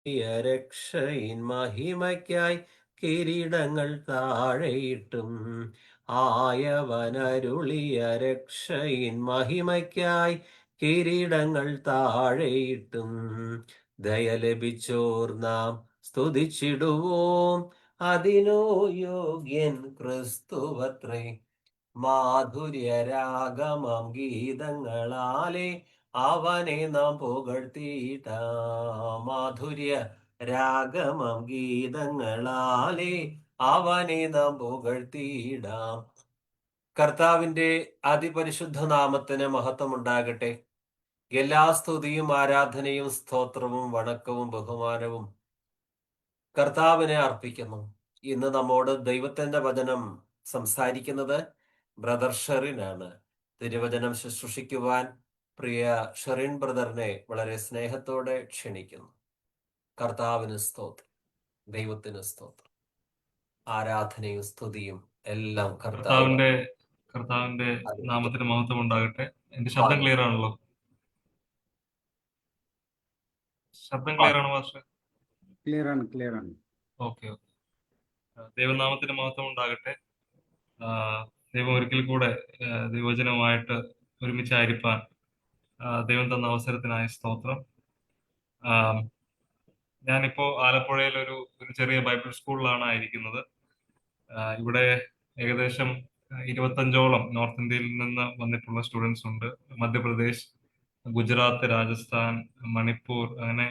രക്ഷയിൻ മഹിമയ്ക്കായി കിരീടങ്ങൾ താഴെയിട്ടും ആയവനരുളിയ രക്ഷയിൻ മഹിമയ്ക്കായി കിരീടങ്ങൾ താഴെയിട്ടും ദയ ലഭിച്ചോർ നാം സ്തുതിച്ചിടുവോം അതിനോ യോഗ്യൻ ക്രിസ്തുവത്രേ മാധുര്യരാഗമം ഗീതങ്ങളാലെ അവനെ നാം പുകഴ്ത്തിയിടാം. മാധുര്യ രാഗമം ഗീതങ്ങളാലെ അവനെ നാം പുകഴ്ത്തിയിടാം. കർത്താവിന്റെ അതിപരിശുദ്ധ നാമത്തിന് മഹത്വം ഉണ്ടാകട്ടെ. എല്ലാ സ്തുതിയും ആരാധനയും സ്തോത്രവും വണക്കവും ബഹുമാനവും കർത്താവിനെ അർപ്പിക്കുന്നു. ഇന്ന് നമ്മോട് ദൈവത്തിന്റെ വചനം സംസാരിക്കുന്നത് ബ്രദർ ഷെറിനാണ്. തിരുവചനം ശുശ്രൂഷിക്കുവാൻ പ്രിയ ഷെറിൻ ബ്രദറിനെ വളരെ സ്നേഹത്തോടെ ക്ഷണിക്കുന്നു. കർത്താവിന് സ്തോത്രം, ദൈവത്തിന് സ്തോത്രം, ആരാധനയും സ്തുതിയും എല്ലാം കർത്താവിന്റെ കർത്താവിന്. നാമത്തിന് മഹത്വം ഉണ്ടാകട്ടെ. എന്റെ ശബ്ദം ക്ലിയർ ആണല്ലോ? ശബ്ദം ക്ലിയർ ആണോ മാസ്റ്റർ? ക്ലിയർ ആണ്. ഓക്കെ. ദൈവനാമത്തിന് മഹത്വം ഉണ്ടാകട്ടെ. ദൈവം ഒരിക്കൽ കൂടെ ദൈവവചനവുമായിട്ട് ഒരുമിച്ചായിരിക്കാൻ ദൈവം തന്ന അവസരത്തിനായി സ്തോത്രം. ഞാനിപ്പോ ആലപ്പുഴയിൽ ഒരു ചെറിയ ബൈബിൾ സ്കൂളിലാണ് ആയിരിക്കുന്നത്. ഇവിടെ ഏകദേശം 25ഓളം നോർത്ത് ഇന്ത്യയിൽ നിന്ന് വന്നിട്ടുള്ള സ്റ്റുഡൻസ് ഉണ്ട്. മധ്യപ്രദേശ്, ഗുജറാത്ത്, രാജസ്ഥാൻ, മണിപ്പൂർ, അങ്ങനെ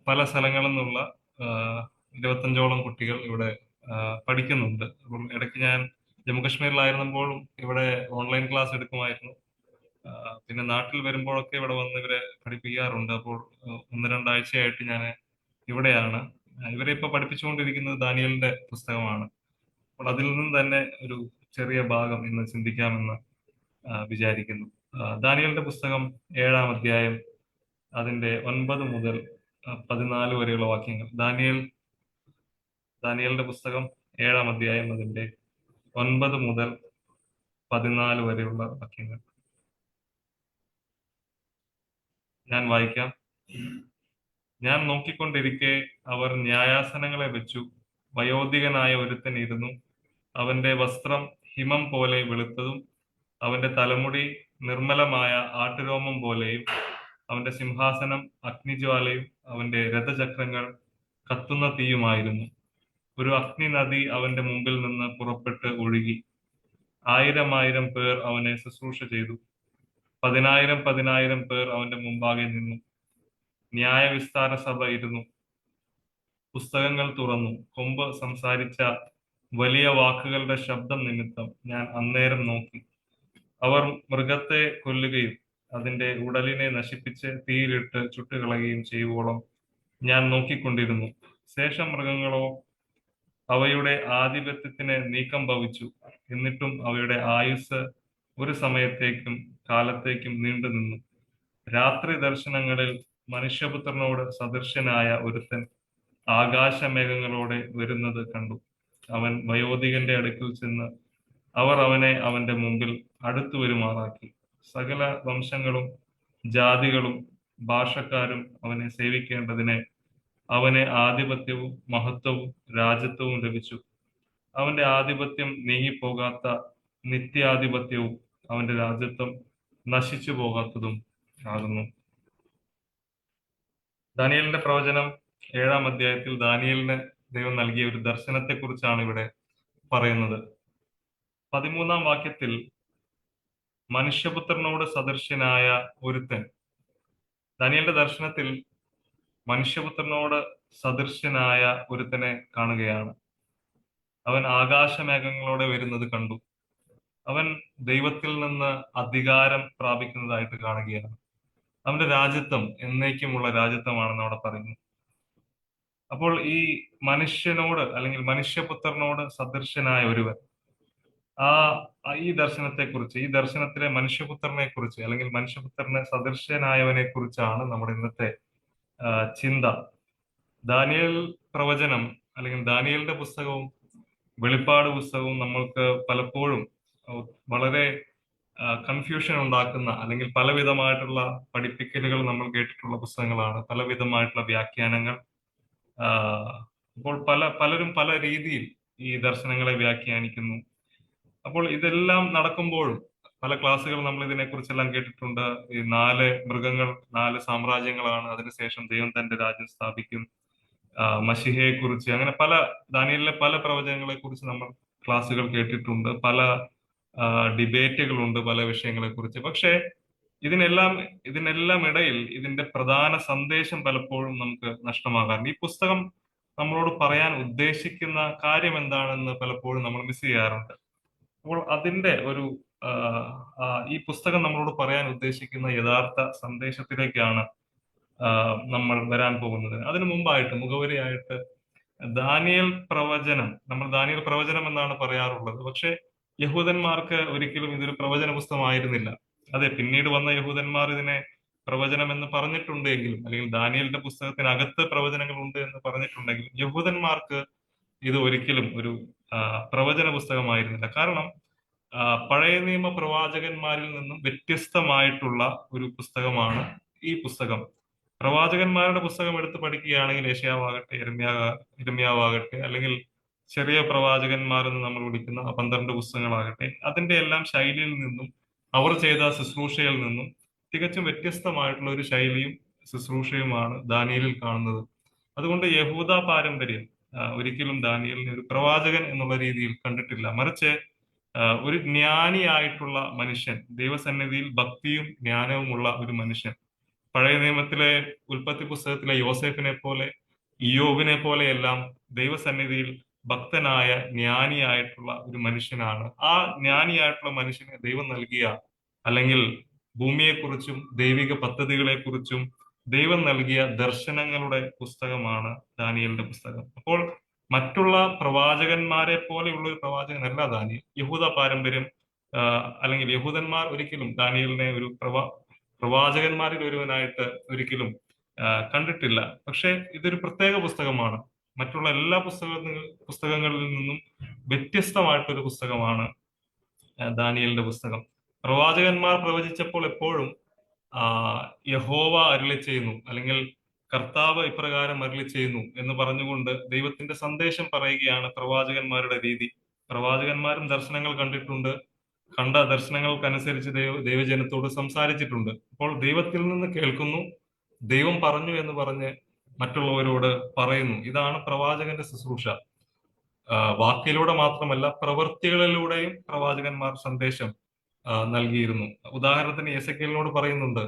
പല സ്ഥലങ്ങളിൽ നിന്നുള്ള 25ഓളം കുട്ടികൾ ഇവിടെ പഠിക്കുന്നുണ്ട്. അപ്പം ഇടയ്ക്ക് ഞാൻ ജമ്മു കാശ്മീരിലായിരുന്നപ്പോഴും ഇവിടെ ഓൺലൈൻ ക്ലാസ് എടുക്കുമായിരുന്നു. പിന്നെ നാട്ടിൽ വരുമ്പോഴൊക്കെ ഇവിടെ വന്ന് ഇവരെ പഠിപ്പിക്കാറുണ്ട്. അപ്പോൾ 1-2 ആഴ്ചയായിട്ട് ഞാൻ ഇവിടെയാണ്. ഇവരെ ഇപ്പൊ പഠിപ്പിച്ചുകൊണ്ടിരിക്കുന്നത് ദാനിയേലിന്റെ പുസ്തകമാണ്. അപ്പോൾ അതിൽ നിന്ന് തന്നെ ഒരു ചെറിയ ഭാഗം ഇന്ന് ചിന്തിക്കാമെന്ന് വിചാരിക്കുന്നു. ദാനിയേലിന്റെ പുസ്തകം 7-ാം അധ്യായം അതിന്റെ 9 മുതൽ 14 വരെയുള്ള വാക്യങ്ങൾ. ദാനിയേലിന്റെ പുസ്തകം 7-ാം അധ്യായം അതിന്റെ 9 മുതൽ 14 വരെയുള്ള വാക്യങ്ങൾ ഞാൻ വായിക്കാം. ഞാൻ നോക്കിക്കൊണ്ടിരിക്കെ അവർ ന്യായാസനങ്ങളെ വെച്ചു. വയോധികനായ ഒരുത്തൻ ഇരുന്നു. അവന്റെ വസ്ത്രം ഹിമം പോലെ വെളുത്തതും അവന്റെ തലമുടി നിർമ്മലമായ ആട്ടുരോമം പോലെയും അവന്റെ സിംഹാസനം അഗ്നിജ്വാലയും അവന്റെ രഥചക്രങ്ങൾ കത്തുന്ന തീയുമായിരുന്നു. ഒരു അഗ്നി നദി അവന്റെ മുമ്പിൽ നിന്ന് പുറപ്പെട്ട് ഒഴുകി. 1000 പേർ അവനെ ശുശ്രൂഷ ചെയ്തു. 10,000 പേർ അവന്റെ മുമ്പാകെ നിന്നു. ന്യായവിസ്താര സഭ ഇരുന്നു. പുസ്തകങ്ങൾ തുറന്നു. കൊമ്പ് സംസാരിച്ച വലിയ വാക്കുകളുടെ ശബ്ദം നിമിത്തം ഞാൻ അന്നേരം നോക്കി. അവർ മൃഗത്തെ കൊല്ലുകയും അതിന്റെ ഉടലിനെ നശിപ്പിച്ച് തീയിലിട്ട് ചുട്ടുകളയുകയും ചെയ്യുവോളം ഞാൻ നോക്കിക്കൊണ്ടിരുന്നു. ശേഷം മൃഗങ്ങളോ അവയുടെ ആധിപത്യത്തിന് നീക്കം ഭവിച്ചു. എന്നിട്ടും അവയുടെ ആയുസ് ഒരു സമയത്തേക്കും കാലത്തേക്കും നീണ്ടു നിന്നു. രാത്രി ദർശനങ്ങളിൽ മനുഷ്യപുത്രനോട് സദൃശനായ ഒരുത്തൻ ആകാശമേഘങ്ങളോടെ വരുന്നത് കണ്ടു. അവൻ വയോധികന്റെ അടുക്കൽ ചെന്ന് അവർ അവനെ അവന്റെ മുമ്പിൽ അടുത്തു വരുമാറാക്കി. സകല വംശങ്ങളും ജാതികളും ഭാഷക്കാരും അവനെ സേവിക്കേണ്ടതിന് അവന് ആധിപത്യവും മഹത്വവും രാജ്യത്വവും ലഭിച്ചു. അവന്റെ ആധിപത്യം നീങ്ങിപ്പോകാത്ത നിത്യാധിപത്യവും അവന്റെ രാജ്യത്വം നശിച്ചു പോകാത്തതും ആകുന്നു. ദാനിയേലിന്റെ പ്രവചനം 7-ാം അധ്യായത്തിൽ ദാനിയേലിന് ദൈവം നൽകിയ ഒരു ദർശനത്തെ കുറിച്ചാണ് ഇവിടെ പറയുന്നത്. 13-ാം വാക്യത്തിൽ മനുഷ്യപുത്രനോട് സദൃശ്യനായ ഒരുത്തൻ. ദാനിയേലിന്റെ ദർശനത്തിൽ മനുഷ്യപുത്രനോട് സദൃശ്യനായ ഒരുത്തനെ കാണുകയാണ്. അവൻ ആകാശമേഘങ്ങളോടെ വരുന്നത് കണ്ടു. അവൻ ദൈവത്തിൽ നിന്ന് അധികാരം പ്രാപിക്കുന്നതായിട്ട് കാണുകയാണ്. അവന്റെ രാജ്യത്വം എന്നേക്കുമുള്ള രാജ്യത്വമാണെന്ന് അവിടെ പറയുന്നു. അപ്പോൾ ഈ മനുഷ്യനോട് അല്ലെങ്കിൽ മനുഷ്യപുത്രനോട് സദൃശനായ ഒരുവൻ, ഈ ദർശനത്തെക്കുറിച്ച്, ഈ ദർശനത്തിലെ മനുഷ്യപുത്രനെ കുറിച്ച് അല്ലെങ്കിൽ മനുഷ്യപുത്രന് സദൃശനായവനെ കുറിച്ചാണ് നമ്മുടെ ഇന്നത്തെ ചിന്ത. ദാനിയേൽ പ്രവചനം അല്ലെങ്കിൽ ദാനിയേലിന്റെ പുസ്തകവും വെളിപ്പാട് പുസ്തകവും നമ്മൾക്ക് പലപ്പോഴും വളരെ കൺഫ്യൂഷൻ ഉണ്ടാക്കുന്ന അല്ലെങ്കിൽ പലവിധമായിട്ടുള്ള പഠിപ്പിക്കലുകൾ നമ്മൾ കേട്ടിട്ടുള്ള പുസ്തകങ്ങളാണ്, പലവിധമായിട്ടുള്ള വ്യാഖ്യാനങ്ങൾ. അപ്പോൾ പലരും പല രീതിയിൽ ഈ ദർശനങ്ങളെ വ്യാഖ്യാനിക്കുന്നു. അപ്പോൾ ഇതെല്ലാം നടക്കുമ്പോഴും പല ക്ലാസ്സുകൾ നമ്മൾ ഇതിനെക്കുറിച്ചെല്ലാം കേട്ടിട്ടുണ്ട്. ഈ 4 മൃഗങ്ങൾ, 4 സാമ്രാജ്യങ്ങളാണ്, അതിനുശേഷം ദൈവം തന്റെ രാജ്യം സ്ഥാപിക്കും, മഷിഹയെ കുറിച്ച്, അങ്ങനെ ദാനിയേലിലെ പല പ്രവചനങ്ങളെ കുറിച്ച് നമ്മൾ ക്ലാസ്സുകൾ കേട്ടിട്ടുണ്ട്. പല ഡിബേറ്റുകളുണ്ട് പല വിഷയങ്ങളെ കുറിച്ച്. പക്ഷേ ഇതിനെല്ലാം ഇടയിൽ ഇതിന്റെ പ്രധാന സന്ദേശം പലപ്പോഴും നമുക്ക് നഷ്ടമാകാറുണ്ട്. ഈ പുസ്തകം നമ്മളോട് പറയാൻ ഉദ്ദേശിക്കുന്ന കാര്യം എന്താണെന്ന് പലപ്പോഴും നമ്മൾ മിസ് ചെയ്യാറുണ്ട്. അപ്പോൾ അതിന്റെ ഈ പുസ്തകം നമ്മളോട് പറയാൻ ഉദ്ദേശിക്കുന്ന യഥാർത്ഥ സന്ദേശത്തിലേക്കാണ് നമ്മൾ വരാൻ പോകുന്നത്. അതിനു മുമ്പായിട്ട് മുഖവരിയായിട്ട് നമ്മൾ ദാനിയേൽ പ്രവചനം എന്നാണ് പറയാറുള്ളത്. പക്ഷെ യഹൂദന്മാർക്ക് ഒരിക്കലും ഇതൊരു പ്രവചന പുസ്തകമായിരുന്നില്ല. അതെ, പിന്നീട് വന്ന യഹൂദന്മാർ ഇതിനെ പ്രവചനം എന്ന് പറഞ്ഞിട്ടുണ്ടെങ്കിലും, അല്ലെങ്കിൽ ദാനിയേലിന്റെ പുസ്തകത്തിനകത്ത് പ്രവചനങ്ങൾ ഉണ്ട് എന്ന് പറഞ്ഞിട്ടുണ്ടെങ്കിലും, യഹൂദന്മാർക്ക് ഇത് ഒരിക്കലും ഒരു പ്രവചന പുസ്തകമായിരുന്നില്ല. കാരണം പഴയ നിയമ പ്രവാചകന്മാരിൽ നിന്നും വ്യത്യസ്തമായിട്ടുള്ള ഒരു പുസ്തകമാണ് ഈ പുസ്തകം. പ്രവാചകന്മാരുടെ പുസ്തകം എടുത്ത് പഠിക്കുകയാണെങ്കിൽ യേശയ്യാവാകട്ടെ, യിരെമ്യാവാകട്ടെ, അല്ലെങ്കിൽ ചെറിയ പ്രവാചകന്മാർ എന്ന് നമ്മൾ വിളിക്കുന്ന 12 പുസ്തകങ്ങളാകട്ടെ, അതിന്റെ എല്ലാം ശൈലിയിൽ നിന്നും അവർ ചെയ്ത ശുശ്രൂഷയിൽ നിന്നും തികച്ചും വ്യത്യസ്തമായിട്ടുള്ള ഒരു ശൈലിയും ശുശ്രൂഷയുമാണ് ദാനിയേലിൽ കാണുന്നത്. അതുകൊണ്ട് യഹൂദ പാരമ്പര്യം ഒരിക്കലും ദാനിയേലിനെ ഒരു പ്രവാചകൻ എന്നുള്ള രീതിയിൽ കണ്ടിട്ടില്ല. മറിച്ച് ഒരു ജ്ഞാനിയായിട്ടുള്ള മനുഷ്യൻ, ദൈവസന്നിധിയിൽ ഭക്തിയും ജ്ഞാനവുമുള്ള ഒരു മനുഷ്യൻ. പഴയ നിയമത്തിലെ ഉൽപ്പത്തി പുസ്തകത്തിലെ യോസേഫിനെ പോലെ, ഇയ്യോബിനെ പോലെയെല്ലാം ദൈവസന്നിധിയിൽ ഭക്തനായ ജ്ഞാനിയായിട്ടുള്ള ഒരു മനുഷ്യനാണ്. ആ ജ്ഞാനിയായിട്ടുള്ള മനുഷ്യന് ദൈവം നൽകിയ, അല്ലെങ്കിൽ ഭൂമിയെക്കുറിച്ചും ദൈവിക പദ്ധതികളെക്കുറിച്ചും ദൈവം നൽകിയ ദർശനങ്ങളുടെ പുസ്തകമാണ് ദാനിയേലിന്റെ പുസ്തകം. അപ്പോൾ മറ്റുള്ള പ്രവാചകന്മാരെ പോലെയുള്ള ഒരു പ്രവാചകനല്ല ദാനിയേൽ. യഹൂദ പാരമ്പര്യം അല്ലെങ്കിൽ യഹൂദന്മാർ ഒരിക്കലും ദാനിയേലിനെ ഒരു പ്രവാചകന്മാരിൽ ഒരുവനായിട്ട് ഒരിക്കലും കണ്ടിട്ടില്ല. പക്ഷെ ഇതൊരു പ്രത്യേക പുസ്തകമാണ്. മറ്റുള്ള എല്ലാ പുസ്തകങ്ങളിൽ നിന്നും വ്യത്യസ്തമായിട്ടൊരു പുസ്തകമാണ് ദാനിയേലിന്റെ പുസ്തകം. പ്രവാചകന്മാർ പ്രവചിച്ചപ്പോൾ എപ്പോഴും യഹോവ അരുളി ചെയ്യുന്നു, അല്ലെങ്കിൽ കർത്താവ് ഇപ്രകാരം അരുളി ചെയ്യുന്നു എന്ന് പറഞ്ഞുകൊണ്ട് ദൈവത്തിന്റെ സന്ദേശം പറയുകയാണ് പ്രവാചകന്മാരുടെ രീതി. പ്രവാചകന്മാരും ദർശനങ്ങൾ കണ്ടിട്ടുണ്ട്, കണ്ട ദർശനങ്ങൾക്കനുസരിച്ച് ദൈവജനത്തോട് സംസാരിച്ചിട്ടുണ്ട്. അപ്പോൾ ദൈവത്തിൽ നിന്ന് കേൾക്കുന്നു, ദൈവം പറഞ്ഞു എന്ന് പറഞ്ഞ് മറ്റുള്ളവരോട് പറയുന്നു. ഇതാണ് പ്രവാചകന്റെ ശുശ്രൂഷ. വാക്കിലൂടെ മാത്രമല്ല, പ്രവൃത്തികളിലൂടെയും പ്രവാചകന്മാർ സന്ദേശം നൽകിയിരുന്നു. ഉദാഹരണത്തിന് യെസെക്കേലിനോട് പറയുന്നുണ്ട്,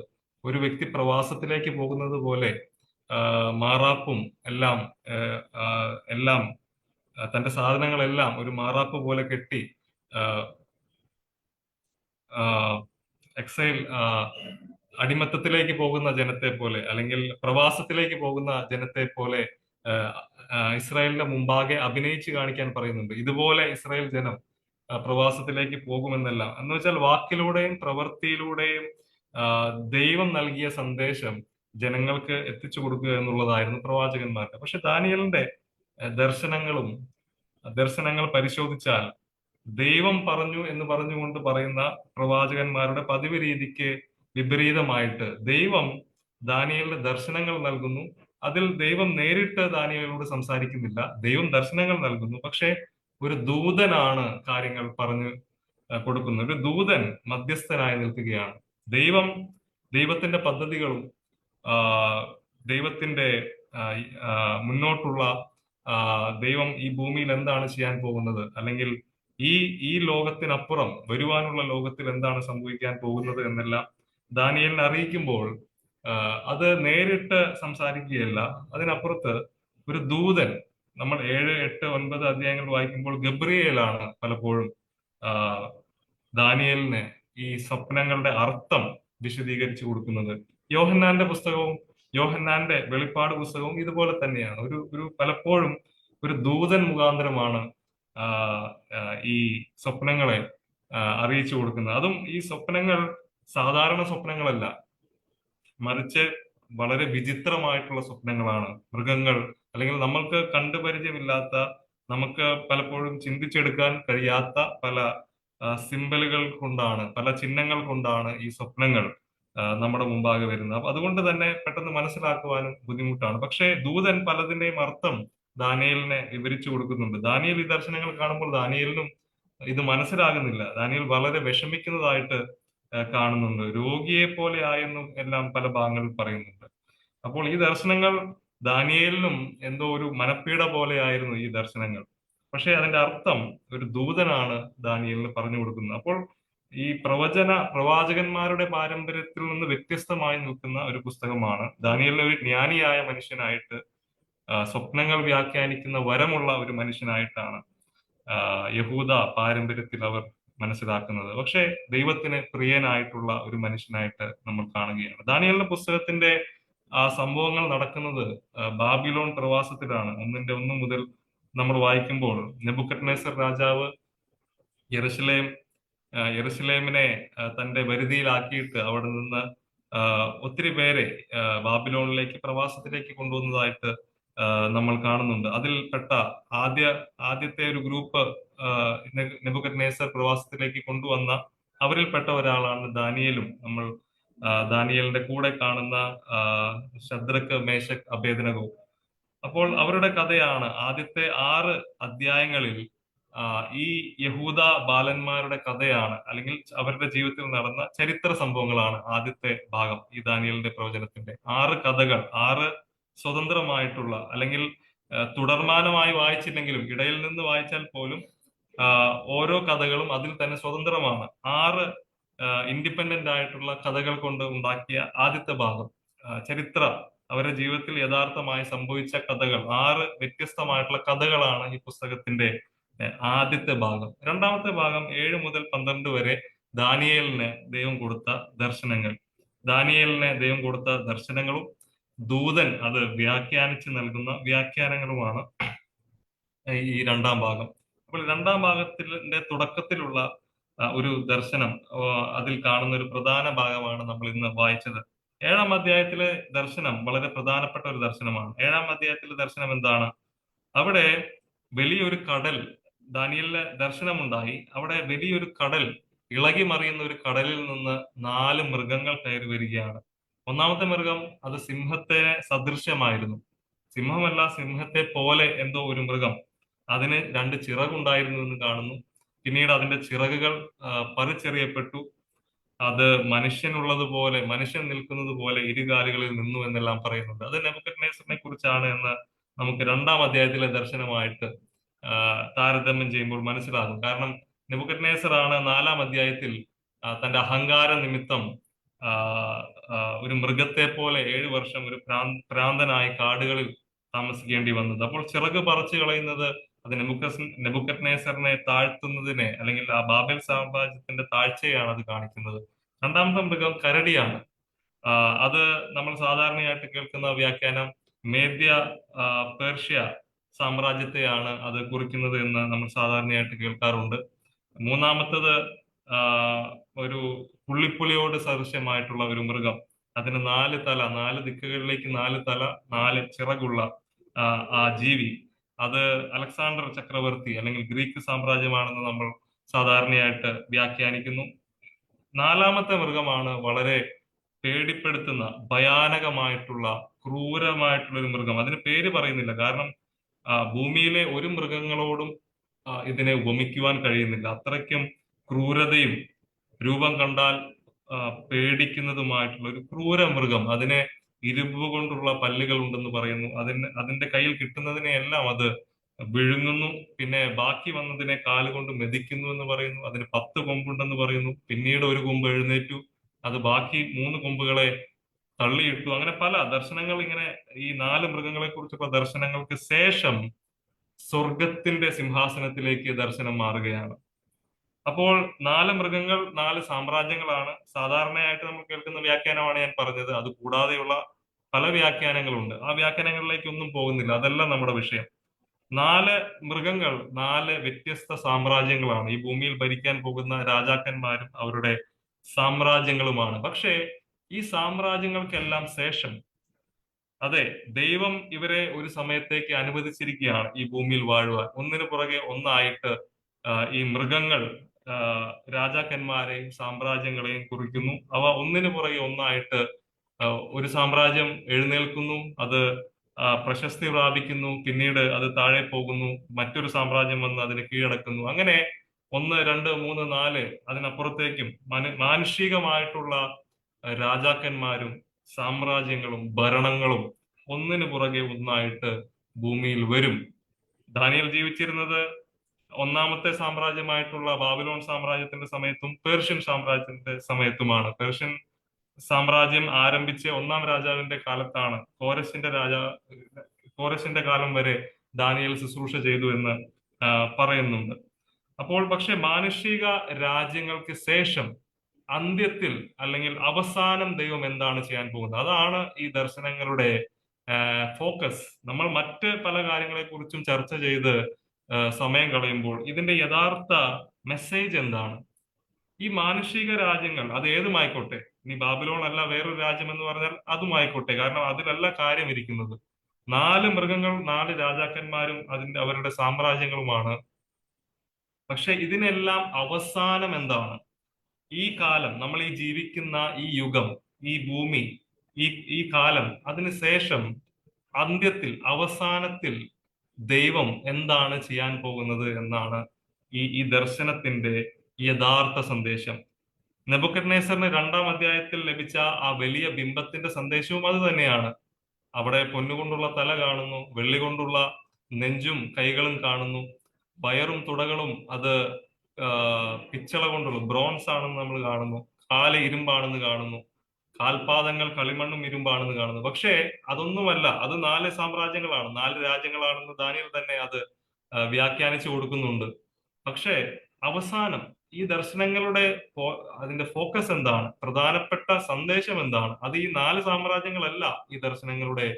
ഒരു വ്യക്തി പ്രവാസത്തിലേക്ക് പോകുന്നത് പോലെ മാറാപ്പും എല്ലാം തന്റെ സാധനങ്ങളെല്ലാം ഒരു മാറാപ്പ് പോലെ കെട്ടി അടിമത്തത്തിലേക്ക് പോകുന്ന ജനത്തെ പോലെ, അല്ലെങ്കിൽ പ്രവാസത്തിലേക്ക് പോകുന്ന ജനത്തെ പോലെ ഇസ്രായേലിന്റെ മുമ്പാകെ അഭിനയിച്ച് കാണിക്കാൻ പറയുന്നുണ്ട്. ഇതുപോലെ ഇസ്രായേൽ ജനം പ്രവാസത്തിലേക്ക് പോകുമെന്നല്ല. എന്ന് വെച്ചാൽ വാക്കിലൂടെയും പ്രവൃത്തിയിലൂടെയും ദൈവം നൽകിയ സന്ദേശം ജനങ്ങൾക്ക് എത്തിച്ചു കൊടുക്കുക എന്നുള്ളതായിരുന്നു പ്രവാചകന്മാരുടെ. പക്ഷെ ദാനിയേലിന്റെ ദർശനങ്ങൾ പരിശോധിച്ചാൽ ദൈവം പറഞ്ഞു എന്ന് പറഞ്ഞുകൊണ്ട് പറയുന്ന പ്രവാചകന്മാരുടെ പതിവ് രീതിക്ക് വിപരീതമായിട്ട് ദൈവം ദാനിയേലിന് ദർശനങ്ങൾ നൽകുന്നു. അതിൽ ദൈവം നേരിട്ട് ദാനിയേലിനോട് സംസാരിക്കുന്നില്ല, ദൈവം ദർശനങ്ങൾ നൽകുന്നു. പക്ഷെ ഒരു ദൂതനാണ് കാര്യങ്ങൾ പറഞ്ഞു കൊടുക്കുന്നത്. ഒരു ദൂതൻ മധ്യസ്ഥനായി നിൽക്കുകയാണ്. ദൈവത്തിന്റെ പദ്ധതികളും ദൈവത്തിന്റെ മുന്നോട്ടുള്ള ദൈവം ഈ ഭൂമിയിൽ എന്താണ് ചെയ്യാൻ പോകുന്നത്, അല്ലെങ്കിൽ ഈ ലോകത്തിനപ്പുറം വരുവാനുള്ള ലോകത്തിൽ എന്താണ് സംഭവിക്കാൻ പോകുന്നത് എന്നെല്ലാം ദാനിയേലിനെ അറിയിക്കുമ്പോൾ അത് നേരിട്ട് സംസാരിക്കുകയല്ല, അതിനപ്പുറത്ത് ഒരു ദൂതൻ, നമ്മൾ 7, 8, 9 അധ്യായങ്ങൾ വായിക്കുമ്പോൾ ഗബ്രിയേലാണ് പലപ്പോഴും ദാനിയേലിന് ഈ സ്വപ്നങ്ങളുടെ അർത്ഥം വിശദീകരിച്ചു കൊടുക്കുന്നത്. യോഹന്നാന്റെ വെളിപ്പാട് പുസ്തകവും ഇതുപോലെ തന്നെയാണ്. പലപ്പോഴും ഒരു ദൂതൻ മുഖാന്തരമാണ് ഈ സ്വപ്നങ്ങളെ അറിയിച്ചു കൊടുക്കുന്നത്. അതും ഈ സ്വപ്നങ്ങൾ സാധാരണ സ്വപ്നങ്ങളല്ല, മറിച്ച് വളരെ വിചിത്രമായിട്ടുള്ള സ്വപ്നങ്ങളാണ്. മൃഗങ്ങൾ, അല്ലെങ്കിൽ നമ്മൾക്ക് കണ്ടുപരിചയമില്ലാത്ത, നമുക്ക് പലപ്പോഴും ചിന്തിച്ചെടുക്കാൻ കഴിയാത്ത പല സിമ്പലുകൾ കൊണ്ടാണ്, പല ചിഹ്നങ്ങൾ കൊണ്ടാണ് ഈ സ്വപ്നങ്ങൾ നമ്മുടെ മുമ്പാകെ വരുന്നത്. അപ്പൊ അതുകൊണ്ട് തന്നെ പെട്ടെന്ന് മനസ്സിലാക്കുവാനും ബുദ്ധിമുട്ടാണ്. പക്ഷേ ദൂതൻ പലതിന്റെയും അർത്ഥം ദാനിയേലിനെ വിവരിച്ചു കൊടുക്കുന്നുണ്ട്. ദാനിയേൽ ഈ ദർശനങ്ങൾ കാണുമ്പോൾ ദാനിയേലിനും ഇത് മനസ്സിലാകുന്നില്ല. ദാനിയേൽ വളരെ വിഷമിക്കുന്നതായിട്ട് കാണുന്നുണ്ട്. രോഗിയെ പോലെ ആയെന്നും എല്ലാം പല ഭാഗങ്ങളിൽ പറയുന്നുണ്ട്. അപ്പോൾ ഈ ദർശനങ്ങൾ ദാനിയേലിനും എന്തോ ഒരു മനപ്പീഡ പോലെയായിരുന്നു ഈ ദർശനങ്ങൾ. പക്ഷെ അതിന്റെ അർത്ഥം ഒരു ദൂതനാണ് ദാനിയേലിന് പറഞ്ഞു കൊടുക്കുന്നത്. അപ്പോൾ ഈ പ്രവാചകന്മാരുടെ പാരമ്പര്യത്തിൽ നിന്ന് വ്യത്യസ്തമായി നിൽക്കുന്ന ഒരു പുസ്തകമാണ്. ദാനിയേലിനെ ഒരു ജ്ഞാനിയായ മനുഷ്യനായിട്ട്, സ്വപ്നങ്ങൾ വ്യാഖ്യാനിക്കുന്ന വരമുള്ള ഒരു മനുഷ്യനായിട്ടാണ് യഹൂദ പാരമ്പര്യത്തിൽ അവർ മനസ്സിലാക്കുന്നത്. പക്ഷെ ദൈവത്തിന് പ്രിയനായിട്ടുള്ള ഒരു മനുഷ്യനായിട്ട് നമ്മൾ കാണുകയാണ്. ദാനിയേലിന്റെ പുസ്തകത്തിന്റെ ആ സംഭവങ്ങൾ നടക്കുന്നത് ബാബിലോൺ പ്രവാസത്തിലാണ്. 1:1 മുതൽ നമ്മൾ വായിക്കുമ്പോൾ നെബൂഖദ്നേസർ രാജാവ് യെരുശലേമിനെ തന്റെ വരുതിയിലാക്കിയിട്ട് അവിടെ നിന്ന് ഒത്തിരി പേരെ ബാബിലോണിലേക്ക് പ്രവാസത്തിലേക്ക് കൊണ്ടുവന്നതായിട്ട് നമ്മൾ കാണുന്നുണ്ട്. അതിൽപ്പെട്ട ആദ്യത്തെ ഒരു ഗ്രൂപ്പ് നെബൂഖദ്നേസർ പ്രവാസത്തിലേക്ക് കൊണ്ടുവന്ന അവരിൽപ്പെട്ട ഒരാളാണ് ദാനിയേലും. നമ്മൾ ദാനിയേലിന്റെ കൂടെ കാണുന്ന ശദ്രക്ക്, മേശക്, അബേദ്നെഗോ. അപ്പോൾ അവരുടെ കഥയാണ് ആദ്യത്തെ 6 അധ്യായങ്ങളിൽ ഈ യഹൂദ ബാലന്മാരുടെ കഥയാണ്, അല്ലെങ്കിൽ അവരുടെ ജീവിതത്തിൽ നടന്ന ചരിത്ര സംഭവങ്ങളാണ് ആദ്യത്തെ ഭാഗം. ഈ ദാനിയേലിന്റെ പ്രവചനത്തിന്റെ 6 കഥകൾ, 6 സ്വതന്ത്രമായിട്ടുള്ള, അല്ലെങ്കിൽ തുടർമാനമായി വായിച്ചില്ലെങ്കിലും ഇടയിൽ നിന്ന് വായിച്ചാൽ പോലും ഓരോ കഥകളും അതിൽ തന്നെ സ്വതന്ത്രമാണ്. 6 ഇൻഡിപെൻഡന്റ് ആയിട്ടുള്ള കഥകൾ കൊണ്ട് ഉണ്ടാക്കിയ ആദ്യത്തെ ഭാഗം, ചരിത്ര, അവരുടെ ജീവിതത്തിൽ യഥാർത്ഥമായി സംഭവിച്ച കഥകൾ, 6 വ്യത്യസ്തമായിട്ടുള്ള കഥകളാണ് ഈ പുസ്തകത്തിന്റെ ആദ്യത്തെ ഭാഗം. രണ്ടാമത്തെ ഭാഗം 7 മുതൽ 12 വരെ ദാനിയേലിന് ദൈവം കൊടുത്ത ദർശനങ്ങൾ, ദാനിയേലിന് ദൈവം കൊടുത്ത ദർശനങ്ങളും ദൂതൻ അത് വ്യാഖ്യാനിച്ച് നൽകുന്ന വ്യാഖ്യാനങ്ങളുമാണ് ഈ രണ്ടാം ഭാഗം. അപ്പോൾ രണ്ടാം ഭാഗത്തിന്റെ തുടക്കത്തിലുള്ള ഒരു ദർശനം, അതിൽ കാണുന്ന ഒരു പ്രധാന ഭാഗമാണ് നമ്മൾ ഇന്ന് വായിച്ചത്. 7-ാം അധ്യായത്തിലെ ദർശനം വളരെ പ്രധാനപ്പെട്ട ഒരു ദർശനമാണ്. 7-ാം അധ്യായത്തിലെ ദർശനം എന്താണ്? അവിടെ വലിയൊരു കടൽ, ദാനിയേലിന് ദർശനമുണ്ടായി. അവിടെ വലിയൊരു കടൽ, ഇളകി മറിയുന്ന ഒരു കടലിൽ നിന്ന് 4 മൃഗങ്ങൾ കയറി വരികയാണ്. ഒന്നാമത്തെ മൃഗം അത് സിംഹത്തെ സദൃശ്യമായിരുന്നു. സിംഹമല്ല, സിംഹത്തെ പോലെ എന്തോ ഒരു മൃഗം. അതിന് 2 ചിറകുണ്ടായിരുന്നു എന്ന് കാണുന്നു. പിന്നീട് അതിന്റെ ചിറകുകൾ പറിച്ചെറിയപ്പെട്ടു. അത് മനുഷ്യനുള്ളതുപോലെ, മനുഷ്യൻ നിൽക്കുന്നത് പോലെ ഇരുകാലുകളിൽ നിന്നു എന്നെല്ലാം പറയുന്നുണ്ട്. അത് നെബൂഖദ്നേസറിനെ കുറിച്ചാണ് എന്ന് നമുക്ക് 2-ാം അധ്യായത്തിലെ ദർശനമായിട്ട് താരതമ്യം ചെയ്യുമ്പോൾ മനസ്സിലാകും. കാരണം നെബൂഖദ്നേസറാണ് 4-ാം അധ്യായത്തിൽ തന്റെ അഹങ്കാര നിമിത്തം ഒരു മൃഗത്തെ പോലെ 7 വർഷം ഒരു ഭ്രാന്തനായി കാടുകളിൽ താമസിക്കേണ്ടി വന്നത്. അപ്പോൾ ചിറക് പറിച്ചു കളയുന്നത് അത് നെബൂഖദ്നേസറിനെ താഴ്ത്തുന്നതിനെ, അല്ലെങ്കിൽ ആ ബാബേൽ സാമ്രാജ്യത്തിന്റെ താഴ്ചയാണ് അത് കാണിക്കുന്നത്. രണ്ടാമത്തെ മൃഗം കരടിയാണ്. അത് നമ്മൾ സാധാരണയായിട്ട് കേൾക്കുന്ന വ്യാഖ്യാനം മേദ്യ പേർഷ്യ സാമ്രാജ്യത്തെയാണ് അത് കുറിക്കുന്നത് എന്ന് നമ്മൾ സാധാരണയായിട്ട് കേൾക്കാറുണ്ട്. മൂന്നാമത്തത് ഒരു പുള്ളിപ്പുലിയോട് സദൃശ്യമായിട്ടുള്ള ഒരു മൃഗം. അതിന് 4 തല, 4 ദിക്കുകളിലേക്ക് 4 തല, 4 ചിറകുള്ള ആ ജീവി, അത് അലക്സാണ്ടർ ചക്രവർത്തി അല്ലെങ്കിൽ ഗ്രീക്ക് സാമ്രാജ്യമാണെന്ന് നമ്മൾ സാധാരണയായിട്ട് വ്യാഖ്യാനിക്കുന്നു. 4-ാമത്തെ മൃഗമാണ് വളരെ പേടിപ്പെടുത്തുന്ന, ഭയാനകമായിട്ടുള്ള, ക്രൂരമായിട്ടുള്ള ഒരു മൃഗം. അതിന് പേര് പറയുന്നില്ല, കാരണം ഭൂമിയിലെ ഒരു മൃഗങ്ങളോടും ഇതിനെ ഉപമിക്കുവാൻ കഴിയുന്നില്ല. അത്രയ്ക്കും ക്രൂരതയും രൂപം കണ്ടാൽ പേടിക്കുന്നതുമായിട്ടുള്ള ഒരു ക്രൂര മൃഗം. അതിനെ ഇരുമ്പ് കൊണ്ടുള്ള പല്ലുകൾ ഉണ്ടെന്ന് പറയുന്നു. അതിന്റെ കയ്യിൽ കിട്ടുന്നതിനെ എല്ലാം അത് വിഴുങ്ങുന്നു. പിന്നെ ബാക്കി വന്നതിനെ കാലുകൊണ്ട് മെതിക്കുന്നു എന്ന് പറയുന്നു. അതിന് 10 കൊമ്പുണ്ടെന്ന് പറയുന്നു. പിന്നീട് ഒരു കൊമ്പ് എഴുന്നേറ്റു, അത് ബാക്കി 3 കൊമ്പുകളെ തള്ളിയിട്ടു. അങ്ങനെ പല ദർശനങ്ങൾ, ഇങ്ങനെ ഈ 4 മൃഗങ്ങളെ കുറിച്ചുള്ള ദർശനങ്ങൾക്ക് ശേഷം സ്വർഗത്തിന്റെ സിംഹാസനത്തിലേക്ക് ദർശനം മാറുകയാണ്. അപ്പോൾ 4 മൃഗങ്ങൾ, 4 സാമ്രാജ്യങ്ങളാണ് സാധാരണയായിട്ട് നമ്മൾ കേൾക്കുന്ന വ്യാഖ്യാനമാണ് ഞാൻ പറഞ്ഞത്. അത് കൂടാതെയുള്ള പല വ്യാഖ്യാനങ്ങളുണ്ട്. ആ വ്യാഖ്യാനങ്ങളിലേക്ക് ഒന്നും പോകുന്നില്ല, അതല്ല നമ്മുടെ വിഷയം. 4 മൃഗങ്ങൾ 4 വ്യത്യസ്ത സാമ്രാജ്യങ്ങളാണ്. ഈ ഭൂമിയിൽ ഭരിക്കാൻ പോകുന്ന രാജാക്കന്മാരും അവരുടെ സാമ്രാജ്യങ്ങളുമാണ്. പക്ഷേ ഈ സാമ്രാജ്യങ്ങൾക്കെല്ലാം ശേഷം, അതെ, ദൈവം ഇവരെ ഒരു സമയത്തേക്ക് അനുവദിച്ചിരിക്കുകയാണ് ഈ ഭൂമിയിൽ വാഴുവാൻ. ഒന്നിനു പുറകെ ഒന്നായിട്ട് ഈ മൃഗങ്ങൾ രാജാക്കന്മാരെയും സാമ്രാജ്യങ്ങളെയും കുറിക്കുന്നു. അവ ഒന്നിനു പുറകെ ഒന്നായിട്ട് ഒരു സാമ്രാജ്യം എഴുന്നേൽക്കുന്നു, അത് പ്രശസ്തി പ്രാപിക്കുന്നു, പിന്നീട് അത് താഴെ പോകുന്നു, മറ്റൊരു സാമ്രാജ്യം വന്ന് അതിനെ കീഴടക്കുന്നു. അങ്ങനെ 1, 2, 3, 4 അതിനപ്പുറത്തേക്കും മാനുഷികമായിട്ടുള്ള രാജാക്കന്മാരും സാമ്രാജ്യങ്ങളും ഭരണങ്ങളും ഒന്നിനു പുറകെ ഒന്നായിട്ട് ഭൂമിയിൽ വരും. ദാനിയേൽ ജീവിച്ചിരുന്നത് ഒന്നാമത്തെ സാമ്രാജ്യമായിട്ടുള്ള ബാബിലോൺ സാമ്രാജ്യത്തിന്റെ സമയത്തും പേർഷ്യൻ സാമ്രാജ്യത്തിന്റെ സമയത്തുമാണ്. പേർഷ്യൻ സാമ്രാജ്യം ആരംഭിച്ച 1-ാം രാജാവിന്റെ കാലത്താണ്. കോരശിന്റെ കാലം വരെ ദാനിയേൽ ശുശ്രൂഷ ചെയ്തു എന്ന് പറയുന്നുണ്ട്. അപ്പോൾ പക്ഷെ മാനുഷിക രാജ്യങ്ങൾക്ക് ശേഷം അന്ത്യത്തിൽ അല്ലെങ്കിൽ അവസാനം ദൈവം എന്താണ് ചെയ്യാൻ പോകുന്നത്, അതാണ് ഈ ദർശനങ്ങളുടെ ഫോക്കസ്. നമ്മൾ മറ്റ് പല കാര്യങ്ങളെ കുറിച്ചും ചർച്ച ചെയ്ത് സമയം കളയുമ്പോൾ ഇതിന്റെ യഥാർത്ഥ മെസ്സേജ് എന്താണ്? ഈ മാനുഷിക രാജ്യങ്ങൾ അത് ഏതുമായിക്കോട്ടെ, ഇനി ബാബിലോൺ അല്ല വേറൊരു രാജ്യം എന്ന് പറഞ്ഞാൽ അതുമായിക്കോട്ടെ, കാരണം അതിലല്ല കാര്യം ഇരിക്കുന്നത്. 4 മൃഗങ്ങൾ 4 രാജാക്കന്മാരും അവരുടെ സാമ്രാജ്യങ്ങളുമാണ്. പക്ഷെ ഇതിനെല്ലാം അവസാനം എന്താണ്? ഈ കാലം, നമ്മൾ ഈ ജീവിക്കുന്ന ഈ യുഗം, ഈ ഭൂമി, ഈ കാലം, അതിനുശേഷം അന്ത്യത്തിൽ അവസാനത്തിൽ ദൈവം എന്താണ് ചെയ്യാൻ പോകുന്നത് എന്നാണ് ഈ ദർശനത്തിന്റെ യഥാർത്ഥ സന്ദേശം. നെബൂഖദ്നേസറിന് 2-ാം അധ്യായത്തിൽ ലഭിച്ച ആ വലിയ ബിംബത്തിന്റെ സന്ദേശവും അത് തന്നെയാണ്. അവിടെ പൊന്നുകൊണ്ടുള്ള തല കാണുന്നു, വെള്ളി കൊണ്ടുള്ള നെഞ്ചും കൈകളും കാണുന്നു, വയറും തുടകളും അത് പിച്ചള കൊണ്ടുള്ള ബ്രോൺസ് ആണെന്ന് നമ്മൾ കാണുന്നു, കാല് ഇരുമ്പാണെന്ന് കാണുന്നു, കാൽപാദങ്ങൾ കളിമണ്ണും ഇരുമ്പാണെന്ന് കാണുന്നു. പക്ഷേ അതൊന്നുമല്ല, അത് 4 സാമ്രാജ്യങ്ങളാണ്, 4 രാജ്യങ്ങളാണെന്ന് ദാനിയേൽ തന്നെ അത് വ്യാഖ്യാനിച്ചു കൊടുക്കുന്നുണ്ട്. പക്ഷേ അവസാനം ഈ ദർശനങ്ങളുടെ അതിന്റെ ഫോക്കസ് എന്താണ്, പ്രധാനപ്പെട്ട സന്ദേശം എന്താണ്? അത് ഈ 4 സാമ്രാജ്യങ്ങളല്ല ഈ ദർശനങ്ങളുടെ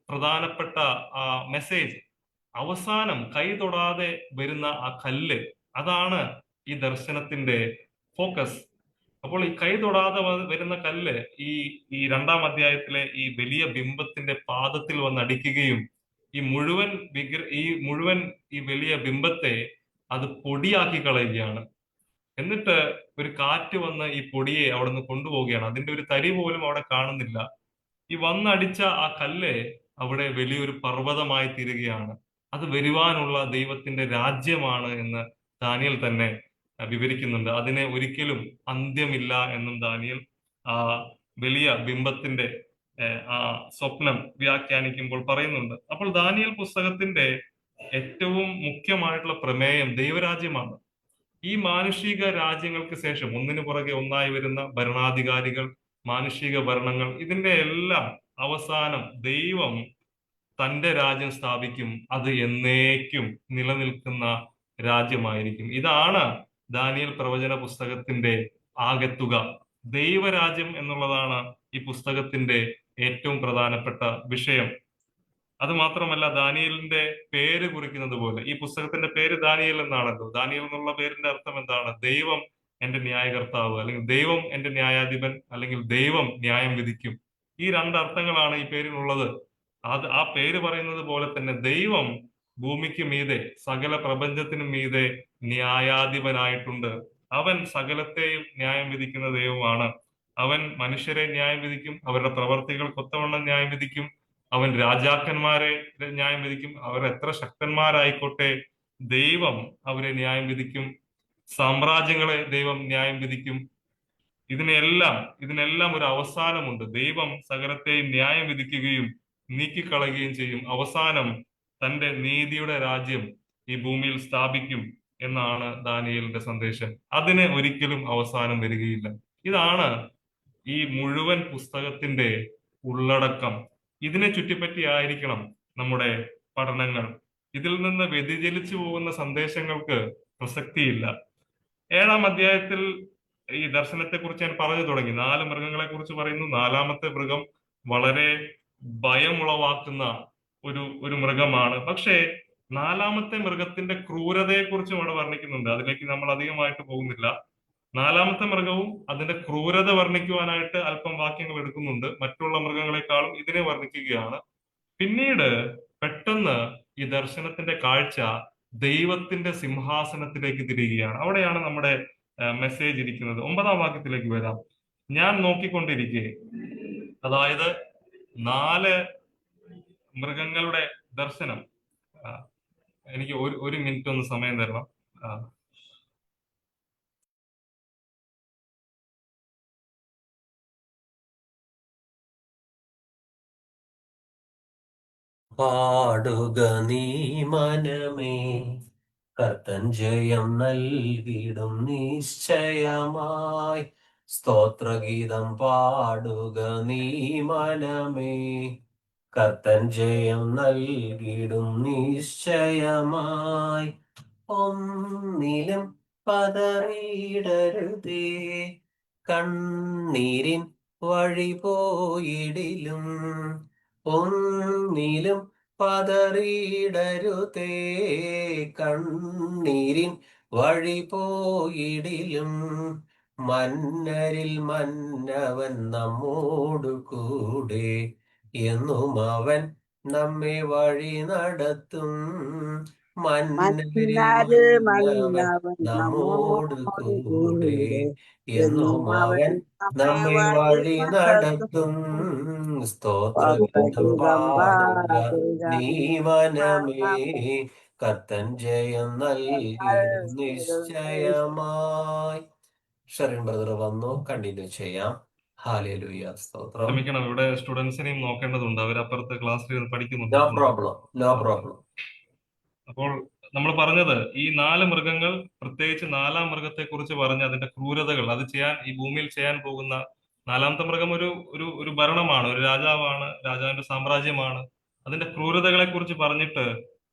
പ്രധാനപ്പെട്ട മെസ്സേജ്. അവസാനം കൈ തൊടാതെ വരുന്ന ആ കല്ല്, അതാണ് ഈ ദർശനത്തിന്റെ ഫോക്കസ്. അപ്പോൾ ഈ കൈ തൊടാതെ വരുന്ന കല്ല് ഈ 2-ാം അധ്യായത്തിലെ ഈ വലിയ ബിംബത്തിന്റെ പാദത്തിൽ വന്ന് അടിക്കുകയും ഈ മുഴുവൻ ഈ വലിയ ബിംബത്തെ അത് പൊടിയാക്കി കളയുകയാണ്. എന്നിട്ട് ഒരു കാറ്റ് വന്ന് ഈ പൊടിയെ അവിടെ നിന്ന് കൊണ്ടുപോവുകയാണ്. അതിന്റെ ഒരു തരി പോലും അവിടെ കാണുന്നില്ല. ഈ വന്നടിച്ച ആ കല്ല് അവിടെ വലിയൊരു പർവ്വതമായി തീരുകയാണ്. അത് വരുവാനുള്ള ദൈവത്തിന്റെ രാജ്യമാണ് എന്ന് ദാനിയേൽ തന്നെ വിവരിക്കുന്നുണ്ട്. അതിന് ഒരിക്കലും അന്ത്യമില്ല എന്നും ദാനിയേൽ ആ വലിയ ബിംബത്തിന്റെ ആ സ്വപ്നം വ്യാഖ്യാനിക്കുമ്പോൾ പറയുന്നുണ്ട്. അപ്പോൾ ദാനിയേൽ പുസ്തകത്തിന്റെ ഏറ്റവും മുഖ്യമായിട്ടുള്ള പ്രമേയം ദൈവരാജ്യമാണ്. ഈ മാനുഷിക രാജ്യങ്ങൾക്ക് ശേഷം ഒന്നിനു പുറകെ ഒന്നായി വരുന്ന ഭരണാധികാരികൾ, മാനുഷിക ഭരണങ്ങൾ, ഇതിന്റെ എല്ലാം അവസാനം ദൈവം തന്റെ രാജ്യം സ്ഥാപിക്കും. അത് എന്നേക്കും നിലനിൽക്കുന്ന രാജ്യമായിരിക്കും. ഇതാണ് ദാനിയേൽ പ്രവചന പുസ്തകത്തിന്റെ ആകെത്തുക. ദൈവരാജ്യം എന്നുള്ളതാണ് ഈ പുസ്തകത്തിന്റെ ഏറ്റവും പ്രധാനപ്പെട്ട വിഷയം. അത് മാത്രമല്ല, ദാനിയേലിന്റെ പേര് കുറിക്കുന്നത് പോലെ ഈ പുസ്തകത്തിന്റെ പേര് ദാനിയേൽ എന്നാണല്ലോ. ദാനിയേൽ എന്നുള്ള പേരിന്റെ അർത്ഥം എന്താണ്? ദൈവം എന്റെ ന്യായകർത്താവ്, അല്ലെങ്കിൽ ദൈവം എന്റെ ന്യായാധിപൻ, അല്ലെങ്കിൽ ദൈവം ന്യായം വിധിക്കും. ഈ 2 അർത്ഥങ്ങളാണ് ഈ പേരിനുള്ളത്. ആ പേര് പറയുന്നത് പോലെ തന്നെ ദൈവം ഭൂമിക്ക് മീതെ, സകല പ്രപഞ്ചത്തിനും മീതെ ന്യായാധിപനായിട്ടുണ്ട്. അവൻ സകലത്തെയും ന്യായം വിധിക്കുന്ന ദൈവമാണ്. അവൻ മനുഷ്യരെ ന്യായം വിധിക്കും, അവരുടെ പ്രവർത്തികൾക്ക് ഒത്തവണ്ണം ന്യായം വിധിക്കും. അവൻ രാജാക്കന്മാരെ ന്യായം വിധിക്കും. അവർ എത്ര ശക്തന്മാരായിക്കോട്ടെ, ദൈവം അവരെ ന്യായം വിധിക്കും. സാമ്രാജ്യങ്ങളെ ദൈവം ന്യായം വിധിക്കും. ഇതിനെല്ലാം ഒരു അവസാനമുണ്ട്. ദൈവം സകലത്തെയും ന്യായം വിധിക്കുകയും നീക്കിക്കളയുകയും ചെയ്യും. അവസാനം തന്റെ നീതിയുടെ രാജ്യം ഈ ഭൂമിയിൽ സ്ഥാപിക്കും എന്നാണ് ദാനിയേലിന്റെ സന്ദേശം. അതിന് ഒരിക്കലും അവസാനം വരികയില്ല. ഇതാണ് ഈ മുഴുവൻ പുസ്തകത്തിന്റെ ഉള്ളടക്കം. ഇതിനെ ചുറ്റിപ്പറ്റിയായിരിക്കണം നമ്മുടെ പഠനങ്ങൾ. ഇതിൽ നിന്ന് വ്യതിചലിച്ചു പോകുന്ന സന്ദേശങ്ങൾക്ക് പ്രസക്തിയില്ല. 7-ാം അധ്യായത്തിൽ ഈ ദർശനത്തെ കുറിച്ച് ഞാൻ പറഞ്ഞു തുടങ്ങി. 4 മൃഗങ്ങളെ കുറിച്ച് പറയുന്നു. 4-ാമത്തെ മൃഗം വളരെ ഭയമുളവാക്കുന്ന ഒരു മൃഗമാണ്. പക്ഷേ 4-ാമത്തെ മൃഗത്തിന്റെ ക്രൂരതയെ കുറിച്ചും അവിടെ വർണ്ണിക്കുന്നുണ്ട്. അതിലേക്ക് നമ്മൾ അധികമായിട്ട് പോകുന്നില്ല. 4-ാമത്തെ മൃഗവും അതിന്റെ ക്രൂരത വർണ്ണിക്കുവാനായിട്ട് അല്പം വാക്യങ്ങൾ എടുക്കുന്നുണ്ട്. മറ്റുള്ള മൃഗങ്ങളെക്കാളും ഇതിനെ വർണ്ണിക്കുകയാണ്. പിന്നീട് പെട്ടെന്ന് ഈ ദർശനത്തിന്റെ കാഴ്ച ദൈവത്തിന്റെ സിംഹാസനത്തിലേക്ക് തിരികുകയാണ്. അവിടെയാണ് നമ്മുടെ മെസ്സേജ് ഇരിക്കുന്നത്. 9-ാം വാക്യത്തിലേക്ക് വരാം. ഞാൻ നോക്കിക്കൊണ്ടിരിക്കെ, അതായത് 4 മൃഗങ്ങളുടെ ദർശനം. ആ, എനിക്ക് ഒരു മിനിറ്റ് ഒന്ന് സമയം തരണം. ആ, പാടുക നീ മനമേ, കർത്തൻ ജയം നൽകിടും നിശ്ചയമായി. സ്തോത്രഗീതം പാടുക നീ മനമേ, കർത്തൻ ജയം നൽകിടും നിശ്ചയമായി. ഒന്നിലും പതറിയിടരുതേ, കണ്ണീരിൻ വഴി പോയിടിലും. ഒന്നിലും പതറിയിടരുതേ, കണ്ണീരിൻ വഴി പോയിടിലും. മന്നരിൽ മന്നവൻ നമ്മോടു കൂടെ, എന്നും അവൻ നമ്മെ വഴി നടത്തും. മന്നരിൽ മന്നാരിൽ മന്നവൻ മന്നവൻ നമ്മോട് നമ്മോട് കൂടെ, കൂടെ എന്നും അവൻ നമ്മെ വഴി നടത്തും. സ്തോത്രഗീതം പാടുക നീ മനമേ, കർത്തൻ ജയം നൽകിടും നിശ്ചയമായി. ഷെറിൻ ബ്രദർ വന്നു, കണ്ടിന്യൂ ചെയ്യാം. ഹല്ലേലൂയ, സ്തോത്രം. ക്ഷമിക്കണം, ഇവിടെ സ്റ്റുഡൻസിനെയും നോക്കേണ്ടതുണ്ട്. അവരപ്പുറത്ത് ക്ലാസ്സിൽ പഠിക്കുന്നുണ്ട്. No problem, no problem. അപ്പോൾ നമ്മൾ പറഞ്ഞത് ഈ 4 മൃഗങ്ങൾ, പ്രത്യേകിച്ച് 4-ാം മൃഗത്തെ കുറിച്ച് പറഞ്ഞ് അതിന്റെ ക്രൂരതകൾ, അത് ചെയ്യാൻ ഈ ഭൂമിയിൽ ചെയ്യാൻ പോകുന്ന 4-ാമത്തെ മൃഗം ഒരു ഒരു ഒരു ഭരണമാണ്, ഒരു രാജാവാണ്, രാജാവിന്റെ സാമ്രാജ്യമാണ്. അതിന്റെ ക്രൂരതകളെ കുറിച്ച് പറഞ്ഞിട്ട്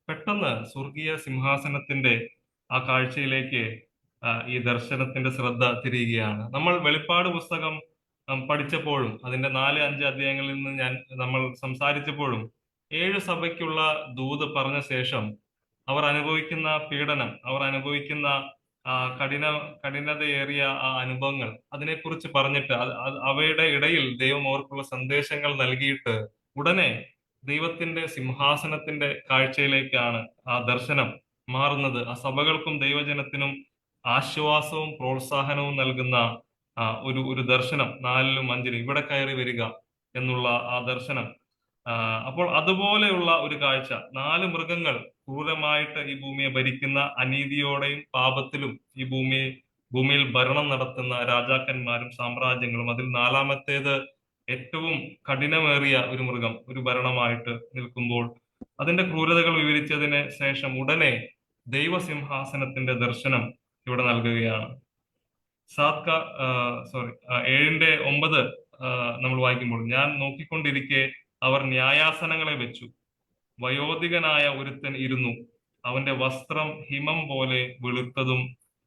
പെട്ടെന്ന് സ്വർഗീയ സിംഹാസനത്തിന്റെ ആ കാഴ്ചയിലേക്ക് ഈ ദർശനത്തിന്റെ ശ്രദ്ധ തിരിയുകയാണ്. നമ്മൾ വെളിപ്പാട് പുസ്തകം പഠിച്ചപ്പോഴും അതിന്റെ 4-5 അധ്യായങ്ങളിൽ നിന്ന് നമ്മൾ സംസാരിച്ചപ്പോഴും 7 സഭയ്ക്കുള്ള ദൂത് പറഞ്ഞ ശേഷം അവർ അനുഭവിക്കുന്ന പീഡനം, അവർ അനുഭവിക്കുന്ന കഠിനതയേറിയ ആ അനുഭവങ്ങൾ, അതിനെക്കുറിച്ച് പറഞ്ഞിട്ട് അവയുടെ ഇടയിൽ ദൈവം അവർക്കുള്ള സന്ദേശങ്ങൾ നൽകിയിട്ട് ഉടനെ ദൈവത്തിന്റെ സിംഹാസനത്തിന്റെ കാഴ്ചയിലേക്കാണ് ആ ദർശനം മാറുന്നത്. ആ സഭകൾക്കും ദൈവജനത്തിനും ആശ്വാസവും പ്രോത്സാഹനവും നൽകുന്ന ഒരു ദർശനം. 4-ലും 5-ലും ഇവിടെ കയറി വരിക എന്നുള്ള ആ ദർശനം. അപ്പോൾ അതുപോലെയുള്ള ഒരു കാഴ്ച, 4 മൃഗങ്ങൾ ക്രൂരമായിട്ട് ഈ ഭൂമിയെ ഭരിക്കുന്ന, അനീതിയോടെയും പാപത്തിലും ഈ ഭൂമിയിൽ ഭരണം നടത്തുന്ന രാജാക്കന്മാരും സാമ്രാജ്യങ്ങളും, അതിൽ 4-മത്തേത് ഏറ്റവും കഠിനമേറിയ ഒരു മൃഗം, ഒരു ഭരണമായിട്ട് നിൽക്കുമ്പോൾ അതിന്റെ ക്രൂരതകൾ വിവരിച്ചതിന് ശേഷം ഉടനെ ദൈവസിംഹാസനത്തിന്റെ ദർശനം ഇവിടെ നൽകുകയാണ്. 7-9 നമ്മൾ വായിക്കുമ്പോൾ, ഞാൻ നോക്കിക്കൊണ്ടിരിക്കെ അവർ ന്യായാസനങ്ങളെ വെച്ചു. വയോധികനായ ഒരുത്തൻ ഇരുന്നു. അവന്റെ വസ്ത്രം ഹിമം പോലെ വെളുത്തതും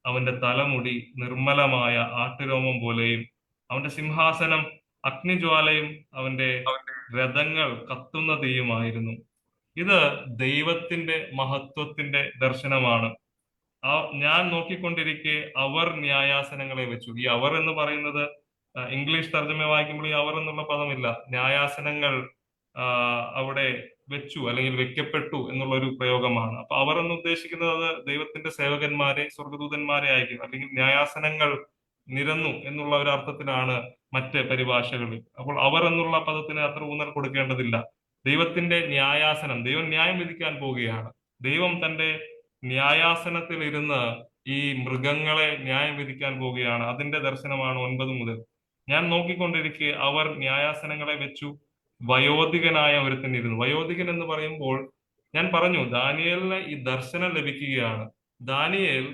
അവന്റെ തലമുടി നിർമ്മലമായ ആട്ടുരോമം പോലെയും. അവന്റെ സിംഹാസനം അഗ്നിജ്വാലയും അവന്റെ രഥങ്ങൾ കത്തുന്ന തീയുമായിരുന്നു. ഇത് ദൈവത്തിന്റെ മഹത്വത്തിന്റെ ദർശനമാണ്. ഞാൻ നോക്കിക്കൊണ്ടിരിക്കെ അവർ ന്യായാസനങ്ങളെ വെച്ചു. ഈ അവർ എന്ന് പറയുന്നത് ഇംഗ്ലീഷ് തർജ്ജമ വായിക്കുമ്പോൾ ഈ അവർ എന്നുള്ള പദമില്ല. ന്യായാസനങ്ങൾ അവിടെ വെച്ചു അല്ലെങ്കിൽ വെക്കപ്പെട്ടു എന്നുള്ള ഒരു പ്രയോഗമാണ്. അപ്പൊ അവർ എന്ന് ഉദ്ദേശിക്കുന്നത് അത് ദൈവത്തിന്റെ സേവകന്മാരെ, സ്വർഗദൂതന്മാരെ ആയിരിക്കും. അല്ലെങ്കിൽ ന്യായാസനങ്ങൾ നിരന്നു എന്നുള്ള ഒരു അർത്ഥത്തിലാണ് മറ്റ് പരിഭാഷകളിൽ. അപ്പോൾ അവർ എന്നുള്ള പദത്തിന് അത്ര ഊന്നൽ കൊടുക്കേണ്ടതില്ല. ദൈവത്തിന്റെ ന്യായാസനം, ദൈവം ന്യായം വിധിക്കാൻ പോവുകയാണ്. ദൈവം തന്റെ ന്യായാസനത്തിൽ ഇരുന്ന് ഈ മൃഗങ്ങളെ ന്യായം വിധിക്കാൻ പോവുകയാണ്. അതിന്റെ ദർശനമാണ് 9 മുതൽ. ഞാൻ നോക്കിക്കൊണ്ടിരിക്കെ അവർ ന്യായാസനങ്ങളെ വെച്ചു. വയോധികനായ ഒരുത്തൻ ഇരുന്നു. വയോധികൻ എന്ന് പറയുമ്പോൾ ഞാൻ പറഞ്ഞു, ദാനിയേലിന് ഈ ദർശനം ലഭിക്കുകയാണ്. ദാനിയേൽ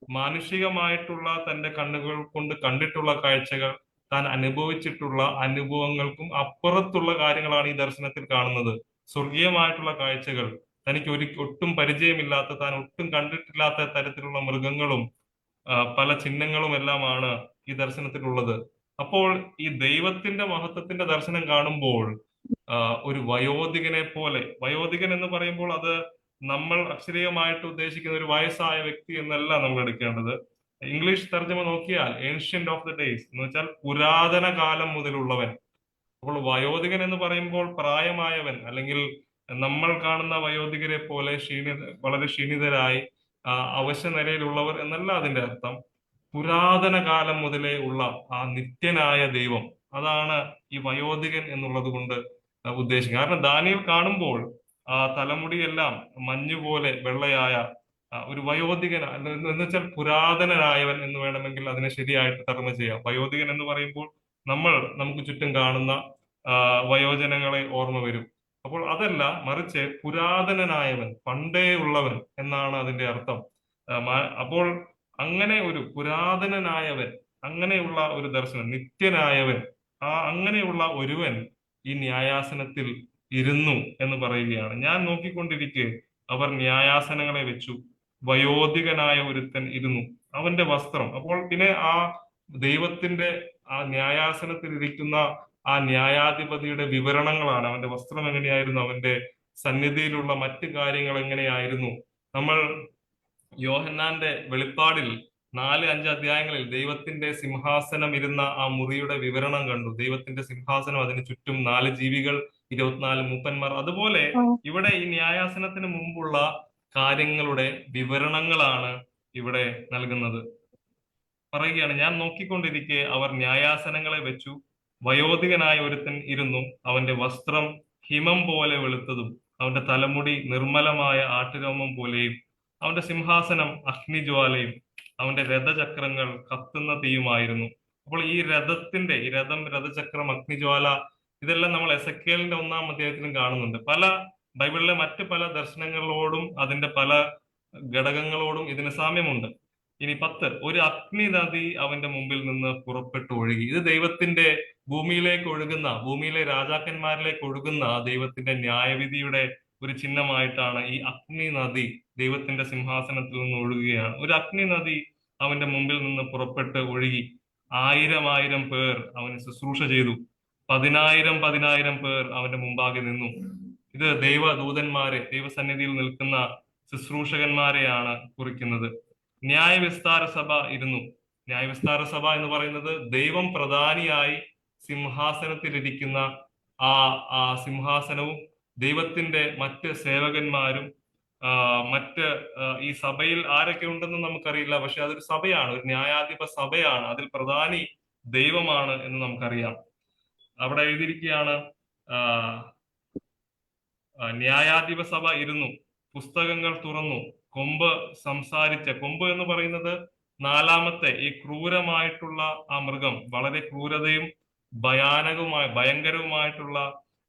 മാനുഷികമായിട്ടുള്ള തന്റെ കണ്ണുകൾ കൊണ്ട് കണ്ടിട്ടുള്ള കാഴ്ചകൾ, താൻ അനുഭവിച്ചിട്ടുള്ള അനുഭവങ്ങൾക്കും അപ്പുറത്തുള്ള കാര്യങ്ങളാണ് ഈ ദർശനത്തിൽ കാണുന്നത്. സ്വർഗീയമായിട്ടുള്ള കാഴ്ചകൾ, തനിക്ക് ഒട്ടും പരിചയമില്ലാത്ത, താൻ ഒട്ടും കണ്ടിട്ടില്ലാത്ത തരത്തിലുള്ള മൃഗങ്ങളും പല ചിഹ്നങ്ങളും എല്ലാമാണ് ഈ ദർശനത്തിലുള്ളത്. അപ്പോൾ ഈ ദൈവത്തിന്റെ മഹത്വത്തിന്റെ ദർശനം കാണുമ്പോൾ ഒരു വയോധികനെ പോലെ, വയോധികൻ എന്ന് പറയുമ്പോൾ അത് നമ്മൾ അക്ഷരീയമായിട്ട് ഉദ്ദേശിക്കുന്ന ഒരു വയസ്സായ വ്യക്തി എന്നല്ല നമ്മൾ എടുക്കേണ്ടത്. ഇംഗ്ലീഷ് തർജ്ജമ നോക്കിയാൽ ഏൻഷ്യന്റ് ഓഫ് ദ ഡേയ്സ് എന്ന് വെച്ചാൽ പുരാതന കാലം മുതലുള്ളവൻ. അപ്പോൾ വയോധികൻ എന്ന് പറയുമ്പോൾ പ്രായമായവൻ അല്ലെങ്കിൽ നമ്മൾ കാണുന്ന വയോധികരെ പോലെ വളരെ ക്ഷീണിതരായി അവശ നിലയിലുള്ളവർ എന്നല്ല അതിന്റെ അർത്ഥം. പുരാതന കാലം മുതലേ ഉള്ള ആ നിത്യനായ ദൈവം, അതാണ് ഈ വയോധികൻ എന്നുള്ളത് കൊണ്ട് ഉദ്ദേശിക്കുന്നത്. കാരണം ദാനിയേൽ കാണുമ്പോൾ ആ തലമുടിയെല്ലാം മഞ്ഞുപോലെ വെള്ളയായ ഒരു വയോധികൻ എന്ന് വെച്ചാൽ പുരാതനനായവൻ എന്ന് വേണമെങ്കിൽ അതിനെ ശരിയായിട്ട് തർജ്ജമ ചെയ്യാം. വയോധികൻ എന്ന് പറയുമ്പോൾ നമുക്ക് ചുറ്റും കാണുന്ന വയോജനങ്ങളെ ഓർമ്മ വരും. അപ്പോൾ അതല്ല, മറിച്ച് പുരാതനനായവൻ, പണ്ടേ ഉള്ളവൻ എന്നാണ് അതിന്റെ അർത്ഥം. അപ്പോൾ അങ്ങനെ ഒരു പുരാതനനായവൻ, അങ്ങനെയുള്ള ഒരു ദർശനം, നിത്യനായവൻ, അങ്ങനെയുള്ള ഒരുവൻ ഈ ന്യായാസനത്തിൽ ഇരുന്നു എന്ന് പറയുകയാണ്. ഞാൻ നോക്കിക്കൊണ്ടിരിക്കെ അവർ ന്യായാസനങ്ങളെ വെച്ചു, വയോധികനായ ഒരുത്തൻ ഇരുന്നു, അവന്റെ വസ്ത്രം. അപ്പോൾ പിന്നെ ആ ദൈവത്തിന്റെ ആ ന്യായാസനത്തിൽ ഇരിക്കുന്ന ആ ന്യായാധിപതിയുടെ വിവരണങ്ങളാണ്. അവന്റെ വസ്ത്രം എങ്ങനെയായിരുന്നു, അവന്റെ സന്നിധിയിലുള്ള മറ്റു കാര്യങ്ങൾ എങ്ങനെയായിരുന്നു. നമ്മൾ യോഹന്നാന്റെ വെളിപ്പാടിൽ 4-5 അധ്യായങ്ങളിൽ ദൈവത്തിന്റെ സിംഹാസനം ഇരുന്ന ആ മുറിയുടെ വിവരണം കണ്ടു. ദൈവത്തിന്റെ സിംഹാസനം, അതിന് ചുറ്റും 4 ജീവികൾ, 24 മൂപ്പന്മാർ. അതുപോലെ ഇവിടെ ഈ ന്യായാസനത്തിന് മുമ്പുള്ള കാര്യങ്ങളുടെ വിവരണങ്ങളാണ് ഇവിടെ നൽകുന്നത്. പറയുകയാണ്, ഞാൻ നോക്കിക്കൊണ്ടിരിക്കെ അവർ ന്യായാസനങ്ങളെ വെച്ചു, വയോധികനായ ഒരുത്തൻ ഇരുന്നു, അവന്റെ വസ്ത്രം ഹിമം പോലെ വെളുത്തതും അവന്റെ തലമുടി നിർമ്മലമായ ആട്ടുരോമം പോലെയും അവന്റെ സിംഹാസനം അഗ്നിജ്വാലയും അവന്റെ രഥചക്രങ്ങൾ കത്തുന്ന തീയുമായിരുന്നു. അപ്പോൾ ഈ രഥം, രഥചക്രം, അഗ്നിജ്വാല, ഇതെല്ലാം നമ്മൾ എസെക്കിയേലിന്റെ 1-ാം അധ്യായത്തിലും കാണുന്നുണ്ട്. ബൈബിളിലെ മറ്റ് പല ദർശനങ്ങളോടും അതിന്റെ പല ഘടകങ്ങളോടും ഇതിന് സാമ്യമുണ്ട്. ഇനി 10, ഒരു അഗ്നി നദി അവന്റെ മുമ്പിൽ നിന്ന് പുറപ്പെട്ടു ഒഴുകി. ഇത് ദൈവത്തിന്റെ ഭൂമിയിലെ രാജാക്കന്മാരിലേക്ക് ഒഴുകുന്ന ദൈവത്തിന്റെ ന്യായവിധിയുടെ ഒരു ചിഹ്നമായിട്ടാണ് ഈ അഗ്നി നദി ദൈവത്തിന്റെ സിംഹാസനത്തിൽ നിന്ന് ഒഴുകുകയാണ്. ഒരു അഗ്നി നദി അവന്റെ മുമ്പിൽ നിന്ന് പുറപ്പെട്ട് ഒഴുകി. 1000 പേർ അവന് ശുശ്രൂഷ ചെയ്തു. 10,000 പേർ അവന്റെ മുമ്പാകെ നിന്നു. ഇത് ദൈവസന്നിധിയിൽ നിൽക്കുന്ന ശുശ്രൂഷകന്മാരെയാണ് കുറിക്കുന്നത്. ന്യായവിസ്താര സഭ ഇരുന്നു. ന്യായവിസ്താര സഭ എന്ന് പറയുന്നത് ദൈവം പ്രധാനിയായി സിംഹാസനത്തിലിരിക്കുന്ന ആ സിംഹാസനവും ദൈവത്തിന്റെ മറ്റ് സേവകന്മാരും ഈ സഭയിൽ ആരൊക്കെ ഉണ്ടെന്ന് നമുക്കറിയില്ല. പക്ഷെ അതൊരു സഭയാണ്, ഒരു ന്യായാധിപ സഭയാണ്. അതിൽ പ്രധാനി ദൈവമാണ് എന്ന് നമുക്കറിയാം. അവിടെ എഴുതിയിരിക്കുകയാണ്, ന്യായാധിപ സഭ ഇരുന്നു, പുസ്തകങ്ങൾ തുറന്നു, കൊമ്പ് എന്ന് പറയുന്നത് 4-ാമത്തെ ഈ ക്രൂരമായിട്ടുള്ള ആ മൃഗം, വളരെ ക്രൂരതയും ഭയങ്കരവുമായിട്ടുള്ള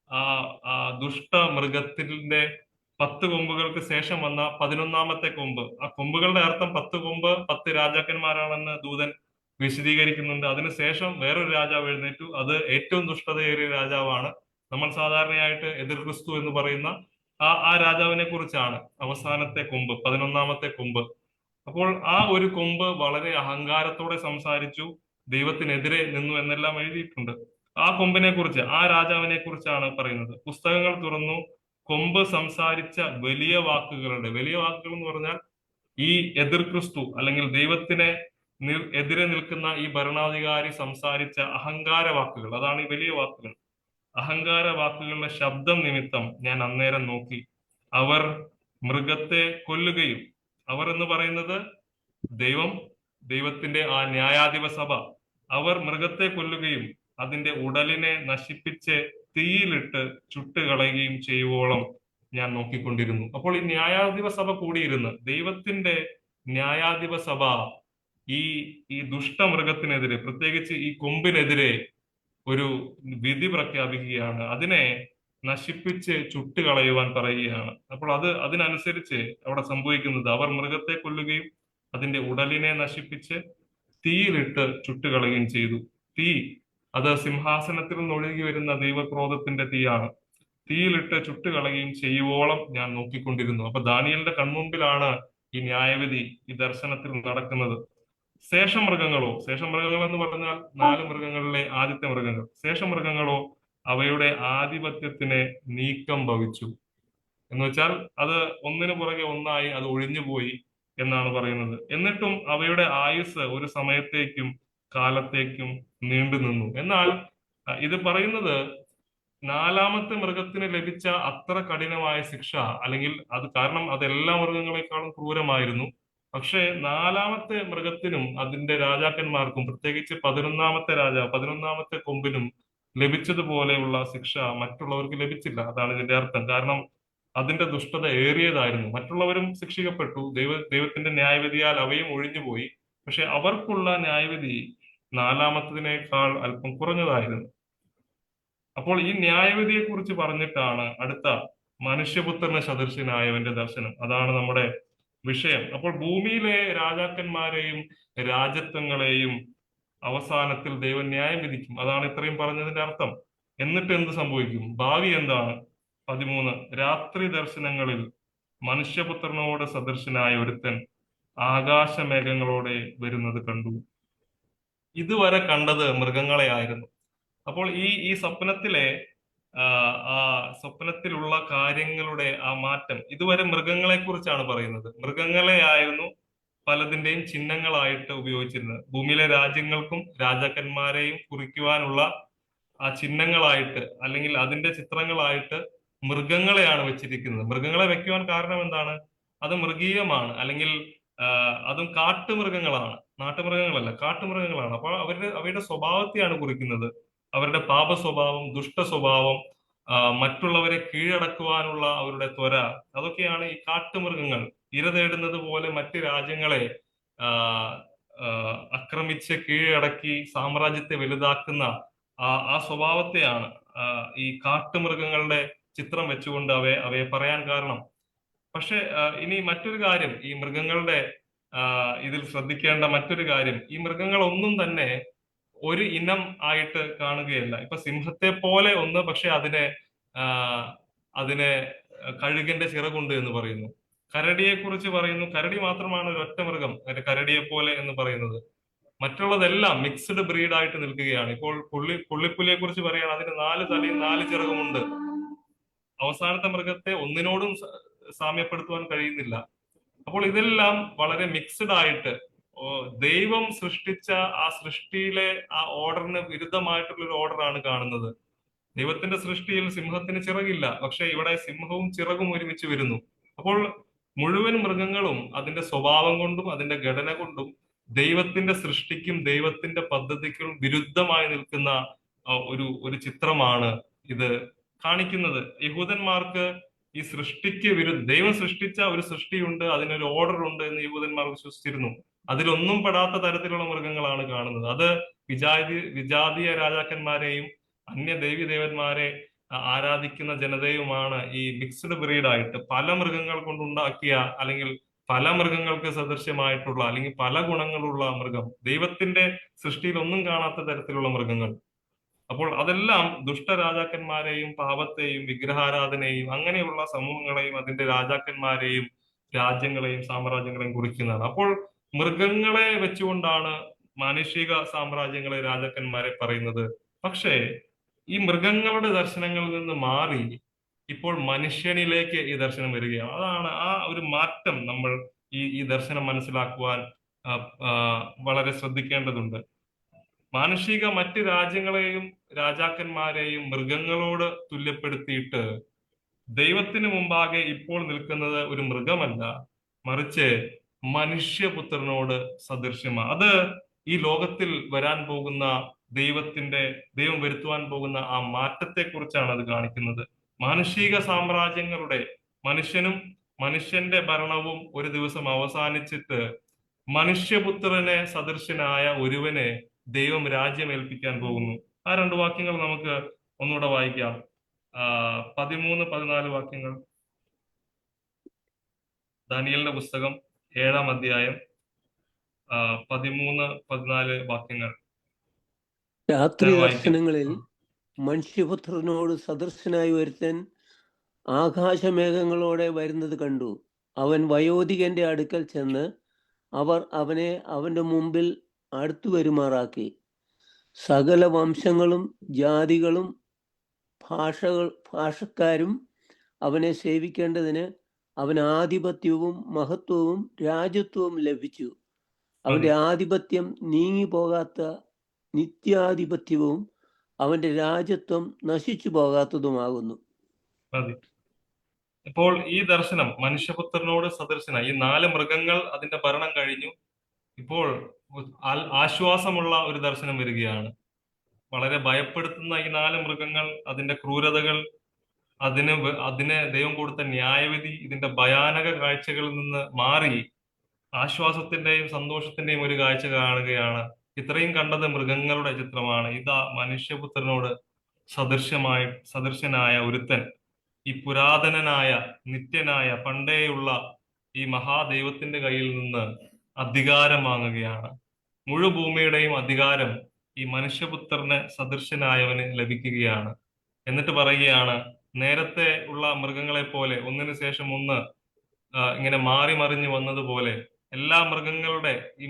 ആ ദുഷ്ട മൃഗത്തിന്റെ 10 കൊമ്പുകൾക്ക് ശേഷം വന്ന 11-ാമത്തെ കൊമ്പ്. ആ കൊമ്പുകളുടെ അർത്ഥം 10 കൊമ്പ് 10 രാജാക്കന്മാരാണെന്ന് ദൂതൻ വിശദീകരിക്കുന്നുണ്ട്. അതിനുശേഷം വേറൊരു രാജാവ് എഴുന്നേറ്റു. അത് ഏറ്റവും ദുഷ്ടതയേറിയ രാജാവാണ്. നമ്മൾ സാധാരണയായിട്ട് എതിർ ക്രിസ്തു എന്ന് പറയുന്ന ആ രാജാവിനെ കുറിച്ചാണ് അവസാനത്തെ കൊമ്പ്, 11-ാമത്തെ കൊമ്പ്. അപ്പോൾ ആ ഒരു കൊമ്പ് വളരെ അഹങ്കാരത്തോടെ സംസാരിച്ചു, ദൈവത്തിനെതിരെ നിന്നു എന്നെല്ലാം എഴുതിയിട്ടുണ്ട്. ആ കൊമ്പിനെ കുറിച്ച്, ആ രാജാവിനെ കുറിച്ചാണ് പറയുന്നത്. പുസ്തകങ്ങൾ തുറന്നു, കൊമ്പ് സംസാരിച്ച വലിയ വാക്കുകൾ എന്ന് പറഞ്ഞാൽ ഈ എതിർ ക്രിസ്തു അല്ലെങ്കിൽ ദൈവത്തിനെ എതിരെ നിൽക്കുന്ന ഈ ഭരണാധികാരി സംസാരിച്ച അഹങ്കാര വാക്കുകൾ, അതാണ് ഈ വലിയ വാക്കുകൾ. അഹങ്കാര വാക്കുകളുടെ ശബ്ദം നിമിത്തം ഞാൻ അന്നേരം നോക്കി, അവർ മൃഗത്തെ കൊല്ലുകയും, അവർ എന്ന് പറയുന്നത് ദൈവത്തിന്റെ ആ ന്യായാധിപ സഭ, അവർ മൃഗത്തെ കൊല്ലുകയും അതിന്റെ ഉടലിനെ നശിപ്പിച്ച് തീയിലിട്ട് ചുട്ടുകളയുകയും ചെയ്യുവോളം ഞാൻ നോക്കിക്കൊണ്ടിരുന്നു. അപ്പോൾ ഈ ന്യായാധിപ സഭ കൂടിയിരുന്ന് ദൈവത്തിന്റെ ന്യായാധിപ സഭ ഈ ദുഷ്ടമൃഗത്തിനെതിരെ, പ്രത്യേകിച്ച് ഈ കൊമ്പിനെതിരെ ഒരു വിധി പ്രഖ്യാപിക്കുകയാണ്. അതിനെ നശിപ്പിച്ച് ചുട്ടുകളയുവാൻ പറയുകയാണ്. അപ്പോൾ അതിനനുസരിച്ച് അവിടെ സംഭവിക്കുന്നത്, അവർ മൃഗത്തെ കൊല്ലുകയും അതിന്റെ ഉടലിനെ നശിപ്പിച്ച് തീയിലിട്ട് ചുട്ടുകളയുകയും ചെയ്തു. തീ, അത് സിംഹാസനത്തിൽ നിന്ന് ഒഴുകി വരുന്ന ദൈവക്രോധത്തിന്റെ തീയാണ്. തീയിലിട്ട് ചുട്ടുകളയുകയും ചെയ്യുവോളം ഞാൻ നോക്കിക്കൊണ്ടിരുന്നു. അപ്പൊ ദാനിയേലിന്റെ കൺമുമ്പിലാണ് ഈ ന്യായവിധി, ഈ ദർശനത്തിൽ നടക്കുന്നത്. ശേഷമൃഗങ്ങൾ എന്ന് പറഞ്ഞാൽ 4 മൃഗങ്ങളിലെ ആദ്യത്തെ മൃഗങ്ങൾ. ശേഷമൃഗങ്ങളോ അവയുടെ ആധിപത്യത്തിന് നീക്കം ഭവിച്ചു എന്ന് വെച്ചാൽ അത് ഒന്നിനു പുറകെ ഒന്നായി അത് ഒഴിഞ്ഞുപോയി എന്നാണ് പറയുന്നത്. എന്നിട്ടും അവയുടെ ആയുസ് ഒരു സമയത്തേക്കും കാലത്തേക്കും നീണ്ടു നിന്നു. എന്നാൽ ഇത് പറയുന്നത് നാലാമത്തെ മൃഗത്തിന് ലഭിച്ച അത്ര കഠിനമായ ശിക്ഷ, അല്ലെങ്കിൽ അത് കാരണം അതെല്ലാ മൃഗങ്ങളെക്കാളും ക്രൂരമായിരുന്നു. പക്ഷേ നാലാമത്തെ മൃഗത്തിനും അതിന്റെ രാജാക്കന്മാർക്കും, പ്രത്യേകിച്ച് 11ാമത്തെ കൊമ്പിനും ലഭിച്ചതുപോലെയുള്ള ശിക്ഷ മറ്റുള്ളവർക്ക് ലഭിച്ചില്ല. അതാണ് ഇതിന്റെ അർത്ഥം. കാരണം അതിന്റെ ദുഷ്ടത ഏറിയതായിരുന്നു. മറ്റുള്ളവരും ശിക്ഷിക്കപ്പെട്ടു, ദൈവത്തിന്റെ ന്യായവിധിയാൽ അവയും ഒഴിഞ്ഞുപോയി. പക്ഷെ അവർക്കുള്ള ന്യായവിധി നാലാമത്തതിനേക്കാൾ അല്പം കുറഞ്ഞതായിരുന്നു. അപ്പോൾ ഈ ന്യായവിധിയെ കുറിച്ച് പറഞ്ഞിട്ടാണ് അടുത്ത മനുഷ്യപുത്രന് സദൃശനായവന്റെ ദർശനം. അതാണ് നമ്മുടെ വിഷയം. അപ്പോൾ ഭൂമിയിലെ രാജാക്കന്മാരെയും രാജത്വങ്ങളെയും അവസാനത്തിൽ ദൈവം ന്യായം വിധിക്കും. അതാണ് ഇത്രയും പറഞ്ഞതിന്റെ അർത്ഥം. എന്നിട്ട് എന്ത് സംഭവിക്കും? ഭാവി എന്താണ്? 13, രാത്രി ദർശനങ്ങളിൽ മനുഷ്യപുത്രനോട് സദൃശനായ ഒരുത്തൻ ആകാശമേഘങ്ങളോടെ വരുന്നത് കണ്ടു. ഇതുവരെ കണ്ടത് മൃഗങ്ങളെ ആയിരുന്നു. അപ്പോൾ ഈ സ്വപ്നത്തിലെ ആ സ്വപ്നത്തിലുള്ള കാര്യങ്ങളുടെ ആ മാറ്റം, ഇതുവരെ മൃഗങ്ങളെ കുറിച്ചാണ് പറയുന്നത്. മൃഗങ്ങളെ ആയിരുന്നു പലതിന്റെയും ചിഹ്നങ്ങളായിട്ട് ഉപയോഗിച്ചിരുന്നത്. ഭൂമിയിലെ രാജ്യങ്ങൾക്കും രാജാക്കന്മാരെയും കുറിക്കുവാനുള്ള ആ ചിഹ്നങ്ങളായിട്ട്, അല്ലെങ്കിൽ അതിന്റെ ചിത്രങ്ങളായിട്ട് മൃഗങ്ങളെയാണ് വെച്ചിരിക്കുന്നത്. മൃഗങ്ങളെ വെക്കുവാൻ കാരണം എന്താണ്? അത് മൃഗീയമാണ്, അല്ലെങ്കിൽ അതും കാട്ടുമൃഗങ്ങളാണ്, നാട്ടുമൃഗങ്ങളല്ല, കാട്ടുമൃഗങ്ങളാണ്. അപ്പോൾ അവയുടെ സ്വഭാവത്തെയാണ് കുറിക്കുന്നത്. അവരുടെ പാപ സ്വഭാവം, ദുഷ്ട സ്വഭാവം, മറ്റുള്ളവരെ കീഴടക്കുവാനുള്ള അവരുടെ ത്വര, അതൊക്കെയാണ് ഈ കാട്ടുമൃഗങ്ങൾ. ഇര തേടുന്നത് പോലെ മറ്റ് രാജ്യങ്ങളെ ആക്രമിച്ച് കീഴടക്കി സാമ്രാജ്യത്തെ വലുതാക്കുന്ന ആ സ്വഭാവത്തെയാണ് ഈ കാട്ടുമൃഗങ്ങളുടെ ചിത്രം വെച്ചുകൊണ്ട് അവയെ പറയാൻ കാരണം. പക്ഷെ ഇനി മറ്റൊരു കാര്യം, ഈ മൃഗങ്ങളുടെ ഇതിൽ ശ്രദ്ധിക്കേണ്ട മറ്റൊരു കാര്യം, ഈ മൃഗങ്ങളൊന്നും തന്നെ ഒരു ഇനം ആയിട്ട് കാണുകയല്ല. ഇപ്പൊ സിംഹത്തെ പോലെ ഒന്ന്, പക്ഷെ അതിനെ കഴുകന്റെ ചിറകുണ്ട് എന്ന് പറയുന്നു. കരടിയെ കുറിച്ച് പറയുന്നു, കരടി മാത്രമാണ് ഒരു ഒറ്റ മൃഗം കരടിയെ പോലെ എന്ന് പറയുന്നത്. മറ്റുള്ളതെല്ലാം മിക്സ്ഡ് ബ്രീഡായിട്ട് നിൽക്കുകയാണ്. ഇപ്പോൾ പുള്ളിപ്പുലിയെ കുറിച്ച് പറയുകയാണ്, അതിന് 4 തലയും 4 ചിറകുമുണ്ട്. അവസാനത്തെ മൃഗത്തെ ഒന്നിനോടും സാമ്യപ്പെടുത്തുവാൻ കഴിയുന്നില്ല. അപ്പോൾ ഇതെല്ലാം വളരെ മിക്സ്ഡ് ആയിട്ട് ദൈവം സൃഷ്ടിച്ച ആ സൃഷ്ടിയിലെ ആ ഓർഡറിന് വിരുദ്ധമായിട്ടുള്ള ഒരു ഓർഡറാണ് കാണുന്നത്. ദൈവത്തിന്റെ സൃഷ്ടിയിൽ സിംഹത്തിന് ചിറകില്ല, പക്ഷെ ഇവിടെ സിംഹവും ചിറകും ഒരുമിച്ച് വരുന്നു. അപ്പോൾ മുഴുവൻ മൃഗങ്ങളും അതിന്റെ സ്വഭാവം കൊണ്ടും അതിന്റെ ഘടന കൊണ്ടും ദൈവത്തിന്റെ സൃഷ്ടിക്കും ദൈവത്തിന്റെ പദ്ധതിക്കും വിരുദ്ധമായി നിൽക്കുന്ന ഒരു ചിത്രമാണ് ഇത് കാണിക്കുന്നത്. യഹൂദന്മാർക്ക് ഈ സൃഷ്ടിക്ക് ദൈവം സൃഷ്ടിച്ച ഒരു സൃഷ്ടിയുണ്ട്, അതിനൊരു ഓർഡർ ഉണ്ട് എന്ന് യഹൂദന്മാർ വിശ്വസിച്ചിരുന്നു. അതിലൊന്നും പെടാത്ത തരത്തിലുള്ള മൃഗങ്ങളാണ് കാണുന്നത്. അത് വിജാതീയ രാജാക്കന്മാരെയും അന്യ ദേവന്മാരെ ആരാധിക്കുന്ന ജനതയുമാണ് ഈ മിക്സ്ഡ് ബ്രീഡായിട്ട് പല മൃഗങ്ങൾ കൊണ്ടുണ്ടാക്കിയ, അല്ലെങ്കിൽ പല മൃഗങ്ങൾക്ക് സദൃശ്യമായിട്ടുള്ള, അല്ലെങ്കിൽ പല ഗുണങ്ങളുള്ള മൃഗം, ദൈവത്തിന്റെ സൃഷ്ടിയിൽ ഒന്നും കാണാത്ത തരത്തിലുള്ള മൃഗങ്ങൾ. അപ്പോൾ അതെല്ലാം ദുഷ്ടരാജാക്കന്മാരെയും പാപത്തെയും വിഗ്രഹാരാധനയെയും അങ്ങനെയുള്ള സമൂഹങ്ങളെയും അതിന്റെ രാജാക്കന്മാരെയും രാജ്യങ്ങളെയും സാമ്രാജ്യങ്ങളെയും കുറിക്കുന്നതാണ്. അപ്പോൾ മൃഗങ്ങളെ വെച്ചുകൊണ്ടാണ് മാനുഷിക സാമ്രാജ്യങ്ങളെ, രാജാക്കന്മാരെ പറയുന്നത്. പക്ഷേ ഈ മൃഗങ്ങളുടെ ദർശനങ്ങളിൽ നിന്ന് മാറി ഇപ്പോൾ മനുഷ്യനിലേക്ക് ഈ ദർശനം വരികയാണ്. അതാണ് ആ ഒരു മാറ്റം നമ്മൾ ഈ ദർശനം മനസ്സിലാക്കുവാൻ വളരെ ശ്രദ്ധിക്കേണ്ടതുണ്ട്. മാനുഷിക മറ്റ് രാജ്യങ്ങളെയും രാജാക്കന്മാരെയും മൃഗങ്ങളോട് തുല്യപ്പെടുത്തിയിട്ട് ദൈവത്തിന് മുമ്പാകെ ഇപ്പോൾ നിൽക്കുന്നത് ഒരു മൃഗമല്ല, മറിച്ച് മനുഷ്യപുത്രനോട് സദൃശ്യമാണ്. അത് ഈ ലോകത്തിൽ വരാൻ പോകുന്ന ദൈവം വരുത്തുവാൻ പോകുന്ന ആ മാറ്റത്തെ കുറിച്ചാണ് അത് കാണിക്കുന്നത്. മാനുഷിക സാമ്രാജ്യങ്ങളുടെ മനുഷ്യന്റെ ഭരണവും ഒരു ദിവസം അവസാനിച്ചിട്ട് മനുഷ്യപുത്രനെ സദൃശനായ ഒരുവനെ ദൈവം രാജ്യം ഏൽപ്പിക്കാൻ പോകുന്നു. ആ 2 വാക്യങ്ങൾ നമുക്ക് ഒന്നുകൂടെ വായിക്കാം. 13-14 വാക്യങ്ങൾ. ദാനിയേലിന്റെ പുസ്തകം 7-ാം അധ്യായം 13-14 വാക്യങ്ങൾ. രാത്രി ദർശനങ്ങളിൽ മനുഷ്യപുത്രനോട് സദൃശനായി ഒരുത്തൻ ആകാശമേഘങ്ങളോടെ വരുന്നത് കണ്ടു. അവൻ വയോധികന്റെ അടുക്കൽ ചെന്ന് അവർ അവനെ അവന്റെ മുമ്പിൽ അടുത്തു വരുമാറാക്കി. സകല വംശങ്ങളും ജാതികളും ഭാഷക്കാരും അവനെ സേവിക്കേണ്ടതിന് അവന് ആധിപത്യവും മഹത്വവും രാജ്യത്വവും ലഭിച്ചു. അവന്റെ ആധിപത്യം നീങ്ങിപ്പോകാത്ത നിത്യാധിപത്യവും അവന്റെ രാജ്യത്വം നശിച്ചു പോകാത്തതുമാകുന്നു. മതി. ഇപ്പോൾ ഈ ദർശനം മനുഷ്യപുത്രനോട് സദൃശനായി. ഈ 4 മൃഗങ്ങൾ അതിന്റെ ഭരണം കഴിഞ്ഞു. ഇപ്പോൾ ആശ്വാസമുള്ള ഒരു ദർശനം വരികയാണ്. വളരെ ഭയപ്പെടുത്തുന്ന ഈ 4 മൃഗങ്ങൾ, അതിന്റെ ക്രൂരതകൾ, അതിന് ദൈവം കൊടുത്ത ന്യായവിധി, ഇതിന്റെ ഭയാനക കാഴ്ചകളിൽ നിന്ന് മാറി ആശ്വാസത്തിന്റെയും സന്തോഷത്തിന്റെയും ഒരു കാഴ്ച കാണുകയാണ്. ഇത്രയും കണ്ടത് മൃഗങ്ങളുടെ ചിത്രമാണ്. ഇതാ മനുഷ്യപുത്രനോട് സദൃശനായ ഒരുത്തൻ, ഈ പുരാതനനായ നിത്യനായ പണ്ടേയുള്ള ഈ മഹാദൈവത്തിന്റെ കയ്യിൽ നിന്ന് അധികാരം വാങ്ങുകയാണ്. മുഴുഭൂമിയുടെയും അധികാരം ഈ മനുഷ്യപുത്രന് സദൃശനായവന് ലഭിക്കുകയാണ്. എന്നിട്ട് പറയുകയാണ്, നേരത്തെ ഉള്ള മൃഗങ്ങളെ പോലെ ഒന്നിനു ശേഷം ഒന്ന് ഇങ്ങനെ മാറി മറിഞ്ഞു വന്നതുപോലെ എല്ലാ മൃഗങ്ങളുടെ ഈ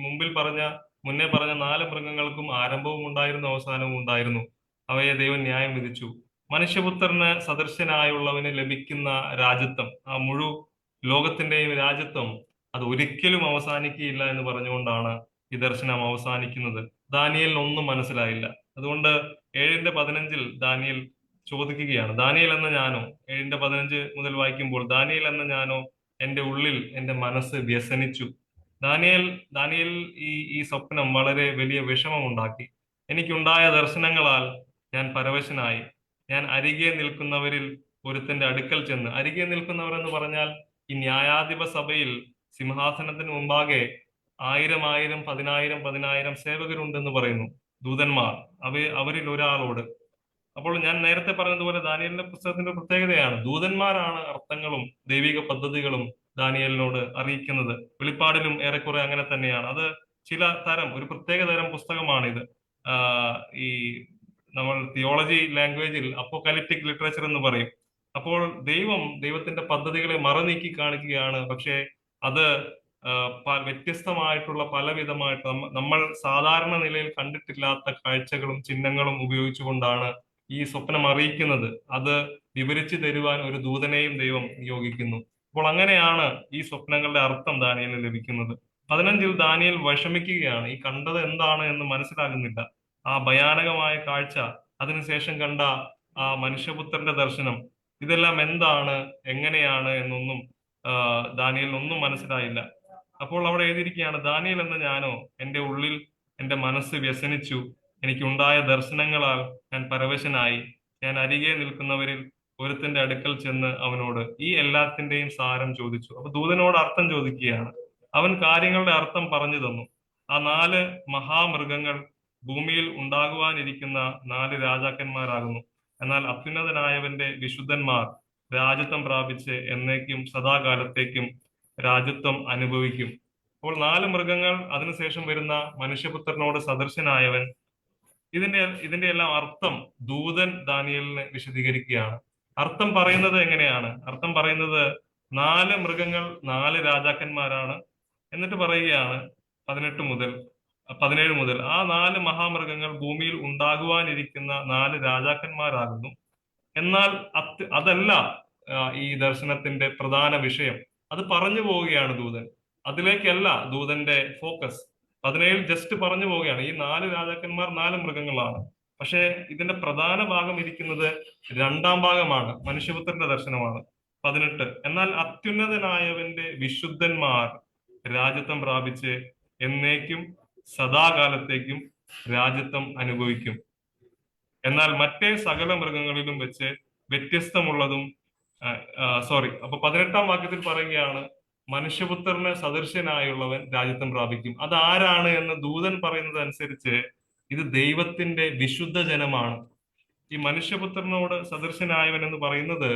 മുന്നേ പറഞ്ഞ 4 മൃഗങ്ങൾക്കും ആരംഭവും ഉണ്ടായിരുന്നു, അവസാനവും ഉണ്ടായിരുന്നു. അവയെ ദൈവം ന്യായം വിധിച്ചു. മനുഷ്യപുത്രന് സദൃശനായുള്ളവന് ലഭിക്കുന്ന രാജ്യത്വം, ആ ലോകത്തിന്റെയും രാജ്യത്വം, അത് ഒരിക്കലും അവസാനിക്കുകയില്ല എന്ന് പറഞ്ഞുകൊണ്ടാണ് ഈ ദർശനം അവസാനിക്കുന്നത്. ദാനിയേലിന് ഒന്നും മനസ്സിലായില്ല. അതുകൊണ്ട് 7:15 ദാനിയേൽ ചോദിക്കുകയാണ്, ദാനിയേൽ എന്ന ഞാനോ, 7:15 മുതൽ വായിക്കുമ്പോൾ, ദാനിയേൽ എന്ന ഞാനോ, എന്റെ ഉള്ളിൽ എന്റെ മനസ്സ് വ്യസനിച്ചു. ദാനിയേൽ ഈ സ്വപ്നം വളരെ വലിയ വിഷമമുണ്ടാക്കി. എനിക്കുണ്ടായ ദർശനങ്ങളാൽ ഞാൻ പരവശനായി. ഞാൻ അരികെ നിൽക്കുന്നവരിൽ ഒരുത്തന്റെ അടുക്കൽ ചെന്ന്, അരികെ നിൽക്കുന്നവർ എന്ന് പറഞ്ഞാൽ ഈ ന്യായാധിപ സഭയിൽ സിംഹാസനത്തിന് മുമ്പാകെ 1000 10,000 സേവകരുണ്ടെന്ന് പറയുന്നു, ദൂതന്മാർ. അവരിൽ ഒരാളോട്. അപ്പോൾ ഞാൻ നേരത്തെ പറഞ്ഞതുപോലെ ദാനിയേലിന്റെ പുസ്തകത്തിന്റെ പ്രത്യേകതയാണ്, ദൂതന്മാരാണ് അർത്ഥങ്ങളും ദൈവിക പദ്ധതികളും ദാനിയേലിനോട് അറിയിക്കുന്നത്. വെളിപ്പാടിലും ഏറെക്കുറെ അങ്ങനെ തന്നെയാണ്. അത് ഒരു പ്രത്യേക തരം പുസ്തകമാണിത്. ഈ നമ്മൾ തിയോളജി ലാംഗ്വേജിൽ അപ്പോകലിപ്റ്റിക് ലിറ്ററേച്ചർ എന്ന് പറയും. അപ്പോൾ ദൈവത്തിന്റെ പദ്ധതികളെ മറനീക്കി കാണിക്കുകയാണ്. പക്ഷേ അത് വ്യത്യസ്തമായിട്ടുള്ള പലവിധമായിട്ട് നമ്മൾ സാധാരണ നിലയിൽ കണ്ടിട്ടില്ലാത്ത കാഴ്ചകളും ചിഹ്നങ്ങളും ഉപയോഗിച്ചുകൊണ്ടാണ് ഈ സ്വപ്നം അറിയിക്കുന്നത്. അത് വിവരിച്ചു തരുവാൻ ഒരു ദൂതനെയും ദൈവം നിയോഗിക്കുന്നു. അപ്പോൾ അങ്ങനെയാണ് ഈ സ്വപ്നങ്ങളുടെ അർത്ഥം ദാനിയേലിന് ലഭിക്കുന്നത്. 15 ദാനിയേൽ വിഷമിക്കുകയാണ്. ഈ കണ്ടത് എന്താണ് എന്ന് മനസ്സിലാകുന്നില്ല. ആ ഭയാനകമായ കാഴ്ച, അതിനുശേഷം കണ്ട ആ മനുഷ്യപുത്രന്റെ ദർശനം, ഇതെല്ലാം എന്താണ്, എങ്ങനെയാണ് എന്നൊന്നും ദാനിയേലിനൊന്നും മനസ്സിലായില്ല. അപ്പോൾ അവിടെ എഴുതിയിരിക്കുകയാണ്, ദാനിയേൽ എന്ന ഞാനോ, എന്റെ ഉള്ളിൽ എന്റെ മനസ്സ് വ്യസനിച്ചു. എനിക്കുണ്ടായ ദർശനങ്ങളാൽ ഞാൻ പരവശനായി. ഞാൻ അരികെ നിൽക്കുന്നവരിൽ ഒരുത്തന്റെ അടുക്കൽ ചെന്ന് അവനോട് ഈ എല്ലാത്തിന്റെയും സാരം ചോദിച്ചു. അപ്പൊ ദൂതനോട് അർത്ഥം ചോദിക്കുകയാണ്. അവൻ കാര്യങ്ങളുടെ അർത്ഥം പറഞ്ഞു തന്നു. ആ 4 മഹാമൃഗങ്ങൾ ഭൂമിയിൽ ഉണ്ടാകുവാനിരിക്കുന്ന 4 രാജാക്കന്മാരാകുന്നു. എന്നാൽ അത്യുന്നതനായവന്റെ വിശുദ്ധന്മാർ രാജ്യത്വം പ്രാപിച്ച് എന്നേക്കും സദാകാലത്തേക്കും രാജ്യത്വം അനുഭവിക്കും. അപ്പോൾ 4 മൃഗങ്ങൾ, അതിനുശേഷം വരുന്ന മനുഷ്യപുത്രനോട് സദൃശനായവൻ, ഇതിന്റെ എല്ലാം അർത്ഥം ദൂതൻ ദാനിയേലിനെ വിശദീകരിക്കുകയാണ്. അർത്ഥം പറയുന്നത് എങ്ങനെയാണ്? അർത്ഥം പറയുന്നത് 4 മൃഗങ്ങൾ 4 രാജാക്കന്മാരാണ്. എന്നിട്ട് പറയുകയാണ് 17 മുതൽ ആ 4 മഹാമൃഗങ്ങൾ ഭൂമിയിൽ ഉണ്ടാകുവാനിരിക്കുന്ന 4 രാജാക്കന്മാരാകുന്നു. എന്നാൽ അതല്ല ഈ ദർശനത്തിന്റെ പ്രധാന വിഷയം. അത് പറഞ്ഞു പോവുകയാണ് ദൂതൻ. അതിലേക്കല്ല ദൂതന്റെ ഫോക്കസ്. 17 ജസ്റ്റ് പറഞ്ഞു പോവുകയാണ്. ഈ 4 രാജാക്കന്മാർ 4 മൃഗങ്ങളാണ്. പക്ഷെ ഇതിന്റെ പ്രധാന ഭാഗം ഇരിക്കുന്നത് 2ാം ഭാഗമാണ്, മനുഷ്യപുത്രന്റെ ദർശനമാണ്. 18 എന്നാൽ അത്യുന്നതനായവന്റെ വിശുദ്ധന്മാർ രാജ്യത്വം പ്രാപിച്ച് എന്നേക്കും സദാകാലത്തേക്കും രാജ്യത്വം അനുഭവിക്കും. എന്നാൽ മറ്റേ സകല മൃഗങ്ങളിലും വെച്ച് വ്യത്യസ്തമുള്ളതും അപ്പൊ 18ാം വാക്യത്തിൽ പറയുകയാണ്, മനുഷ്യപുത്രന് സദൃശനായുള്ളവൻ രാജ്യത്വം പ്രാപിക്കും. അതാരാണ് എന്ന് ദൂതൻ പറയുന്നത് അനുസരിച്ച് ഇത് ദൈവത്തിന്റെ വിശുദ്ധ ജനമാണ്. ഈ മനുഷ്യപുത്രനോട് സദൃശനായവൻ എന്ന് പറയുന്നത്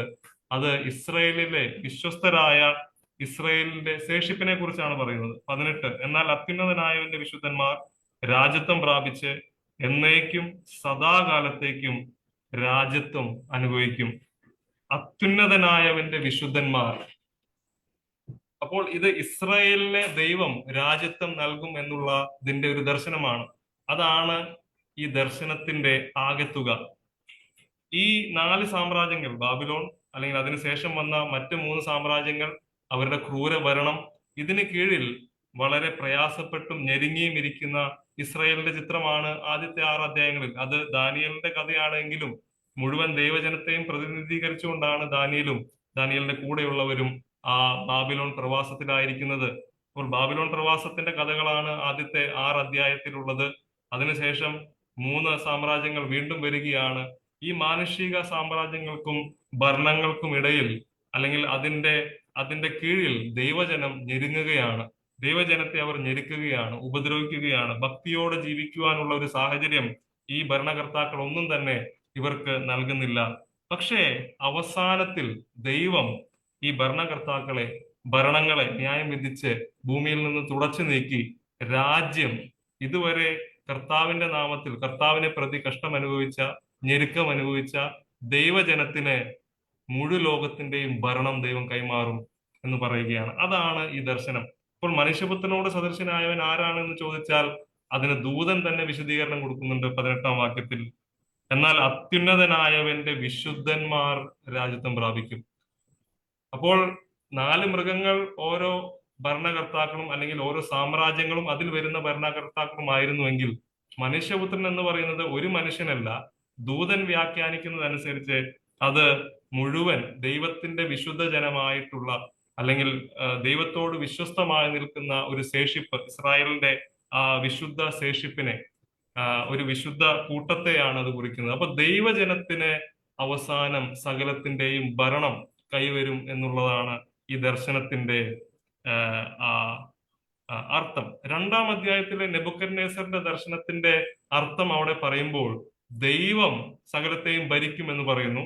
അത് ഇസ്രയേലിലെ വിശ്വസ്തരായ ഇസ്രയേലിന്റെ ശേഷിപ്പിനെ കുറിച്ചാണ് പറയുന്നത്. 18 എന്നാൽ അത്യുന്നതനായവന്റെ വിശുദ്ധന്മാർ രാജ്യത്വം പ്രാപിച്ച് എന്നേക്കും സദാകാലത്തേക്കും രാജ്യത്വം അനുഭവിക്കും. അത്യുന്നതനായവന്റെ വിശുദ്ധന്മാർ. അപ്പോൾ ഇത് ഇസ്രയേലിനെ ദൈവം രാജ്യത്വം നൽകും എന്നുള്ള ഇതിന്റെ ഒരു ദർശനമാണ്. അതാണ് ഈ ദർശനത്തിന്റെ ആകെത്തുക. ഈ 4 സാമ്രാജ്യങ്ങൾ, ബാബിലോൺ അല്ലെങ്കിൽ അതിനുശേഷം വന്ന മറ്റ് 3 സാമ്രാജ്യങ്ങൾ, അവരുടെ ക്രൂര ഭരണം, ഇതിന് കീഴിൽ വളരെ പ്രയാസപ്പെട്ടും ഞെരുങ്ങിയും ഇരിക്കുന്ന ഇസ്രായേലിന്റെ ചിത്രമാണ് ആദ്യത്തെ 6 അധ്യായങ്ങളിൽ. അത് ദാനിയേലിന്റെ കഥയാണെങ്കിലും മുഴുവൻ ദൈവജനത്തെയും പ്രതിനിധീകരിച്ചുകൊണ്ടാണ് ദാനിയേലിന്റെ കൂടെയുള്ളവരും ആ ബാബിലോൺ പ്രവാസത്തിലായിരിക്കുന്നത്. അപ്പോൾ ബാബിലോൺ പ്രവാസത്തിന്റെ കഥകളാണ് ആദ്യത്തെ 6 അധ്യായത്തിലുള്ളത്. അതിനുശേഷം 3 സാമ്രാജ്യങ്ങൾ വീണ്ടും വരികയാണ്. ഈ മാനുഷിക സാമ്രാജ്യങ്ങൾക്കും ഭരണങ്ങൾക്കും ഇടയിൽ, അല്ലെങ്കിൽ അതിന്റെ കീഴിൽ ദൈവജനം ഞെരുങ്ങുകയാണ്. ദൈവജനത്തെ അവർ ഞെരുക്കുകയാണ്, ഉപദ്രവിക്കുകയാണ്. ഭക്തിയോടെ ജീവിക്കുവാനുള്ള ഒരു സാഹചര്യം ഈ ഭരണകർത്താക്കൾ ഒന്നും തന്നെ ഇവർക്ക് നൽകുന്നില്ല. പക്ഷേ അവസാനത്തിൽ ദൈവം ഈ ഭരണങ്ങളെ ന്യായം വിധിച്ച് ഭൂമിയിൽ നിന്ന് തുടച്ചു നീക്കി രാജ്യം ഇതുവരെ കർത്താവിന്റെ നാമത്തിൽ കർത്താവിനെ പ്രതി കഷ്ടം അനുഭവിച്ച, ഞെരുക്കം അനുഭവിച്ച ദൈവജനത്തിന് മുഴുലോകത്തിന്റെയും ഭരണം ദൈവം കൈമാറും എന്ന് പറയുകയാണ്. അതാണ് ഈ ദർശനം. അപ്പോൾ മനുഷ്യപുത്രനോട് സദൃശനായവൻ ആരാണെന്ന് ചോദിച്ചാൽ അതിന് ദൂതൻ തന്നെ വിശദീകരണം കൊടുക്കുന്നുണ്ട് 18-ാം വാക്യത്തിൽ. എന്നാൽ അത്യുന്നതനായവന്റെ വിശുദ്ധന്മാർ രാജ്യത്വം പ്രാപിക്കും. അപ്പോൾ 4 മൃഗങ്ങൾ ഓരോ ഭരണകർത്താക്കളും അല്ലെങ്കിൽ ഓരോ സാമ്രാജ്യങ്ങളും അതിൽ വരുന്ന ഭരണകർത്താക്കളും ആയിരുന്നുവെങ്കിൽ മനുഷ്യപുത്രൻ എന്ന് പറയുന്നത് ഒരു മനുഷ്യനല്ല. ദൂതൻ വ്യാഖ്യാനിക്കുന്നതനുസരിച്ച് അത് മുഴുവൻ ദൈവത്തിന്റെ വിശുദ്ധ ജനമായിട്ടുള്ള, അല്ലെങ്കിൽ ദൈവത്തോട് വിശ്വസ്തമായി നിൽക്കുന്ന ഒരു ശേഷിപ്പ്, ഇസ്രായേലിന്റെ വിശുദ്ധ ശേഷിപ്പിനെ, ഒരു വിശുദ്ധ കൂട്ടത്തെയാണ് അത് കുറിക്കുന്നത്. അപ്പൊ ദൈവജനത്തിന് അവസാനം സകലത്തിന്റെയും ഭരണം കൈവരും എന്നുള്ളതാണ് ഈ ദർശനത്തിന്റെ അർത്ഥം. 2-ാം അധ്യായത്തിലെ നെബൂഖദ്നേസറിന്റെ ദർശനത്തിന്റെ അർത്ഥം അവിടെ പറയുമ്പോൾ ദൈവം സകലത്തെയും ഭരിക്കും എന്ന് പറയുന്നു.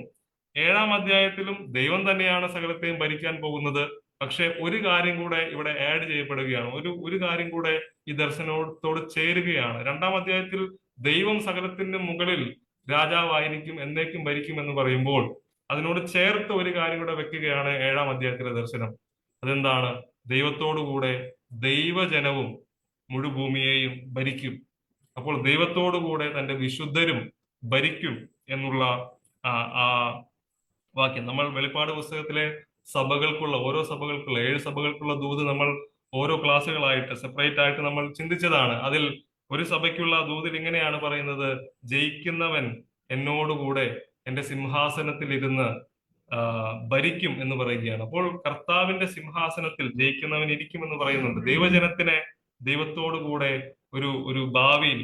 7-ാം അധ്യായത്തിലും ദൈവം തന്നെയാണ് സകലത്തെയും ഭരിക്കാൻ പോകുന്നത്. പക്ഷെ ഒരു കാര്യം കൂടെ ഇവിടെ ആഡ് ചെയ്യപ്പെടുകയാണ്, ഒരു കാര്യം കൂടെ ഈ ദർശനത്തോട് ചേരുകയാണ്. 2-ാം അധ്യായത്തിൽ ദൈവം സകലത്തിന്റെ മുകളിൽ രാജാവായിരിക്കും, എന്നേക്കും ഭരിക്കും എന്ന് പറയുമ്പോൾ അതിനോട് ചേർത്ത് ഒരു കാര്യം കൂടെ വെക്കുകയാണ് 7-ാം അധ്യായത്തിലെ ദർശനം. അതെന്താണ്? ദൈവത്തോടുകൂടെ ദൈവജനവും മുഴുഭൂമിയെയും ഭരിക്കും. അപ്പോൾ ദൈവത്തോടുകൂടെ തന്റെ വിശുദ്ധരും ഭരിക്കും എന്നുള്ള ആ വാക്യം നമ്മൾ വെളിപ്പാട് പുസ്തകത്തിലെ ഓരോ സഭകൾക്കുള്ള 7 സഭകൾക്കുള്ള ദൂത് നമ്മൾ ഓരോ ക്ലാസ്സുകളായിട്ട് സെപ്പറേറ്റ് ആയിട്ട് നമ്മൾ ചിന്തിച്ചതാണ്. അതിൽ ഒരു സഭയ്ക്കുള്ള ദൂതിൽ ഇങ്ങനെയാണ് പറയുന്നത്: ജയിക്കുന്നവൻ എന്നോടുകൂടെ എന്റെ സിംഹാസനത്തിൽ ഇരുന്ന് ഭരിക്കും എന്ന് പറയുകയാണ്. അപ്പോൾ കർത്താവിന്റെ സിംഹാസനത്തിൽ ജയിക്കുന്നവൻ ഇരിക്കും എന്ന് പറയുന്നുണ്ട്. ദൈവജനത്തിനെ ദൈവത്തോടുകൂടെ ഒരു ഭാവിയിൽ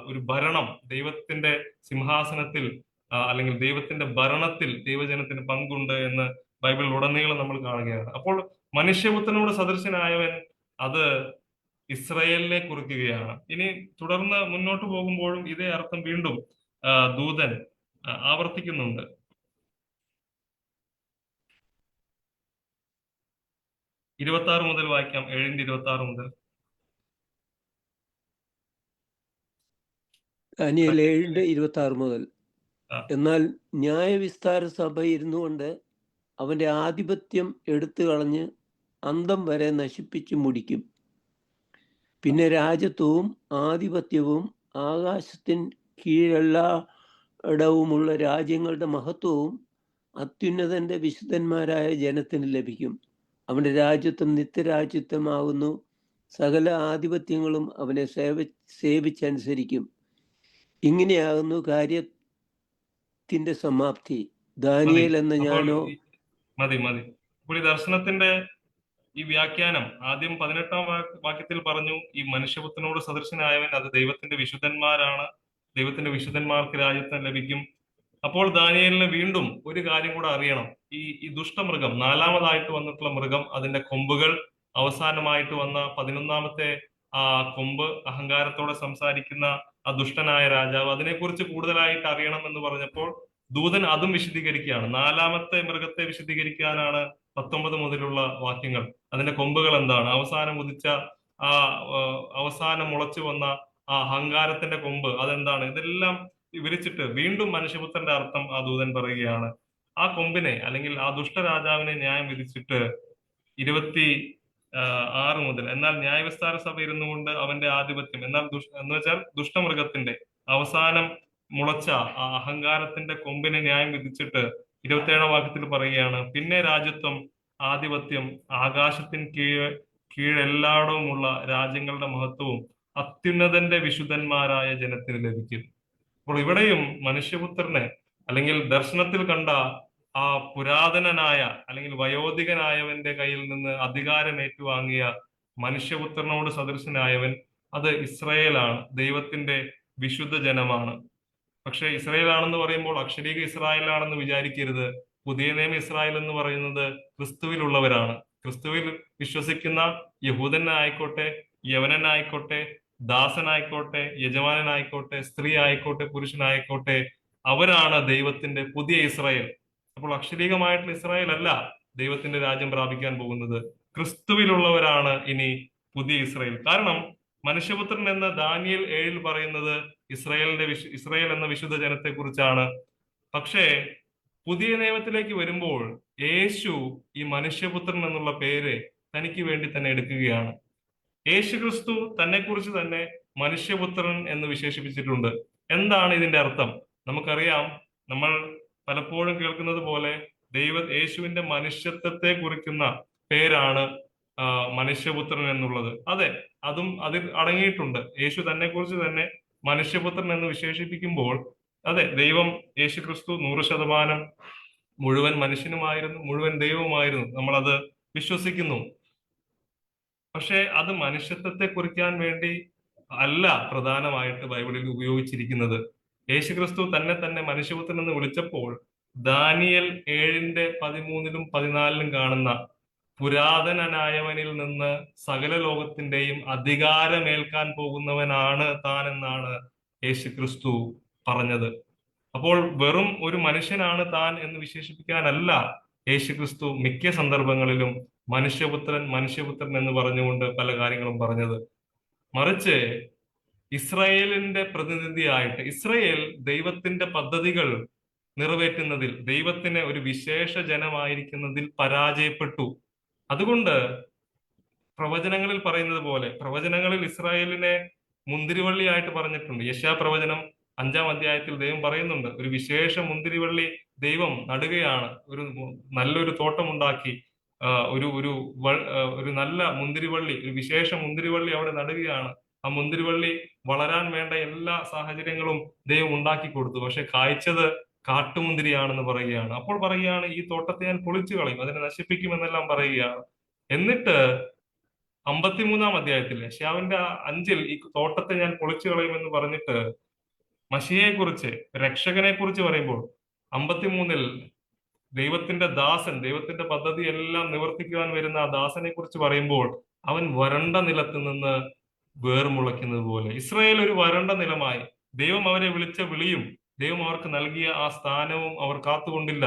ഒരു ഭരണം, ദൈവത്തിന്റെ സിംഹാസനത്തിൽ അല്ലെങ്കിൽ ദൈവത്തിന്റെ ഭരണത്തിൽ ദൈവജനത്തിന് പങ്കുണ്ട് എന്ന് ബൈബിളിൽ ഉടനീളം നമ്മൾ കാണുകയാണ്. അപ്പോൾ മനുഷ്യപുത്രനോട് സദൃശനായവൻ അത് ഇസ്രായേലിനെ കുറിക്കുകയാണ്. ഇനി തുടർന്ന് മുന്നോട്ട് പോകുമ്പോഴും ഇതേ അർത്ഥം വീണ്ടും ദൂതൻ ആവർത്തിക്കുന്നുണ്ട്. 26 മുതൽ വായിക്കാം. 7:26 മുതൽ. ദാനിയേൽ 7:26 മുതൽ. എന്നാൽ ന്യായവിസ്താര സഭ ഇരുന്നുകൊണ്ട് അവന്റെ ആധിപത്യം എടുത്തു കളഞ്ഞ് അന്തം വരെ നശിപ്പിച്ചു മുടിക്കും. പിന്നെ രാജ്യത്വവും ആധിപത്യവും ആകാശത്തിന് കീഴെല്ലായിടവുമുള്ള രാജ്യങ്ങളുടെ മഹത്വവും അത്യുന്നതന്റെ വിശുദ്ധന്മാരായ ജനത്തിന് ലഭിക്കും. അവന്റെ രാജ്യത്വം നിത്യരാജ്യത്വമാകുന്നു. സകല ആധിപത്യങ്ങളും അവനെ സേവിച്ചനുസരിക്കും. ഇങ്ങനെയാകുന്നു കാര്യത്തിന്റെ സമാപ്തി. ദാനിയേൽ എന്ന ഞാനോ മതി. അപ്പോൾ ഈ ദർശനത്തിന്റെ ഈ വ്യാഖ്യാനം ആദ്യം 18-ാം വാക്യത്തിൽ പറഞ്ഞു, ഈ മനുഷ്യപുത്രനോട് സദൃശനായവൻ അത് ദൈവത്തിന്റെ വിശുദ്ധന്മാരാണ്, ദൈവത്തിന്റെ വിശുദ്ധന്മാർക്ക് രാജ്യത്വം ലഭിക്കും. അപ്പോൾ ദാനിയേലിന് വീണ്ടും ഒരു കാര്യം കൂടെ അറിയണം. ഈ ദുഷ്ടമൃഗം, 4ാമതായിട്ട് വന്നിട്ടുള്ള മൃഗം, അതിന്റെ കൊമ്പുകൾ, അവസാനമായിട്ട് വന്ന 11ാമത്തെ ആ കൊമ്പ്, അഹങ്കാരത്തോടെ സംസാരിക്കുന്ന ആ ദുഷ്ടനായ രാജാവ്, അതിനെക്കുറിച്ച് കൂടുതലായിട്ട് അറിയണം എന്ന് പറഞ്ഞപ്പോൾ ദൂതൻ അതും വിശദീകരിക്കുകയാണ്. 4ാമത്തെ മൃഗത്തെ വിശദീകരിക്കാനാണ് 19 മുതലുള്ള വാക്യങ്ങൾ. അതിന്റെ കൊമ്പുകൾ എന്താണ്, അവസാനം ഉദിച്ച അവസാനം മുളച്ചു വന്ന ആ അഹങ്കാരത്തിന്റെ കൊമ്പ് അതെന്താണ്, ഇതെല്ലാം വിവരിച്ചിട്ട് വീണ്ടും മനുഷ്യപുത്രന്റെ അർത്ഥം ആ ദൂതൻ പറയുകയാണ്. ആ കൊമ്പിനെ അല്ലെങ്കിൽ ആ ദുഷ്ടരാജാവിനെ ന്യായം വിധിച്ചിട്ട് 26 മുതൽ, എന്നാൽ ന്യായവിസ്താര സഭ ഇരുന്നുകൊണ്ട് അവന്റെ ആധിപത്യം, എന്ന് വെച്ചാൽ ദുഷ്ടമൃഗത്തിന്റെ അവസാനം മുളച്ച ആ അഹങ്കാരത്തിന്റെ കൊമ്പിനെ ന്യായം വിധിച്ചിട്ട് 27-ാം വാക്യത്തിൽ പറയുകയാണ്, പിന്നെ രാജ്യത്വം ആധിപത്യം ആകാശത്തിന് കീഴെല്ലായിടവുമുള്ള രാജ്യങ്ങളുടെ മഹത്വവും അത്യുന്നതന്റെ വിശുദ്ധന്മാരായ ജനത്തിന് ലഭിക്കും. അപ്പോൾ ഇവിടെയും മനുഷ്യപുത്രന് അല്ലെങ്കിൽ ദർശനത്തിൽ കണ്ട ആ പുരാതനനായ അല്ലെങ്കിൽ വയോധികനായവന്റെ കയ്യിൽ നിന്ന് അധികാരം ഏറ്റുവാങ്ങിയ മനുഷ്യപുത്രനോട് സദൃശനായവൻ അത് ഇസ്രായേലാണ്, ദൈവത്തിന്റെ വിശുദ്ധ ജനമാണ്. പക്ഷെ ഇസ്രായേൽ ആണെന്ന് പറയുമ്പോൾ അക്ഷരീക ഇസ്രായേൽ ആണെന്ന് വിചാരിക്കരുത്. പുതിയ നിയമ ഇസ്രായേൽ എന്ന് പറയുന്നത് ക്രിസ്തുവിലുള്ളവരാണ്. ക്രിസ്തുവിൽ വിശ്വസിക്കുന്ന യഹൂദനായിക്കോട്ടെ, യവനനായിക്കോട്ടെ, ദാസനായിക്കോട്ടെ, യജമാനനായിക്കോട്ടെ, സ്ത്രീ ആയിക്കോട്ടെ, പുരുഷനായിക്കോട്ടെ, അവരാണ് ദൈവത്തിന്റെ പുതിയ ഇസ്രായേൽ. അപ്പോൾ അക്ഷരീകമായിട്ടുള്ള ഇസ്രായേൽ അല്ല ദൈവത്തിന്റെ രാജ്യം പ്രാപിക്കാൻ പോകുന്നത്. ക്രിസ്തുവിലുള്ളവരാണ് ഇനി പുതിയ ഇസ്രായേൽ. കാരണം മനുഷ്യപുത്രൻ എന്ന ദാനിയേൽ 7 പറയുന്നത് ഇസ്രായേൽ എന്ന വിശുദ്ധ ജനത്തെ കുറിച്ചാണ്. പക്ഷേ പുതിയ നിയമത്തിലേക്ക് വരുമ്പോൾ യേശു ഈ മനുഷ്യപുത്രൻ എന്നുള്ള പേര് തനിക്ക് വേണ്ടി തന്നെ എടുക്കുകയാണ്. യേശു ക്രിസ്തു തന്നെ കുറിച്ച് തന്നെ മനുഷ്യപുത്രൻ എന്ന് വിശേഷിപ്പിച്ചിട്ടുണ്ട്. എന്താണ് ഇതിന്റെ അർത്ഥം? നമുക്കറിയാം, നമ്മൾ പലപ്പോഴും കേൾക്കുന്നത് പോലെ യേശുവിന്റെ മനുഷ്യത്വത്തെ കുറിക്കുന്ന പേരാണ് മനുഷ്യപുത്രൻ എന്നുള്ളത്. അതെ, അതും അതിൽ അടങ്ങിയിട്ടുണ്ട്. യേശു തന്നെ കുറിച്ച് തന്നെ മനുഷ്യപുത്രൻ എന്ന് വിശേഷിപ്പിക്കുമ്പോൾ അതെ, ദൈവം യേശു ക്രിസ്തു 100% മുഴുവൻ മനുഷ്യനുമായിരുന്നു, മുഴുവൻ ദൈവവുമായിരുന്നു. നമ്മളത് വിശ്വസിക്കുന്നു. പക്ഷെ അത് മനുഷ്യത്വത്തെ കുറിക്കാൻ വേണ്ടി അല്ല പ്രധാനമായിട്ട് ബൈബിളിൽ ഉപയോഗിച്ചിരിക്കുന്നത്. യേശു ക്രിസ്തു തന്നെ മനുഷ്യപുത്രൻ എന്ന് വിളിച്ചപ്പോൾ ദാനിയേൽ 7:13 14 കാണുന്ന പുരാതനനായവനിൽ നിന്ന് സകല ലോകത്തിന്റെയും അധികാരമേൽക്കാൻ പോകുന്നവനാണ് താൻ എന്നാണ് യേശു ക്രിസ്തു പറഞ്ഞത്. അപ്പോൾ വെറും ഒരു മനുഷ്യനാണ് താൻ എന്ന് വിശേഷിപ്പിക്കാനല്ല യേശു ക്രിസ്തു മിക്ക സന്ദർഭങ്ങളിലും മനുഷ്യപുത്രൻ എന്ന് പറഞ്ഞുകൊണ്ട് പല കാര്യങ്ങളും പറഞ്ഞത്. മറിച്ച് ഇസ്രായേലിന്റെ പ്രതിനിധിയായിട്ട്, ഇസ്രായേൽ ദൈവത്തിന്റെ പദ്ധതികൾ നിറവേറ്റുന്നതിൽ, ദൈവത്തിന് ഒരു വിശേഷ ജനമായിരിക്കുന്നതിൽ പരാജയപ്പെട്ടു. അതുകൊണ്ട് പ്രവചനങ്ങളിൽ പറയുന്നത് പോലെ, പ്രവചനങ്ങളിൽ ഇസ്രായേലിനെ മുന്തിരിവള്ളിയായിട്ട് പറഞ്ഞിട്ടുണ്ട്. യശയാ പ്രവചനം 5-ാം അധ്യായത്തിൽ ദൈവം പറയുന്നുണ്ട്, ഒരു വിശേഷ മുന്തിരിവള്ളി ദൈവം നടുകയാണ്, ഒരു നല്ലൊരു തോട്ടമുണ്ടാക്കി ഒരു നല്ല മുന്തിരിവള്ളി, ഒരു വിശേഷ മുന്തിരിവള്ളി അവിടെ നടുകയാണ്. ആ മുന്തിരിവള്ളി വളരാൻ വേണ്ട എല്ലാ സാഹചര്യങ്ങളും ദൈവം ഉണ്ടാക്കി കൊടുത്തു. പക്ഷെ കായ്ച്ചത് കാട്ടുമുന്തിരിയാണെന്ന് പറയുകയാണ്. അപ്പോൾ പറയുകയാണ്, ഈ തോട്ടത്തെ ഞാൻ പൊളിച്ചു കളയും, അതിനെ നശിപ്പിക്കുമെന്നെല്ലാം പറയുകയാണ്. എന്നിട്ട് 53-ാം അധ്യായത്തിൽ യശയ്യാവിന്റെ 5-ൽ ഈ തോട്ടത്തെ ഞാൻ പൊളിച്ചു കളയുമെന്ന് പറഞ്ഞിട്ട് മശിഹയെ കുറിച്ച്, രക്ഷകനെ കുറിച്ച് പറയുമ്പോൾ 53-ൽ ദൈവത്തിന്റെ ദാസൻ, ദൈവത്തിന്റെ പദ്ധതി എല്ലാം നിവർത്തിക്കുവാൻ വരുന്ന ആ ദാസനെ കുറിച്ച് പറയുമ്പോൾ അവൻ വരണ്ട നിലത്ത് നിന്ന് വേർമുളയ്ക്കുന്നത് പോലെ, ഇസ്രായേൽ ഒരു വരണ്ട നിലമായി. ദൈവം അവരെ വിളിച്ച വിളിയും ദൈവം അവർക്ക് നൽകിയ ആ സ്ഥാനവും അവർ കാത്തുകൊണ്ടില്ല.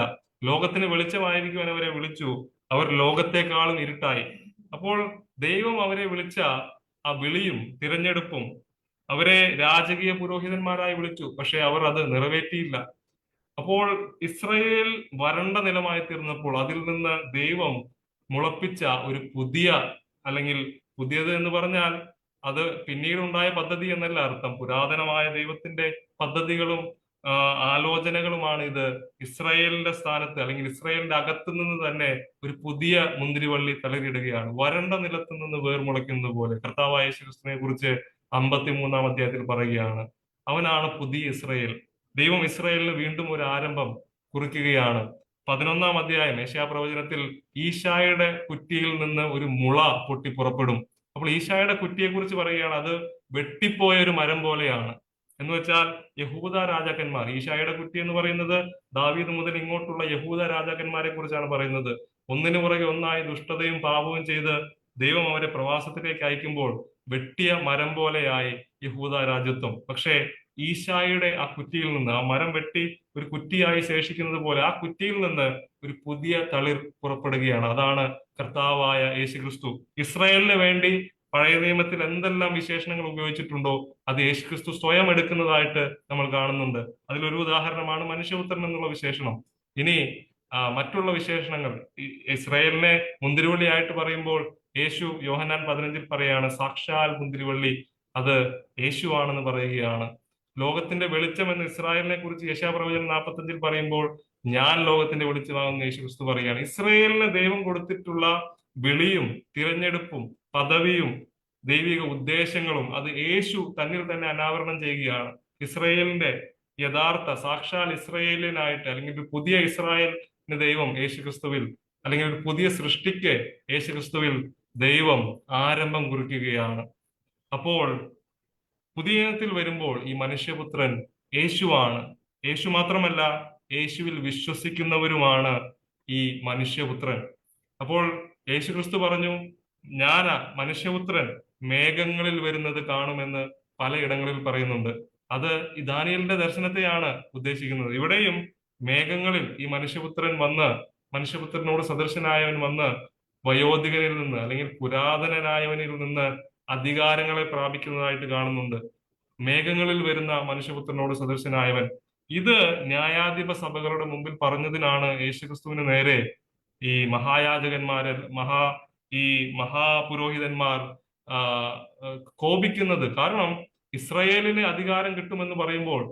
ലോകത്തിന് വെളിച്ചമായിരിക്കുവാൻ അവരെ വിളിച്ചു, അവർ ലോകത്തെക്കാളും ഇരുട്ടായി. അപ്പോൾ ദൈവം അവരെ വിളിച്ച ആ വിളിയും തിരഞ്ഞെടുപ്പും, അവരെ രാജകീയ പുരോഹിതന്മാരായി വിളിച്ചു, പക്ഷെ അവർ അത് നിറവേറ്റിയില്ല. അപ്പോൾ ഇസ്രായേൽ വരണ്ട നിലമായി തീർന്നപ്പോൾ അതിൽ നിന്ന് ദൈവം മുളപ്പിച്ച ഒരു പുതിയ, അല്ലെങ്കിൽ പുതിയത് എന്ന് പറഞ്ഞാൽ അത് പിന്നീടുണ്ടായ പദ്ധതി എന്നല്ല അർത്ഥം, പുരാതനമായ ദൈവത്തിന്റെ പദ്ധതികളും ആലോചനകളുമാണ് ഇത് ഇസ്രായേലിന്റെ സ്ഥാനത്ത്, അല്ലെങ്കിൽ ഇസ്രായേലിന്റെ അകത്തു നിന്ന് തന്നെ ഒരു പുതിയ മുന്തിരിവള്ളി തളിരിടുകയാണ്, വരണ്ട നിലത്തു നിന്ന് വേർമുളയ്ക്കുന്നത് പോലെ. കർത്താവായ യേശു ക്രിസ്തുവിനെ കുറിച്ച് 53-ാം അധ്യായത്തിൽ പറയുകയാണ്, അവനാണ് പുതിയ ഇസ്രായേൽ. ദൈവം ഇസ്രായേലിന് വീണ്ടും ഒരു ആരംഭം കുറിക്കുകയാണ്. 11-ാം അധ്യായം യെശയ്യാ പ്രവചനത്തിൽ ഈശായുടെ കുറ്റിയിൽ നിന്ന് ഒരു മുള പൊട്ടി പുറപ്പെടും. അപ്പോൾ ഈശായുടെ കുറ്റിയെ കുറിച്ച് പറയുകയാണ്, അത് വെട്ടിപ്പോയ ഒരു മരം പോലെയാണ്. എന്ന് വെച്ചാൽ യഹൂദ രാജാക്കന്മാർ, ഈശായുടെ കുറ്റി എന്ന് പറയുന്നത് ദാവീദ് മുതൽ ഇങ്ങോട്ടുള്ള യഹൂദ രാജാക്കന്മാരെ കുറിച്ചാണ് പറയുന്നത്. ഒന്നിനു പുറകെ ഒന്നായി ദുഷ്ടതയും പാപവും ചെയ്ത് ദൈവം അവരെ പ്രവാസത്തിലേക്ക് അയക്കുമ്പോൾ വെട്ടിയ മരം പോലെയായി യഹൂദ രാജ്യത്വം. പക്ഷേ ഈശായുടെ ആ കുറ്റിയിൽ നിന്ന്, ആ മരം വെട്ടി ഒരു കുറ്റിയായി ശേഷിക്കുന്നത് പോലെ, ആ കുറ്റിയിൽ നിന്ന് ഒരു പുതിയ തളിർ പുറപ്പെടുകയാണ്. അതാണ് കർത്താവായ യേശു ക്രിസ്തു. ഇസ്രായേലിന് വേണ്ടി പഴയ നിയമത്തിൽ എന്തെല്ലാം വിശേഷണങ്ങൾ ഉപയോഗിച്ചിട്ടുണ്ടോ അത് യേശു ക്രിസ്തു സ്വയം എടുക്കുന്നതായിട്ട് നമ്മൾ കാണുന്നുണ്ട്. അതിലൊരു ഉദാഹരണമാണ് മനുഷ്യപുത്രൻ എന്നുള്ള വിശേഷണം. ഇനി മറ്റുള്ള വിശേഷണങ്ങൾ, ഇസ്രായേലിനെ മുന്തിരിവള്ളിയായിട്ട് പറയുമ്പോൾ യേശു യോഹന്നാൻ 15-ൽ പറയാണ്, സാക്ഷാൽ മുന്തിരിവള്ളി അത് യേശു ആണെന്ന് പറയുകയാണ്. ലോകത്തിന്റെ വെളിച്ചം എന്ന് ഇസ്രായേലിനെ കുറിച്ച് യെശയ്യാ പ്രവചനം 45-ൽ പറയുമ്പോൾ ഞാൻ ലോകത്തിന്റെ വെളിച്ചമാകുന്ന യേശു ക്രിസ്തു പറയുകയാണ്. ഇസ്രായേലിന് ദൈവം കൊടുത്തിട്ടുള്ള വിളിയും തിരഞ്ഞെടുപ്പും പദവിയും ദൈവിക ഉദ്ദേശങ്ങളും അത് യേശു തന്നിൽ തന്നെ അനാവരണം ചെയ്യുകയാണ്. ഇസ്രയേലിന്റെ യഥാർത്ഥ സാക്ഷാൽ ഇസ്രയേലിനായിട്ട്, അല്ലെങ്കിൽ ഒരു പുതിയ ഇസ്രായേലിന് ദൈവം യേശുക്രിസ്തുവിൽ, അല്ലെങ്കിൽ ഒരു പുതിയ സൃഷ്ടിക്ക് യേശുക്രിസ്തുവിൽ ദൈവം ആരംഭം കുറിക്കുകയാണ്. അപ്പോൾ പുതിയ ഇനത്തിൽ വരുമ്പോൾ ഈ മനുഷ്യപുത്രൻ യേശുവാണ്. യേശു മാത്രമല്ല, യേശുവിൽ വിശ്വസിക്കുന്നവരുമാണ് ഈ മനുഷ്യപുത്രൻ. അപ്പോൾ യേശുക്രിസ്തു പറഞ്ഞു, ഞാനാ മനുഷ്യപുത്രൻ മേഘങ്ങളിൽ വരുന്നത് കാണുമെന്ന് പലയിടങ്ങളിൽ പറയുന്നുണ്ട്. അത് ഈ ദാനിയേലിന്റെ ദർശനത്തെയാണ് ഉദ്ദേശിക്കുന്നത്. ഇവിടെയും മേഘങ്ങളിൽ ഈ മനുഷ്യപുത്രനോട് സദൃശനായവൻ വന്ന് വയോധികനിൽ നിന്ന്, അല്ലെങ്കിൽ പുരാതനനായവനിൽ നിന്ന് അധികാരങ്ങളെ പ്രാപിക്കുന്നതായിട്ട് കാണുന്നുണ്ട്. മേഘങ്ങളിൽ വരുന്ന മനുഷ്യപുത്രനോട് സദൃശനായവൻ, ഇത് ന്യായാധിപ സഭകളുടെ മുമ്പിൽ പറഞ്ഞതിനാണ് യേശുക്രിസ്തുവിന് നേരെ ഈ മഹാപുരോഹിതന്മാർ കോപിക്കുന്നത്. കാരണം ഇസ്രയേലിന് അധികാരം കിട്ടുമെന്ന് പറയുമ്പോൾ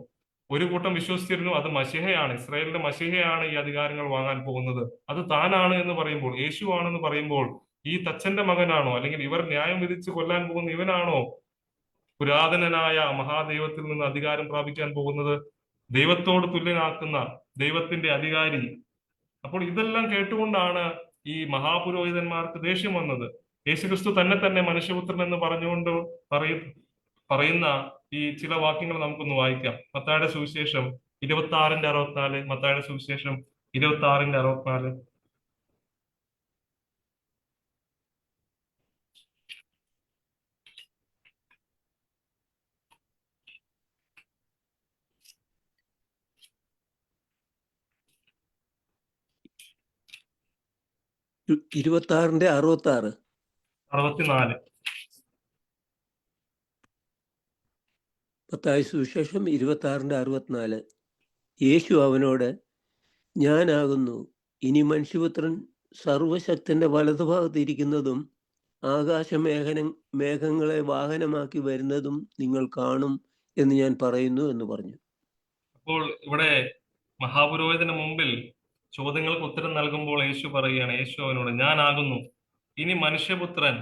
ഒരു കൂട്ടം വിശ്വസിച്ചിരുന്നു അത് മശിഹയാണ്, ഇസ്രയേലിന്റെ മശിഹയാണ് ഈ അധികാരങ്ങൾ വാങ്ങാൻ പോകുന്നത്, അത് താനാണ് എന്ന് പറയുമ്പോൾ, യേശു ആണെന്ന് പറയുമ്പോൾ, ഈ തച്ചന്റെ മകനാണോ, അല്ലെങ്കിൽ ഇവർ ന്യായം വിധിച്ച് കൊല്ലാൻ പോകുന്ന ഇവനാണോ പുരാതനനായ മഹാദൈവത്തിൽ നിന്ന് അധികാരം പ്രാപിക്കാൻ പോകുന്നത്, ദൈവത്തോട് തുല്യനാക്കുന്ന ദൈവത്തിന്റെ അധികാരി? അപ്പോൾ ഇതെല്ലാം കേട്ടുകൊണ്ടാണ് ഈ മഹാപുരോഹിതന്മാർക്ക് ദേഷ്യം വന്നത്. യേശുക്രിസ്തു തന്നെ മനുഷ്യപുത്രൻ എന്ന് പറഞ്ഞുകൊണ്ട് പറയുന്ന ഈ ചില വാക്യങ്ങൾ നമുക്കൊന്ന് വായിക്കാം. മത്തായിയുടെ സുവിശേഷം 26:64. മത്തായിയുടെ സുവിശേഷം 26:64. ഇരുപത്താറിന്റെ 66. 64. മത്തായി സുവിശേഷം 26:64. യേശു അവനോട്, ഞാനാകുന്നു, ഇനി മനുഷ്യപുത്രൻ സർവശക്തന്റെ വലതുഭാഗത്തിരിക്കുന്നതും മേഘങ്ങളെ വാഹനമാക്കി വരുന്നതും നിങ്ങൾ കാണും എന്ന് ഞാൻ പറയുന്നു എന്ന് പറഞ്ഞു. അപ്പോൾ ഇവിടെ മഹാപുരോഹിതന് മുമ്പിൽ ചോദ്യങ്ങൾക്ക് ഉത്തരം നൽകുമ്പോൾ യേശു പറയുകയാണ്, യേശു അവനോട്, ഞാനാകുന്നു, ഇനി മനുഷ്യപുത്രൻ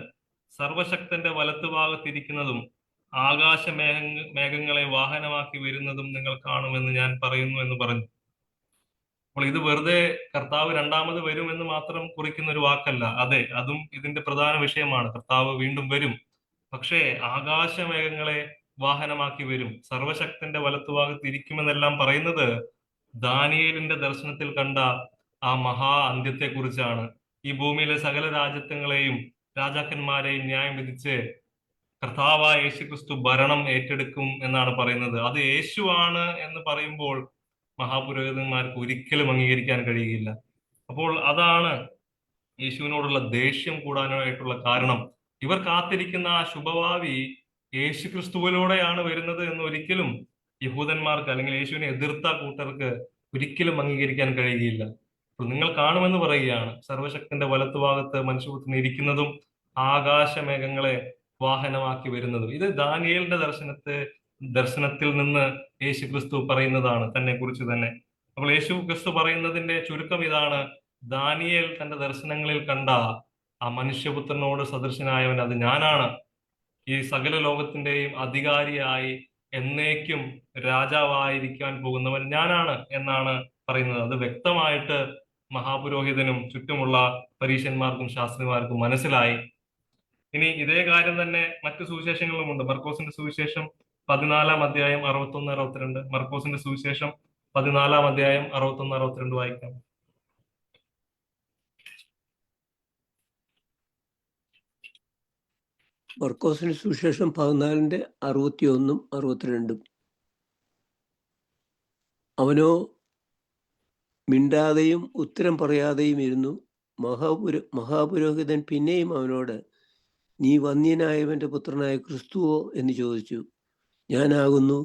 സർവശക്തന്റെ വലത്തുഭാഗത്തിരിക്കുന്നതും മേഘങ്ങളെ വാഹനമാക്കി വരുന്നതും നിങ്ങൾ കാണുമെന്ന് ഞാൻ പറയുന്നു എന്ന് പറഞ്ഞു. അപ്പോൾ ഇത് വെറുതെ കർത്താവ് രണ്ടാമത് വരും എന്ന് മാത്രം കുറിക്കുന്ന ഒരു വാക്കല്ല. അതെ, അതും ഇതിന്റെ പ്രധാന വിഷയമാണ്. കർത്താവ് വീണ്ടും വരും. പക്ഷേ ആകാശമേഘങ്ങളെ വാഹനമാക്കി വരും, സർവശക്തന്റെ വലത്തുഭാഗത്ത് ഇരിക്കുമെന്നെല്ലാം പറയുന്നത് ദാനിയേലിന്റെ ദർശനത്തിൽ കണ്ട ആ മഹാ അന്ത്യത്തെ കുറിച്ചാണ്. ഈ ഭൂമിയിലെ സകല രാജാക്കന്മാരെയും ന്യായം വിധിച്ച് കർത്താവായ യേശുക്രിസ്തു ഭരണം ഏറ്റെടുക്കും എന്നാണ് പറയുന്നത്. അത് യേശുവാണ് എന്ന് പറയുമ്പോൾ മഹാപുരോഹിതന്മാർക്ക് ഒരിക്കലും അംഗീകരിക്കാൻ കഴിയുകയില്ല. അപ്പോൾ അതാണ് യേശുവിനോടുള്ള ദേഷ്യം കൂടാനായിട്ടുള്ള കാരണം. ഇവർ കാത്തിരിക്കുന്ന ആ ശുഭഭാവി യേശുക്രിസ്തുവിലൂടെയാണ് വരുന്നത് എന്ന് ഒരിക്കലും യഹൂദന്മാർക്ക്, അല്ലെങ്കിൽ യേശുവിനെ എതിർത്ത കൂട്ടർക്ക് ഒരിക്കലും അംഗീകരിക്കാൻ കഴിയുകയില്ല. അപ്പോൾ നിങ്ങൾ കാണുമെന്ന് പറയുകയാണ്, സർവശക്തന്റെ വലത്തുഭാഗത്ത് മനുഷ്യപുത്രൻ ഇരിക്കുന്നതും ആകാശമേഘങ്ങളെ വാഹനമാക്കി വരുന്നതും. ഇത് ദാനിയേലിന്റെ ദർശനത്തിൽ നിന്ന് യേശുക്രിസ്തു പറയുന്നതാണ് തന്നെ കുറിച്ച് തന്നെ. അപ്പോൾ യേശുക്രിസ്തു പറയുന്നതിന്റെ ചുരുക്കം ഇതാണ്: ദാനിയേൽ തന്റെ ദർശനങ്ങളിൽ കണ്ട ആ മനുഷ്യപുത്രനോട് സദൃശനായവൻ അത് ഞാനാണ്. ഈ സകല ലോകത്തിന്റെയും അധികാരിയായി എന്നേക്കും രാജാവായിരിക്കാൻ പോകുന്നവൻ ഞാനാണ് എന്നാണ് പറയുന്നത്. അത് വ്യക്തമായിട്ട് മഹാപുരോഹിതനും ചുറ്റുമുള്ള പരീശന്മാർക്കും ശാസ്ത്രിമാർക്കും മനസ്സിലായി. ഇനി ഇതേ കാര്യം തന്നെ മറ്റു സുവിശേഷങ്ങളിലുമുണ്ട്. മർക്കോസിന്റെ സുവിശേഷം 14:61-62. മർക്കോസിന്റെ സുവിശേഷം 14:61-62 വായിക്കാം. മർക്കോസിന്റെ സുവിശേഷം 14:61-62. അവനോ മിണ്ടാതെയും ഉത്തരം പറയാതെയും ഇരുന്നു. മഹാപുരോഹിതൻ പിന്നെയും അവനോട്, നീ വന്യനായവന്റെ പുത്രനായ ക്രിസ്തുവോ എന്ന് ചോദിച്ചു. ഞാനാകുന്നു,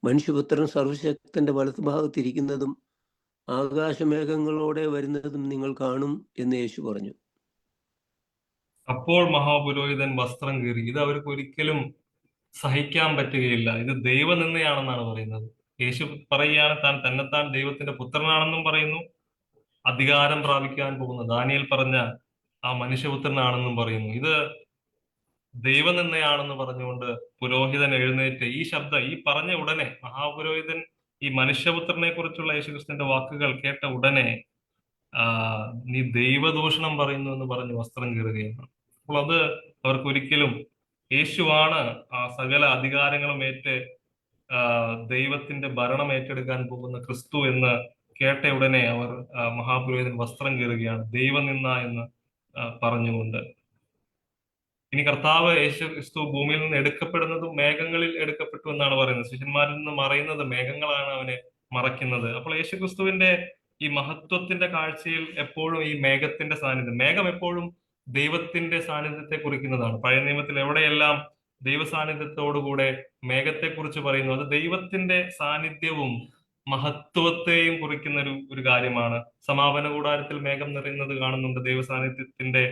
മനുഷ്യപുത്രൻ സർവശക്തന്റെ വലത്തുഭാഗത്തിരിക്കുന്നതും ആകാശമേഘങ്ങളോടെ വരുന്നതും നിങ്ങൾ കാണും എന്ന് യേശു പറഞ്ഞു. അപ്പോൾ മഹാപുരോഹിതൻ വസ്ത്രം കീറി. ഇത് അവർക്ക് ഒരിക്കലും സഹിക്കാൻ പറ്റുകയില്ല. ഇത് ദൈവനിന്ദയാണെന്നാണ് പറയുന്നത്. യേശു പറയുകയാണ് തന്നെത്താൻ ദൈവത്തിന്റെ പുത്രനാണെന്നും പറയുന്നു. അധികാരം പ്രാപിക്കാൻ പോകുന്ന ദാനിയേൽ പറഞ്ഞ ആ മനുഷ്യപുത്രനാണെന്നും പറയുന്നു. ഇത് ദൈവനിന്ദയാണെന്ന് പറഞ്ഞുകൊണ്ട് പുരോഹിതൻ എഴുന്നേറ്റ് ഈ പറഞ്ഞ ഉടനെ മഹാപുരോഹിതൻ ഈ മനുഷ്യപുത്രനെ കുറിച്ചുള്ള യേശുക്രിസ്തുവിന്റെ വാക്കുകൾ കേട്ട ഉടനെ ആ നീ ദൈവദൂഷണം പറയുന്നു എന്ന് പറഞ്ഞ് വസ്ത്രം കീറുകയാണ്. അപ്പോൾ അത് അവർക്കൊരിക്കലും യേശുവാണ് ആ സകല അധികാരങ്ങളും ദൈവത്തിന്റെ ഭരണം ഏറ്റെടുക്കാൻ പോകുന്ന ക്രിസ്തു എന്ന് കേട്ട ഉടനെ അവർ മഹാപുരോഹിതൻ വസ്ത്രം കീറുകയാണ് ദൈവനിന്ദ എന്ന് പറഞ്ഞുകൊണ്ട്. ഇനി കർത്താവ് യേശു ക്രിസ്തു ഭൂമിയിൽ നിന്ന് എടുക്കപ്പെടുന്നതും മേഘങ്ങളിൽ എടുക്കപ്പെട്ടു എന്നാണ് പറയുന്നത്. ശിഷ്യന്മാരിൽ നിന്ന് മറയുന്നത് മേഘങ്ങളാണ് അവനെ മറയ്ക്കുന്നത്. അപ്പോൾ യേശു ക്രിസ്തുവിന്റെ ഈ മഹത്വത്തിന്റെ കാഴ്ചയിൽ എപ്പോഴും ഈ മേഘത്തിന്റെ സാന്നിധ്യം, മേഘം എപ്പോഴും ദൈവത്തിന്റെ സാന്നിധ്യത്തെ കുറിക്കുന്നതാണ്. പഴയ നിയമത്തിൽ എവിടെയെല്ലാം ദൈവ സാന്നിധ്യത്തോടുകൂടെ മേഘത്തെ കുറിച്ച് പറയുന്നു, അത് ദൈവത്തിന്റെ സാന്നിധ്യവും മഹത്വത്തെയും കുറിക്കുന്ന ഒരു കാര്യമാണ്. സമാപന കൂടാരത്തിൽ മേഘം നിറയുന്നത് കാണുന്നുണ്ട് ദൈവ സാന്നിധ്യത്തിന്റെ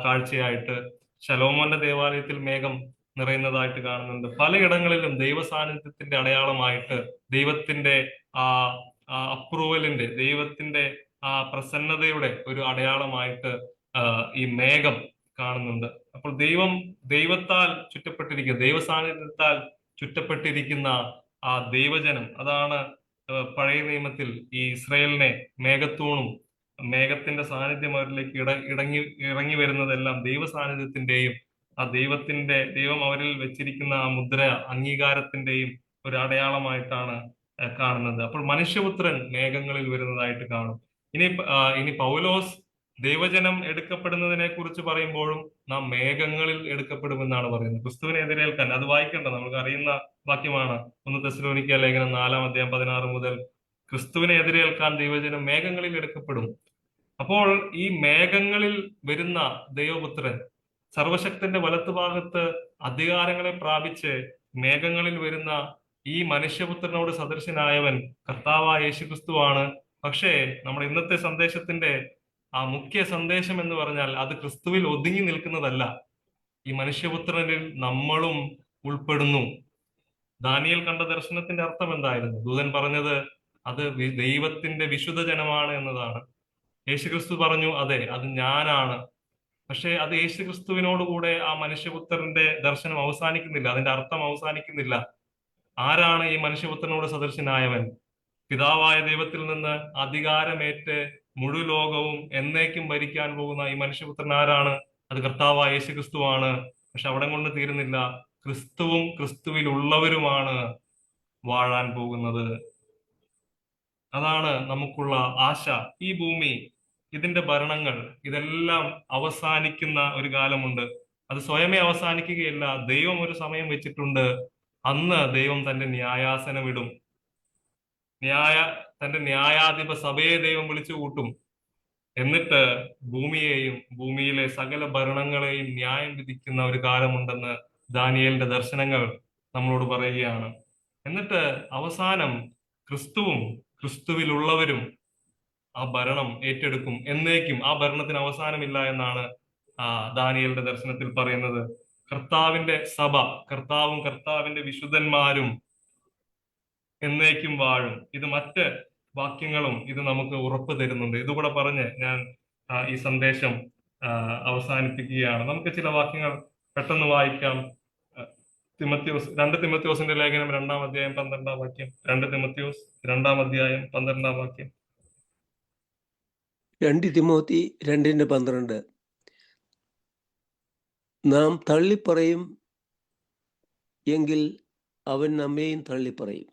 കാഴ്ചയായിട്ട്. ശലോമോന്റെ ദേവാലയത്തിൽ മേഘം നിറയുന്നതായിട്ട് കാണുന്നുണ്ട്. പലയിടങ്ങളിലും ദൈവ സാന്നിധ്യത്തിന്റെ അടയാളമായിട്ട്, ദൈവത്തിന്റെ ആ അപ്രൂവലിന്റെ, ദൈവത്തിന്റെ ആ പ്രസന്നതയുടെ ഒരു അടയാളമായിട്ട് ഈ മേഘം കാണുന്നുണ്ട്. അപ്പോൾ ദൈവത്താൽ ചുറ്റപ്പെട്ടിരിക്കുന്ന, ദൈവ സാന്നിധ്യത്താൽ ചുറ്റപ്പെട്ടിരിക്കുന്ന ആ ദൈവജനം, അതാണ് പഴയ നിയമത്തിൽ ഈ ഇസ്രായേലിനെ മേഘത്തൂണും മേഘത്തിന്റെ സാന്നിധ്യം അവരിലേക്ക് ഇറങ്ങി വരുന്നതെല്ലാം ദൈവ സാന്നിധ്യത്തിന്റെയും ദൈവം അവരിൽ വെച്ചിരിക്കുന്ന ആ മുദ്ര അംഗീകാരത്തിന്റെയും ഒരു അടയാളമായിട്ടാണ് കാണുന്നത്. അപ്പോൾ മനുഷ്യപുത്രൻ മേഘങ്ങളിൽ വരുന്നതായിട്ട് കാണും. ഇനി പൗലോസ് ദൈവജനം എടുക്കപ്പെടുന്നതിനെ കുറിച്ച് പറയുമ്പോഴും നാം മേഘങ്ങളിൽ എടുക്കപ്പെടുമെന്നാണ് പറയുന്നത്. ക്രിസ്തുവിനെ എതിരേൽക്കാൻ, അത് വായിക്കേണ്ട, നമുക്ക് അറിയുന്ന വാക്യമാണ്. 1 തെസ്സലോനിക്ക ലേഖനം 4-ാം അധ്യായം 16 മുതൽ ക്രിസ്തുവിനെ എതിരേൽക്കാൻ ദൈവജനം മേഘങ്ങളിൽ എടുക്കപ്പെടും. അപ്പോൾ ഈ മേഘങ്ങളിൽ വരുന്ന ദൈവപുത്രൻ സർവശക്തന്റെ വലത്തുഭാഗത്ത് അധികാരങ്ങളെ പ്രാപിച്ച് മേഘങ്ങളിൽ വരുന്ന ഈ മനുഷ്യപുത്രനോട് സദൃശനായവൻ കർത്താവായ യേശുക്രിസ്തുവാണ്. പക്ഷേ നമ്മുടെ ഇന്നത്തെ സന്ദേശത്തിന്റെ ആ മുഖ്യ സന്ദേശം എന്ന് പറഞ്ഞാൽ അത് ക്രിസ്തുവിൽ ഒതുങ്ങി നിൽക്കുന്നതല്ല, ഈ മനുഷ്യപുത്രനിൽ നമ്മളും ഉൾപ്പെടുന്നു. ദാനിയേൽ കണ്ട ദർശനത്തിന്റെ അർത്ഥം എന്തായിരുന്നു? ദൂതൻ പറഞ്ഞത് അത് ദൈവത്തിന്റെ വിശുദ്ധ ജനമാണ് എന്നതാണ്. യേശുക്രിസ്തു പറഞ്ഞു അതെ, അത് ഞാനാണ്. പക്ഷെ അത് യേശുക്രിസ്തുവിനോടുകൂടെ ആ മനുഷ്യപുത്രന്റെ ദർശനം അവസാനിക്കുന്നില്ല, അതിന്റെ അർത്ഥം അവസാനിക്കുന്നില്ല. ആരാണ് ഈ മനുഷ്യപുത്രനോട് സദൃശനായവൻ? പിതാവായ ദൈവത്തിൽ നിന്ന് അധികാരമേറ്റ് മുഴു ലോകവും എന്നേക്കും ഭരിക്കാൻ പോകുന്ന ഈ മനുഷ്യപുത്രൻ ആരാണ്? അത് കർത്താവായ യേശുക്രിസ്തുവാണ്. പക്ഷെ അവിടെ കൊണ്ട് തീരുന്നില്ല, ക്രിസ്തുവും ക്രിസ്തുവിലുള്ളവരുമാണ് വാഴാൻ പോകുന്നത്. അതാണ് നമുക്കുള്ള ആശ. ഈ ഭൂമി, ഇതിന്റെ ഭരണങ്ങൾ, ഇതെല്ലാം അവസാനിക്കുന്ന ഒരു കാലമുണ്ട്. അത് സ്വയമേ അവസാനിക്കുകയല്ല, ദൈവം ഒരു സമയം വെച്ചിട്ടുണ്ട്. അന്ന് ദൈവം തന്റെ ന്യായാസനം ഇടും. തന്റെ ന്യായാധിപ സഭയെ ദൈവം വിളിച്ചു കൂട്ടും. എന്നിട്ട് ഭൂമിയെയും ഭൂമിയിലെ സകല ഭരണങ്ങളെയും ന്യായം വിധിക്കുന്ന ഒരു കാലമുണ്ടെന്ന് ദാനിയേലിന്റെ ദർശനങ്ങൾ നമ്മളോട് പറയുകയാണ്. എന്നിട്ട് അവസാനം ക്രിസ്തുവും ക്രിസ്തുവിലുള്ളവരും ആ ഭരണം ഏറ്റെടുക്കും. എന്നേക്കും ആ ഭരണത്തിന് അവസാനമില്ല എന്നാണ് ദാനിയേലിന്റെ ദർശനത്തിൽ പറയുന്നത്. കർത്താവിന്റെ സഭ, കർത്താവും കർത്താവിന്റെ വിശുദ്ധന്മാരും എന്നേക്കും വാഴും. ഇത് മറ്റ് വാക്യങ്ങളും ഇത് നമുക്ക് ഉറപ്പ് തരുന്നുണ്ട്. ഇതുകൂടെ പറഞ്ഞ് ഞാൻ ഈ സന്ദേശം അവസാനിപ്പിക്കുകയാണ്. നമുക്ക് ചില വാക്യങ്ങൾ പെട്ടെന്ന് വായിക്കാം. 2 തിമോത്തിയോസിന്റെ ലേഖനം 2-ാം അധ്യായം 12-ാം വാക്യം. 2 തിമോത്തിയോസ് 2-ാം അധ്യായം 12-ാം വാക്യം. 2 തിമോത്തി 2:12. നാം തള്ളിപ്പറയും എങ്കിൽ അവൻ നമ്മെയും തള്ളിപ്പറയും.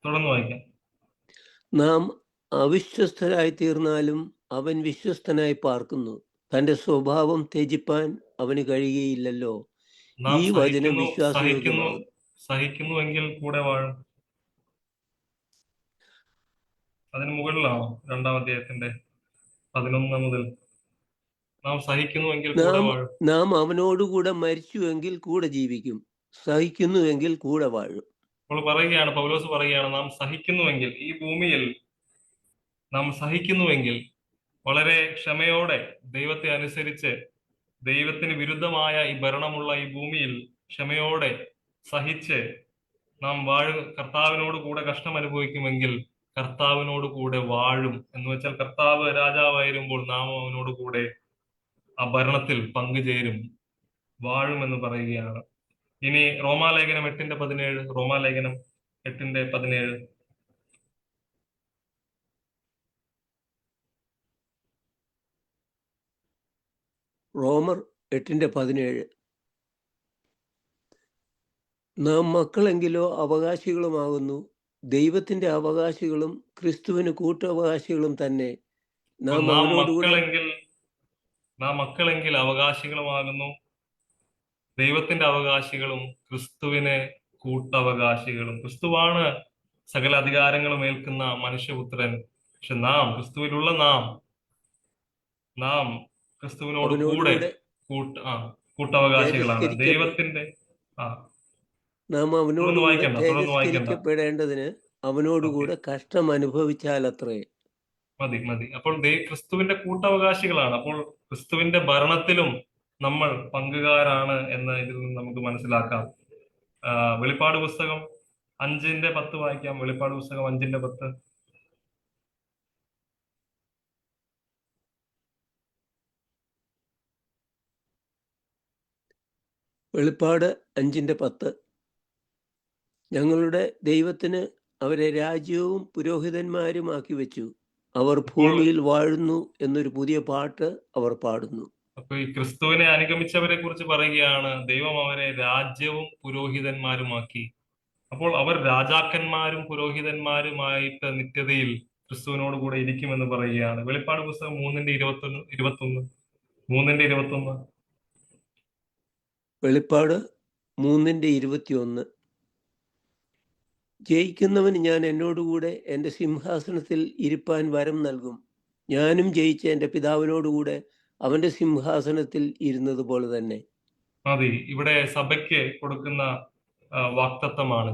തുടർന്ന് വായിക്കാം. നാം അവിശ്വസ്തരായി തീർന്നാലും അവൻ വിശ്വസ്തനായി പാർക്കുന്നു, തന്റെ സ്വഭാവം ത്യജിപ്പാൻ അവന് കഴിയുകയില്ലല്ലോ. ഈ വചനം വിശ്വാസയോഗ്യമാണ്. സഹിക്കുന്നുവെങ്കിൽ കൂടെ വാഴും. അതിന് മുകളിലാണോ 2-ാം അധ്യായത്തിന്റെ 11 മുതൽ? നാം സഹിക്കുന്നുവെങ്കിൽ കൂടെ വാഴും. നാം അവനോടുകൂടെ മരിച്ചുവെങ്കിൽ കൂടെ ജീവിക്കും, സഹിക്കുന്നുവെങ്കിൽ കൂടെ വാഴും. അപ്പോൾ പറയുകയാണ്, പൗലോസ് പറയുകയാണ്, നാം സഹിക്കുന്നുവെങ്കിൽ, ഈ ഭൂമിയിൽ നാം സഹിക്കുന്നുവെങ്കിൽ, വളരെ ക്ഷമയോടെ ദൈവത്തെ അനുസരിച്ച് ദൈവത്തിന് വിരുദ്ധമായ ഈ ഭരണമുള്ള ഈ ഭൂമിയിൽ ക്ഷമയോടെ സഹിച്ച് നാം കർത്താവിനോട് കൂടെ കഷ്ടം അനുഭവിക്കുമെങ്കിൽ കർത്താവിനോട് കൂടെ വാഴും. എന്ന് വെച്ചാൽ കർത്താവ് രാജാവായിരുമ്പോൾ നാം അവനോട് കൂടെ ആ ഭരണത്തിൽ പങ്കുചേരും, വാഴുമെന്ന് പറയുകയാണ്. ഇനി റോമാലേഖനം 8:17, റോമാലേഖനം 8:17. റോമർ 8:17. നാം മക്കളെങ്കിലോ അവകാശികളുമാകുന്നു, ദൈവത്തിന്റെ അവകാശികളും ക്രിസ്തുവിന് കൂട്ടവകാശികളും തന്നെ. നാം അവനോടുകൂടെ നാം മക്കളെങ്കിൽ അവകാശികളുമാകുന്നു, ദൈവത്തിന്റെ അവകാശികളും ക്രിസ്തുവിന് കൂട്ടവകാശികളും. ക്രിസ്തുവാണ് സകല അധികാരങ്ങളും ഏൽക്കുന്ന മനുഷ്യപുത്രൻ. പക്ഷെ ക്രിസ്തുവിലുള്ള നാം ക്രിസ്തുവിനോട് കൂടെ കൂട്ടവകാശികളാണ്. ദൈവത്തിന്റെ നാം അവനോടുകൂടെ തേജസ്കരിക്കപ്പെടേണ്ടതിന് അവനോടുകൂടെ കഷ്ടം അനുഭവിച്ചാലത്രേ. മതി. അപ്പോൾ ക്രിസ്തുവിന്റെ കൂട്ടവകാശികളാണ്. അപ്പോൾ ക്രിസ്തുവിന്റെ ഭരണത്തിലും നമ്മൾ പങ്കുകാരാണ് എന്ന് ഇതിൽ നിന്ന് നമുക്ക് മനസ്സിലാക്കാം. വെളിപ്പാട് പുസ്തകം 5:10 വായിക്കാം. വെളിപ്പാട് പുസ്തകം 5:10. വെളിപ്പാട് 5:10. ഞങ്ങളുടെ ദൈവത്തിന് അവരെ രാജ്യവും പുരോഹിതന്മാരുമാക്കി വെച്ചു, അവർ ഭൂമിയിൽ വാഴുന്നു എന്നൊരു പുതിയ പാട്ട് അവർ പാടുന്നു. അപ്പൊ ഈ ക്രിസ്തുവിനെ അനുഗമിച്ചവരെ കുറിച്ച് പറയുകയാണ്, ദൈവം അവരെ രാജ്യവും പുരോഹിതന്മാരുമാക്കി. അപ്പോൾ അവർ രാജാക്കന്മാരും പുരോഹിതന്മാരുമായിട്ട് നിത്യതയിൽ ക്രിസ്തുവിനോട് കൂടെ ഇരിക്കുമെന്ന് പറയുകയാണ്. വെളിപ്പാട് പുസ്തകം 3:21. വെളിപ്പാട് 3:21. ജയിക്കുന്നവന് ഞാൻ എന്നോടുകൂടെ എൻ്റെ സിംഹാസനത്തിൽ ഇരിപ്പാൻ വരം നൽകും, ഞാനും ജയിച്ച എൻ്റെ പിതാവിനോടുകൂടെ അവന്റെ സിംഹാസനത്തിൽ ഇരുന്നത് പോലെ തന്നെ. മതി. ഇവിടെ സഭയ്ക്ക് കൊടുക്കുന്ന വാക്തത്വമാണ്,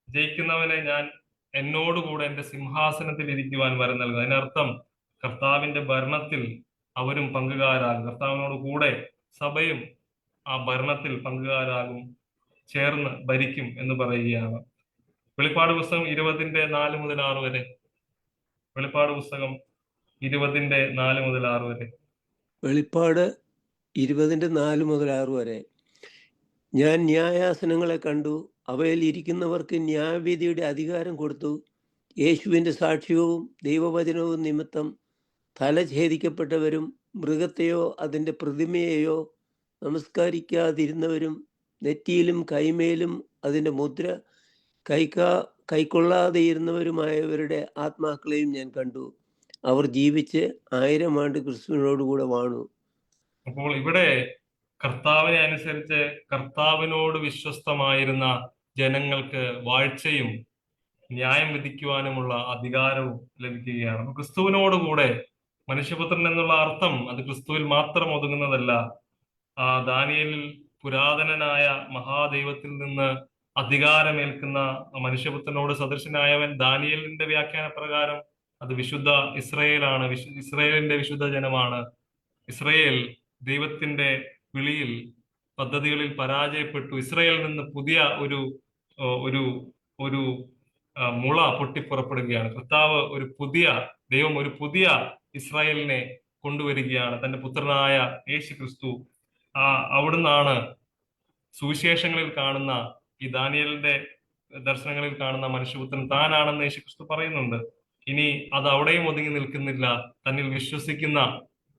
ജയിക്കുന്നവനെ ഞാൻ എന്നോടുകൂടെ എൻ്റെ സിംഹാസനത്തിൽ ഇരിക്കുവാൻ വരം നൽകും. അതിനർത്ഥം കർത്താവിന്റെ ഭരണത്തിൽ അവരും പങ്കുകാരാകും. കർത്താവിനോട് കൂടെ സഭയും ആ ഭരണത്തിൽ പങ്കുകാരാകും, ചേർന്ന് ഭരിക്കും എന്ന് പറയുകയാണ്. വെളിപ്പാട് പുസ്തകം 20:4-6 വരെ. വെളിപ്പാട് പുസ്തകം 20:4-6 വരെ. വെളിപ്പാട് 20:4-6 വരെ. ഞാൻ ന്യായാസനങ്ങളെ കണ്ടു, അവയിൽ ഇരിക്കുന്നവർക്ക് ന്യായവിധിയുടെ അധികാരം കൊടുത്തു. യേശുവിൻ്റെ സാക്ഷ്യവും ദൈവവചനവും നിമിത്തം തല ഛേദിക്കപ്പെട്ടവരും മൃഗത്തെയോ അതിൻ്റെ പ്രതിമയെയോ നമസ്കരിക്കാതിരുന്നവരും നെറ്റിയിലും കൈമേലും അതിൻ്റെ മുദ്ര കൈക്കൊള്ളാതെയിരുന്നവരുമായവരുടെ ആത്മാക്കളെയും ഞാൻ കണ്ടു. അവർ ജീവിച്ച് 1000 ആണ്ട് ക്രിസ്തുവിനോടുകൂടെ വാണു. അപ്പോൾ ഇവിടെ കർത്താവിനെ അനുസരിച്ച് കർത്താവിനോട് വിശ്വസ്തമായിരുന്ന ജനങ്ങൾക്ക് വാഴ്ചയും ന്യായം വിധിക്കുവാനുമുള്ള അധികാരവും ലഭിക്കുകയാണ്. ക്രിസ്തുവിനോടുകൂടെ മനുഷ്യപുത്രൻ എന്നുള്ള അർത്ഥം അത് ക്രിസ്തുവിൽ മാത്രം ഒതുങ്ങുന്നതല്ല. ദാനിയേലിൽ പുരാതനനായ മഹാദൈവത്തിൽ നിന്ന് അധികാരമേൽക്കുന്ന മനുഷ്യപുത്രനോട് സദൃശനായവൻ, ദാനിയേലിന്റെ വ്യാഖ്യാന പ്രകാരം അത് വിശുദ്ധ ഇസ്രയേലാണ്, ഇസ്രയേലിന്റെ വിശുദ്ധ ജനമാണ്. ഇസ്രയേൽ ദൈവത്തിന്റെ വിളിയിൽ പദ്ധതികളിൽ പരാജയപ്പെട്ടു. ഇസ്രയേലിൽ നിന്ന് പുതിയ ഒരു മുള പൊട്ടിപ്പുറപ്പെടുകയാണ്. ദൈവം ഒരു പുതിയ ഇസ്രായേലിനെ കൊണ്ടുവരികയാണ്, തന്റെ പുത്രനായ യേശു ക്രിസ്തു. അവിടുന്നാണ് സുവിശേഷങ്ങളിൽ കാണുന്ന, ഈ ദാനിയേലിന്റെ ദർശനങ്ങളിൽ കാണുന്ന മനുഷ്യപുത്രൻ താനാണെന്ന് യേശു ക്രിസ്തു പറയുന്നുണ്ട്. ഇനി അത് അവിടെയും ഒതുങ്ങി നിൽക്കുന്നില്ല. തന്നിൽ വിശ്വസിക്കുന്ന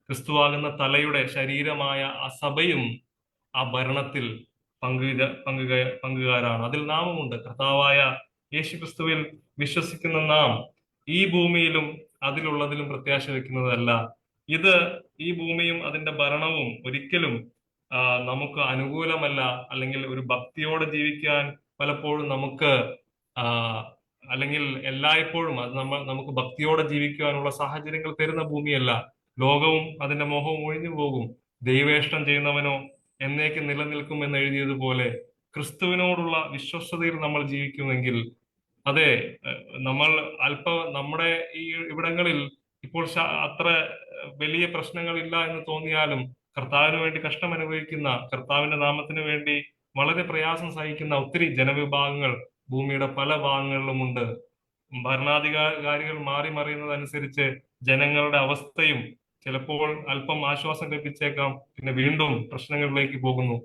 ക്രിസ്തുവാകുന്ന തലയുടെ ശരീരമായ ആ സഭയും ആ ഭരണത്തിൽ പങ്കുകാരാണ്. അതിൽ നാമുമുണ്ട്. കർത്താവായ യേശു ക്രിസ്തുവിൽ വിശ്വസിക്കുന്ന നാം ഈ ഭൂമിയിലും അതിലുള്ളതിലും പ്രത്യാശ വെക്കുന്നതല്ല. ഈ ഭൂമിയും അതിന്റെ ഭരണവും ഒരിക്കലും നമുക്ക് അനുകൂലമല്ല, അല്ലെങ്കിൽ ഒരു ഭക്തിയോടെ ജീവിക്കാൻ പലപ്പോഴും നമുക്ക് അല്ലെങ്കിൽ എല്ലായ്പ്പോഴും അത് നമുക്ക് ഭക്തിയോടെ ജീവിക്കുവാനുള്ള സാഹചര്യങ്ങൾ തരുന്ന ഭൂമിയല്ല. ലോകവും അതിന്റെ മോഹവും ഒഴിഞ്ഞു പോകും. ദൈവേഷ്ടം ചെയ്യുന്നവനോ എന്നേക്കും നിലനിൽക്കും എന്ന് എഴുതിയതുപോലെ ക്രിസ്തുവിനോടുള്ള വിശ്വസ്തതയിൽ നമ്മൾ ജീവിക്കുമെങ്കിൽ, അതെ, നമ്മൾ നമ്മുടെ ഈ ഇവിടങ്ങളിൽ ഇപ്പോൾ അത്ര വലിയ പ്രശ്നങ്ങളില്ല എന്ന് തോന്നിയാലും കർത്താവിന് വേണ്ടി കഷ്ടം അനുഭവിക്കുന്ന, കർത്താവിന്റെ നാമത്തിന് വേണ്ടി വളരെ പ്രയാസം സഹിക്കുന്ന ഒത്തിരി ജനവിഭാഗങ്ങൾ ഭൂമിയുടെ പല ഭാഗങ്ങളിലുമുണ്ട്. ഭരണാധികാരികൾ മാറി മറിയുന്നതനുസരിച്ച് ജനങ്ങളുടെ അവസ്ഥയും ചിലപ്പോൾ അല്പം ആശ്വാസം ലഭിച്ചേക്കാം, പിന്നെ വീണ്ടും പ്രശ്നങ്ങളിലേക്ക് പോകുന്നു.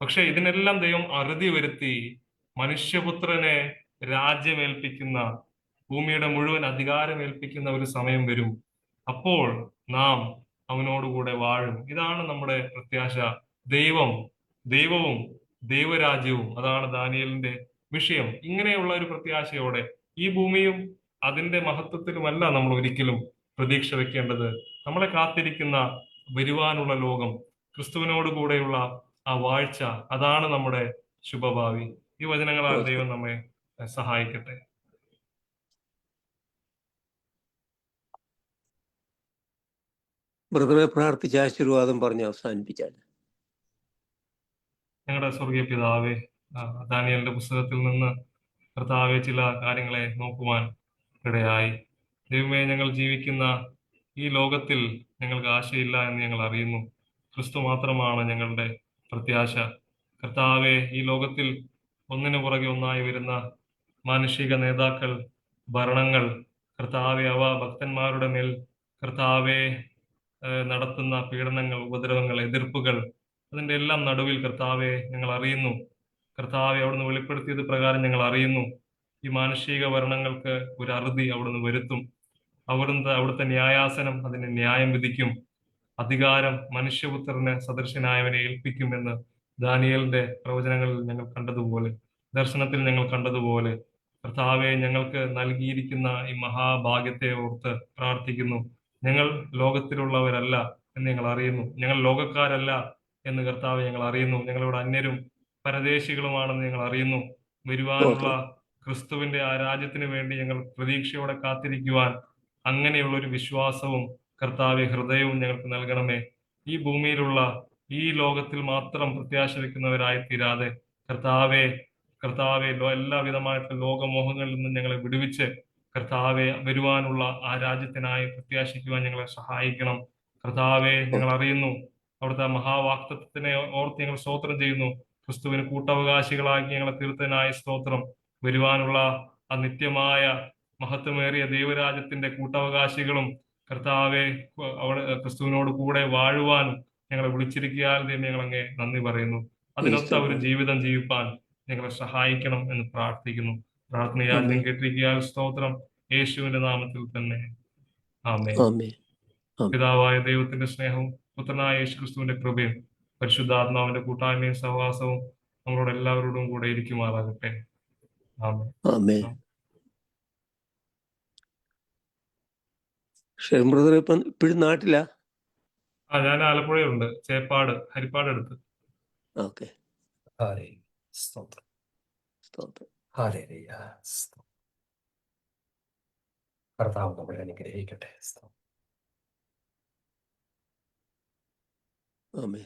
പക്ഷെ ഇതിനെല്ലാം ദൈവം അറുതി വരുത്തി മനുഷ്യപുത്രനെ രാജ്യമേൽപ്പിക്കുന്ന, ഭൂമിയുടെ മുഴുവൻ അധികാരം ഏൽപ്പിക്കുന്ന ഒരു സമയം വരും. അപ്പോൾ നാം അവനോടുകൂടെ വാഴും. ഇതാണ് നമ്മുടെ പ്രത്യാശ. ദൈവവും ദൈവരാജ്യവും, അതാണ് ദാനിയേലിന്റെ വിഷയം. ഇങ്ങനെയുള്ള ഒരു പ്രത്യാശയോടെ ഈ ഭൂമിയും അതിന്റെ മഹത്വത്തിലുമല്ല നമ്മൾ ഒരിക്കലും പ്രതീക്ഷ വെക്കേണ്ടത്. നമ്മളെ കാത്തിരിക്കുന്ന വരുവാനുള്ള ലോകം, ക്രിസ്തുവിനോട് കൂടെയുള്ള ആ വാഴ്ച, അതാണ് നമ്മുടെ ശുഭഭാവി. ഈ വചനങ്ങളാൽ ദൈവം നമ്മെ സഹായിക്കട്ടെ. ബ്രദറെ പ്രാർത്ഥിച്ച ആശീർവാദം പറഞ്ഞ് അവസാനിപ്പിച്ചാൽ. ഞങ്ങളുടെ സ്വർഗീയ പിതാവേ, ദാനിയേലിന്റെ പുസ്തകത്തിൽ നിന്ന് കർത്താവെ ചില കാര്യങ്ങളെ നോക്കുവാൻ ഇടയായി. ദൈവമേ, ഞങ്ങൾ ജീവിക്കുന്ന ഈ ലോകത്തിൽ ഞങ്ങൾക്ക് ആശയില്ല എന്ന് ഞങ്ങൾ അറിയുന്നു. ക്രിസ്തു മാത്രമാണ് ഞങ്ങളുടെ പ്രത്യാശ. കർത്താവെ, ഈ ലോകത്തിൽ ഒന്നിനു പുറകെ ഒന്നായി വരുന്ന മാനുഷിക നേതാക്കൾ, ഭരണങ്ങൾ, കർത്താവെ, അവ ഭക്തന്മാരുടെ മേൽ കർത്താവെ നടത്തുന്ന പീഡനങ്ങൾ, ഉപദ്രവങ്ങൾ, എതിർപ്പുകൾ, അതിന്റെ എല്ലാം നടുവിൽ കർത്താവെ ഞങ്ങൾ അറിയുന്നു. കർത്താവെ, അവിടുന്ന് വെളിപ്പെടുത്തിയത് പ്രകാരം ഞങ്ങൾ അറിയുന്നു, ഈ മാനുഷിക ഭരണങ്ങൾക്ക് ഒരു അറുതി അവിടുന്ന് വരുത്തും. അവിടുത്തെ ന്യായാസനം അതിന് ന്യായം വിധിക്കും. അധികാരം മനുഷ്യപുത്രന് സദൃശനായവനെ ഏൽപ്പിക്കുമെന്ന് ദാനിയേലിന്റെ പ്രവചനങ്ങളിൽ ഞങ്ങൾ കണ്ടതുപോലെ, ദർശനത്തിൽ ഞങ്ങൾ കണ്ടതുപോലെ, കർത്താവെ, ഞങ്ങൾക്ക് നൽകിയിരിക്കുന്ന ഈ മഹാഭാഗ്യത്തെ ഓർത്ത് പ്രാർത്ഥിക്കുന്നു. ഞങ്ങൾ ലോകത്തിലുള്ളവരല്ല എന്ന് ഞങ്ങൾ അറിയുന്നു. ഞങ്ങൾ ലോകക്കാരല്ല എന്ന് കർത്താവെ ഞങ്ങൾ അറിയുന്നു. ഞങ്ങളിവിടെ അന്യരും പരദേശികളുമാണെന്ന് ഞങ്ങൾ അറിയുന്നു. വരുവാനുള്ള ക്രിസ്തുവിന്റെ ആ രാജ്യത്തിന് വേണ്ടി ഞങ്ങൾ പ്രതീക്ഷയോടെ കാത്തിരിക്കുവാൻ അങ്ങനെയുള്ള ഒരു വിശ്വാസവും കർത്താവെ ഹൃദയവും ഞങ്ങൾക്ക് നൽകണമേ. ഈ ഭൂമിയിലുള്ള, ഈ ലോകത്തിൽ മാത്രം പ്രത്യാശ വെക്കുന്നവരായി തീരാതെ കർത്താവെ എല്ലാവിധമായിട്ടുള്ള ലോകമോഹങ്ങളിൽ നിന്നും ഞങ്ങളെ വിടുവിച്ച് കർത്താവെ വരുവാനുള്ള ആ രാജ്യത്തിനായി പ്രത്യാശിക്കുവാൻ ഞങ്ങളെ സഹായിക്കണം. കർത്താവെ, ഞങ്ങൾ അറിയുന്നു അവിടുത്തെ മഹാവാക്തത്വത്തിനെ ഓർത്ത് ഞങ്ങൾ സ്തോത്രം ചെയ്യുന്നു. ക്രിസ്തുവിന് കൂട്ടവകാശികളാക്കി ഞങ്ങളെ തീർത്തനായ സ്തോത്രം. വരുവാനുള്ള ആ നിത്യമായ മഹത്വമേറിയ ദൈവരാജ്യത്തിന്റെ കൂട്ടവകാശികളും കർത്താവെ അവിടെ ക്രിസ്തുവിനോട് കൂടെ വാഴുവാനും ഞങ്ങളെ വിളിച്ചിരിക്കാൻ ഞങ്ങൾ അങ്ങേ നന്ദി പറയുന്നു. അതിനൊത്ത ഒരു ജീവിതം ജീവിപ്പാൻ ഞങ്ങളെ സഹായിക്കണം എന്ന് പ്രാർത്ഥിക്കുന്നു. പ്രാർത്ഥനയാൽ കേട്ടിരിക്കാൻ സ്തോത്രം. യേശുവിന്റെ നാമത്തിൽ തന്നെ ആമേൻ. പിതാവായ ദൈവത്തിന്റെ സ്നേഹവും പുത്രനായ യേശു ക്രിസ്തുവിന്റെ കൃപയും പരിശുദ്ധാത്മാവിന്റെ കൂട്ടായ്മയും സഹവാസവും നമ്മളോട് എല്ലാവരോടും കൂടെ ഇരിക്കുമാറാകട്ടെ. ആമേൻ. ബ്രദർ ഇപ്പോഴും നാട്ടിലാ? ഞാൻ ആലപ്പുഴയിലുണ്ട്, ചേപ്പാട്, ഹരിപ്പാട് അടുത്ത്. ഓക്കെ. കർത്താവ് നമ്മളെ അനുഗ്രഹിക്കട്ടെ. ആമേൻ.